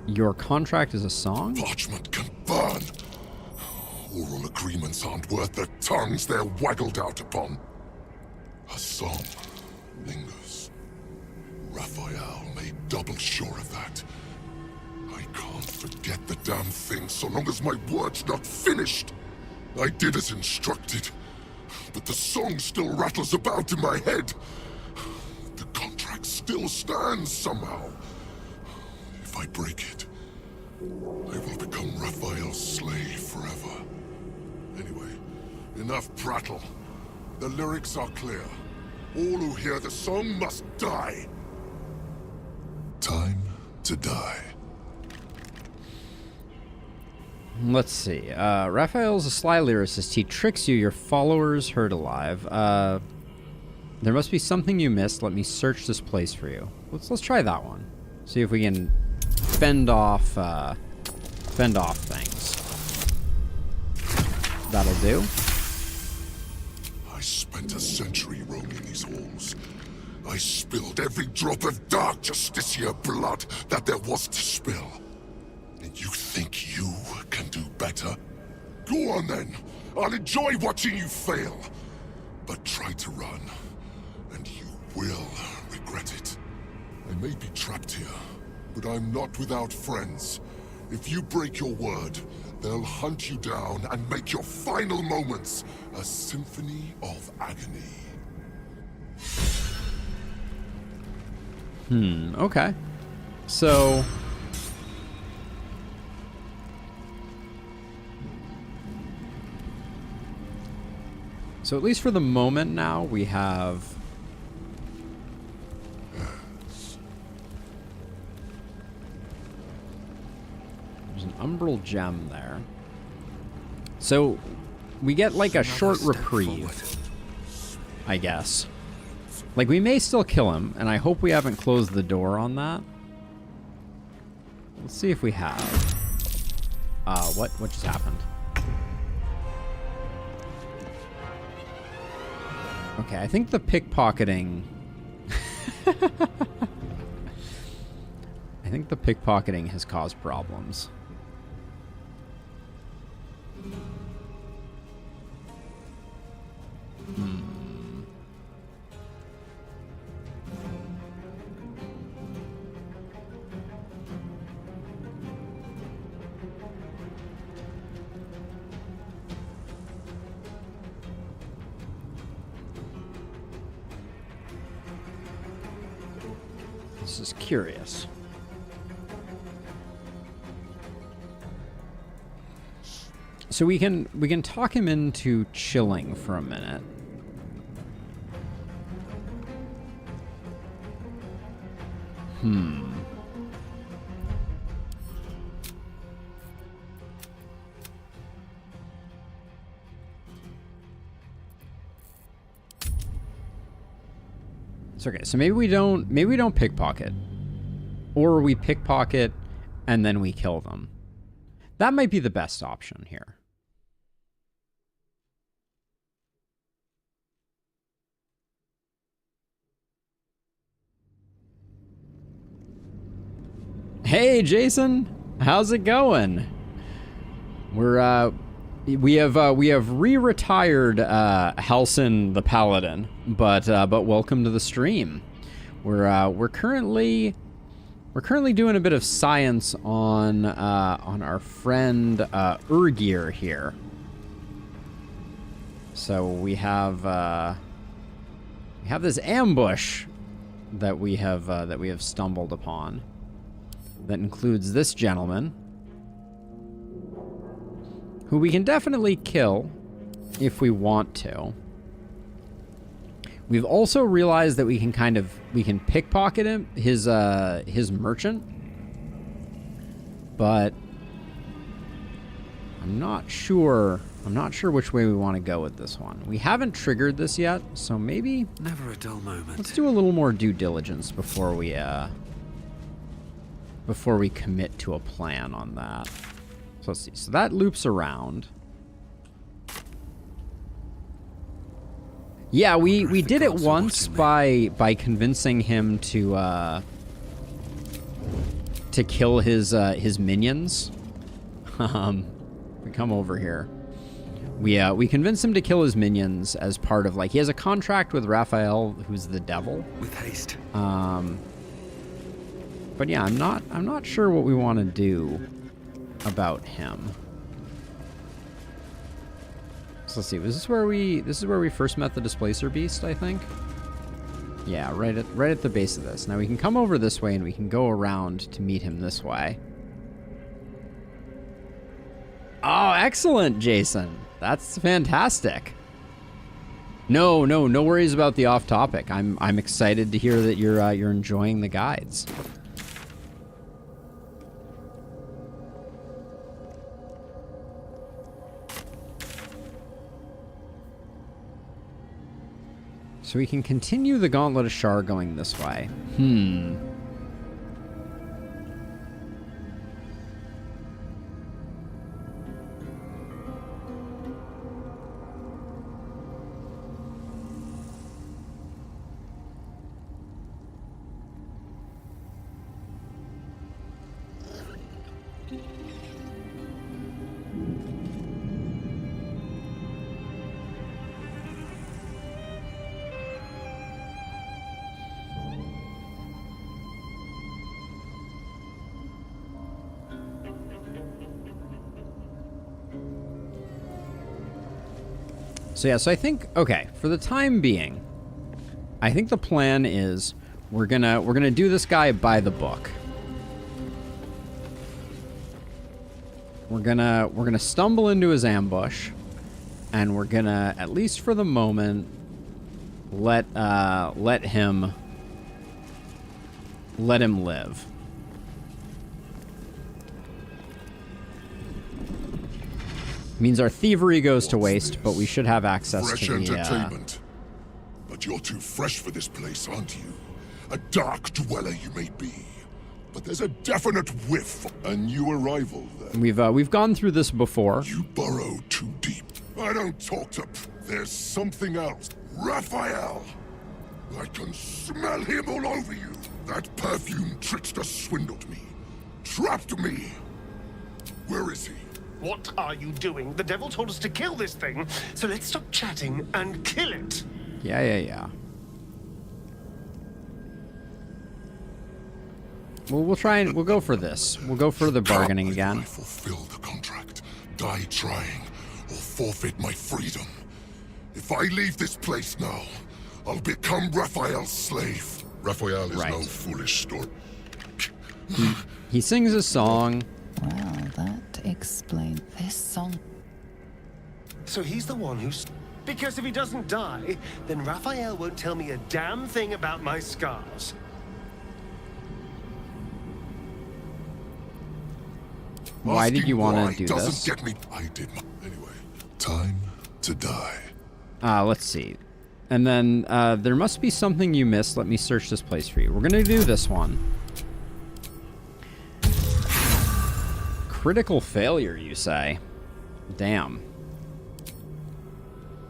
Your contract is a song? Parchment can burn. Oral agreements aren't worth the tongues they're waggled out upon. A song lingers. Raphael made double sure of that. I can't forget the damn thing so long as my word's not finished. I did as instructed, but the song still rattles about in my head. The contract still stands somehow. If I break it, I will become Raphael's slave forever. Anyway, enough prattle. The lyrics are clear. All who hear the song must die. Time to die. Let's see. Raphael's a sly lyricist. He tricks you. Your followers hurt alive. There must be something you missed. Let me search this place for you. Let's try that one. See if we can fend off things. That'll do. I spent a century roaming these halls. I spilled every drop of dark Justicia blood that there was to spill. And you think you can do better? Go on then. I'll enjoy watching you fail. But try to run, and you will regret it. I may be trapped here, but I'm not without friends. If you break your word, they'll hunt you down and make your final moments a symphony of agony. Okay. So... So at least for the moment now, we have... There's an umbral gem there. So we get like a short reprieve, I guess. Like, we may still kill him, and I hope we haven't closed the door on that. Let's see if we have. What just happened? Okay, I think the pickpocketing... I think the pickpocketing has caused problems. This is curious. So we can talk him into chilling for a minute. It's okay. So maybe we don't pickpocket, or we pickpocket and then we kill them. That might be the best option here. Hey, Jason, how's it going? We have re-retired Halsin the Paladin, but welcome to the stream. We're currently doing a bit of science on our friend Urgir here. So we have this ambush that we have stumbled upon. That includes this gentleman, who we can definitely kill if we want to. We've also realized that we can pickpocket him, his merchant, but I'm not sure which way we want to go with this one. We haven't triggered this yet, so maybe never a dull moment. Let's do a little more due diligence before we commit to a plan on that. So let's see. So that loops around. Yeah, we did it once by convincing him to kill his minions. We come over here. We convinced him to kill his minions as part of, like, he has a contract with Raphael, who's the devil. With haste. But yeah, I'm not sure what we want to do about him. So let's see. This is where we first met the Displacer Beast, I think. Yeah, right at the base of this. Now we can come over this way and we can go around to meet him this way. Oh, excellent, Jason. That's fantastic. No worries about the off topic. I'm excited to hear that you're enjoying the guides. So we can continue the Gauntlet of Shar going this way. So I think, okay, for the time being, I think the plan is we're gonna do this guy by the book. We're gonna stumble into his ambush, and we're gonna, at least for the moment, let him live. Means our thievery goes to waste, but we should have access Fresh to the entertainment. But you're too fresh for this place, aren't you? A dark dweller you may be, but there's a definite whiff. A new arrival there. We've gone through this before. You burrow too deep. I don't talk to... There's something else. Raphael! I can smell him all over you. That perfume trickster swindled me. Trapped me. Where is he? What are you doing? The devil told us to kill this thing, so let's stop chatting and kill it. Yeah. Well, we'll go for this. We'll go for the bargaining again. I fulfill the contract, die trying, or forfeit my freedom. If I leave this place now, I'll become Raphael's slave. Raphael is no foolish story. He sings a song. Well, that explains this song. So he's the one who's... Because if he doesn't die, then Raphael won't tell me a damn thing about my scars. Why did you want to do this? Get me. I did my... Anyway, time to die. Let's see. And then there must be something you missed. Let me search this place for you. We're gonna do this one. Critical failure, you say? Damn.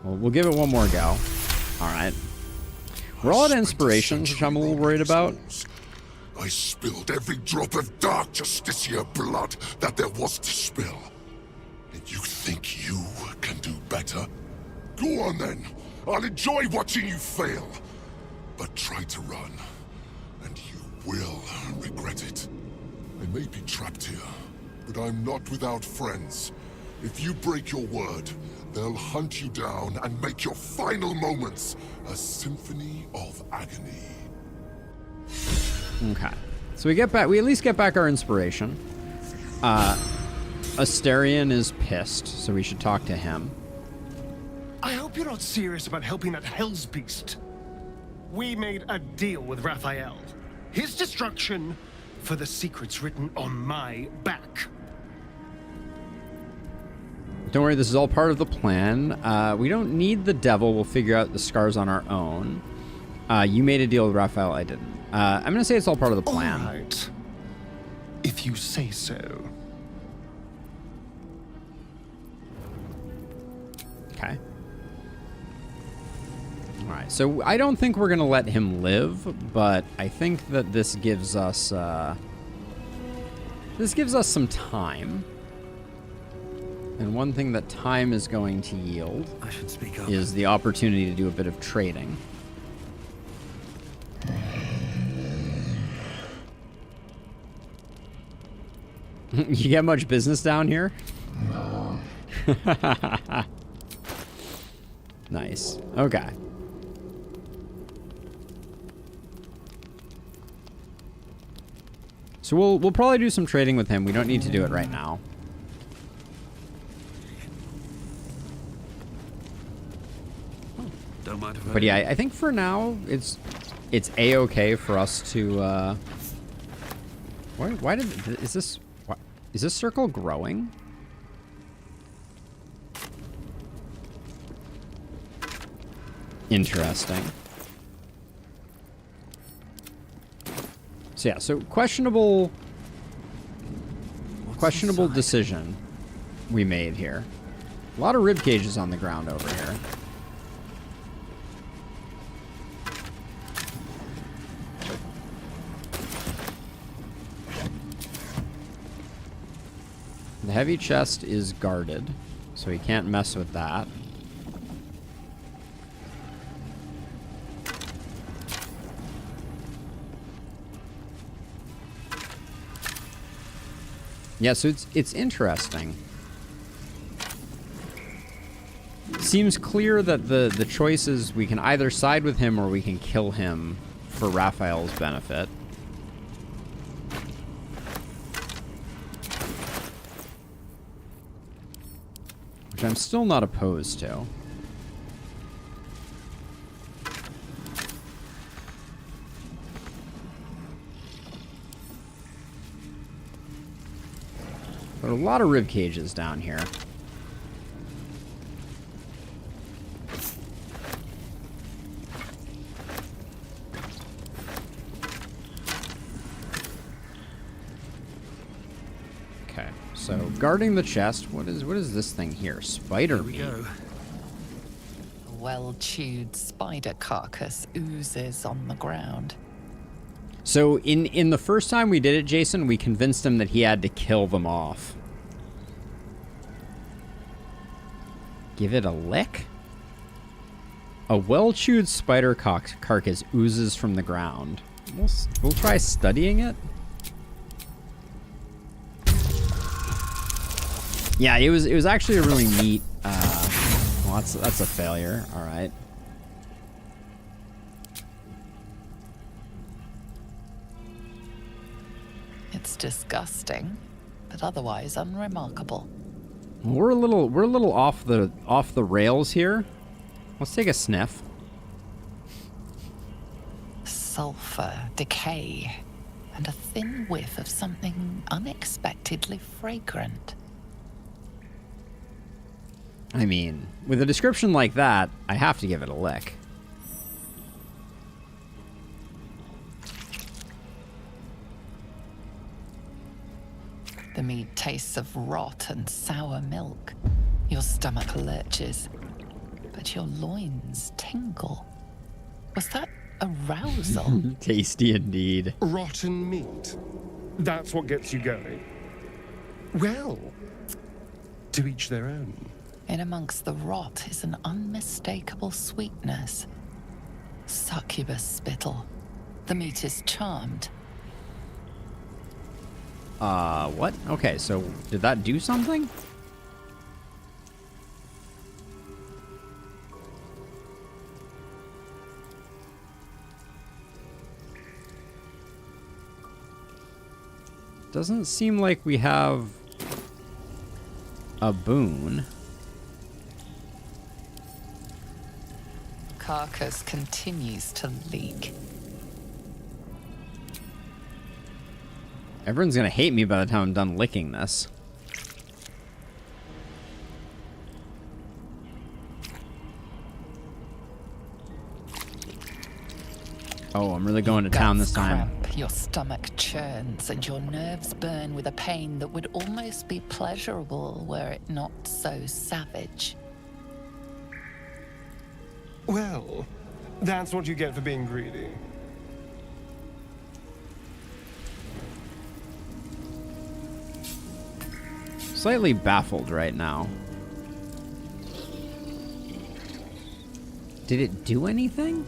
Well, we'll give it one more go. All right. We're all at inspirations, which I'm a little worried about. I spilled every drop of dark Justicia blood that there was to spill. And you think you can do better? Go on then. I'll enjoy watching you fail. But try to run, and you will regret it. I may be trapped here, but I'm not without friends. If you break your word, they'll hunt you down and make your final moments a symphony of agony. Okay. So we at least get back our inspiration. Asterion is pissed, so we should talk to him. I hope you're not serious about helping that Hell's Beast. We made a deal with Raphael. His destruction for the secrets written on my back. Don't worry, this is all part of the plan. We don't need the devil. We'll figure out the scars on our own. You made a deal with Raphael. I didn't. I'm going to say it's all part of the plan. All right. If you say so. Okay. All right, so I don't think we're going to let him live, but I think that this gives us some time. And one thing that time is going to yield is the opportunity to do a bit of trading. You get much business down here? Nice. Okay. So we'll probably do some trading with him. We don't need to do it right now. Don't mind if But yeah, I think for now it's a-okay for us to why is this circle growing? Interesting. So yeah, so questionable decision we made here. A lot of rib cages on the ground over here. The heavy chest is guarded, so he can't mess with that. Yeah, so it's interesting. Seems clear that the choices, we can either side with him or we can kill him for Raphael's benefit. Which I'm still not opposed to. There are a lot of rib cages down here. Okay, so guarding the chest. What is this thing here? Spider meat. A well-chewed spider carcass oozes on the ground. So in the first time we did it, Jason, we convinced him that he had to kill them off. Give it a lick? A well-chewed spider carcass oozes from the ground. We'll try studying it. Yeah, it was actually a really neat. Well, that's a failure. All right. It's disgusting, but otherwise unremarkable. We're a little off the rails here. Let's take a sniff. Sulfur, decay, and a thin whiff of something unexpectedly fragrant. I mean, with a description like that, I have to give it a lick. The meat tastes of rot and sour milk. Your stomach lurches, but your loins tingle. Was that arousal? Tasty indeed. Rotten meat. That's what gets you going. Well, to each their own. In amongst the rot is an unmistakable sweetness. Succubus spittle. The meat is charmed. What? Okay, so did that do something? Doesn't seem like we have a boon. Carcass continues to leak. Everyone's gonna hate me by the time I'm done licking this. Oh, I'm really going to town this time. Cramp, your stomach churns and your nerves burn with a pain that would almost be pleasurable were it not so savage. Well, That's what you get for being greedy. Slightly baffled right now. Did it do anything?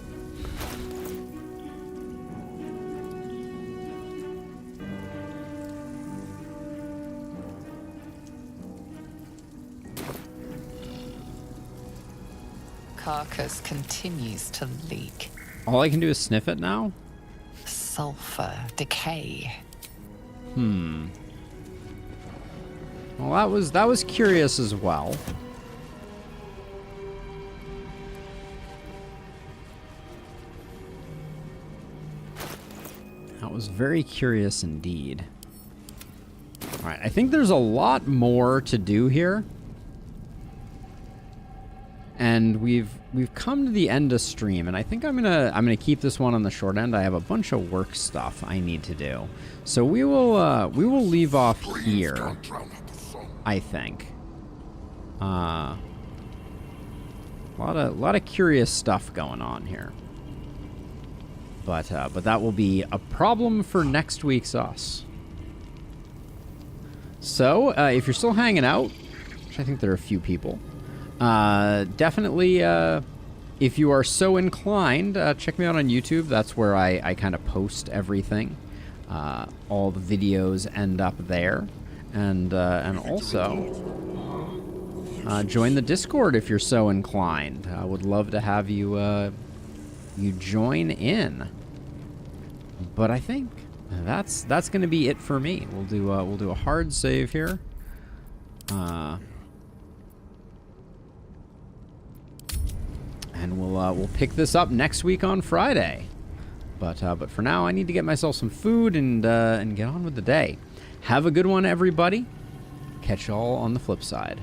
Carcass continues to leak. All I can do is sniff it now? Sulfur, decay. Well, that was curious as well. That was very curious indeed. All right, I think there's a lot more to do here. And we've come to the end of stream, and I think I'm gonna keep this one on the short end. I have a bunch of work stuff I need to do, so we will leave off here. I think. A lot of curious stuff going on here. But that will be a problem for next week's Us. So if you're still hanging out, which I think there are a few people. Definitely, if you are so inclined, check me out on YouTube. That's where I kind of post everything. All the videos end up there. And also, join the Discord if you're so inclined. I would love to have you, you join in. But I think that's going to be it for me. We'll do a hard save here. And we'll pick this up next week on Friday. But for now, I need to get myself some food and get on with the day. Have a good one, everybody. Catch y'all on the flip side.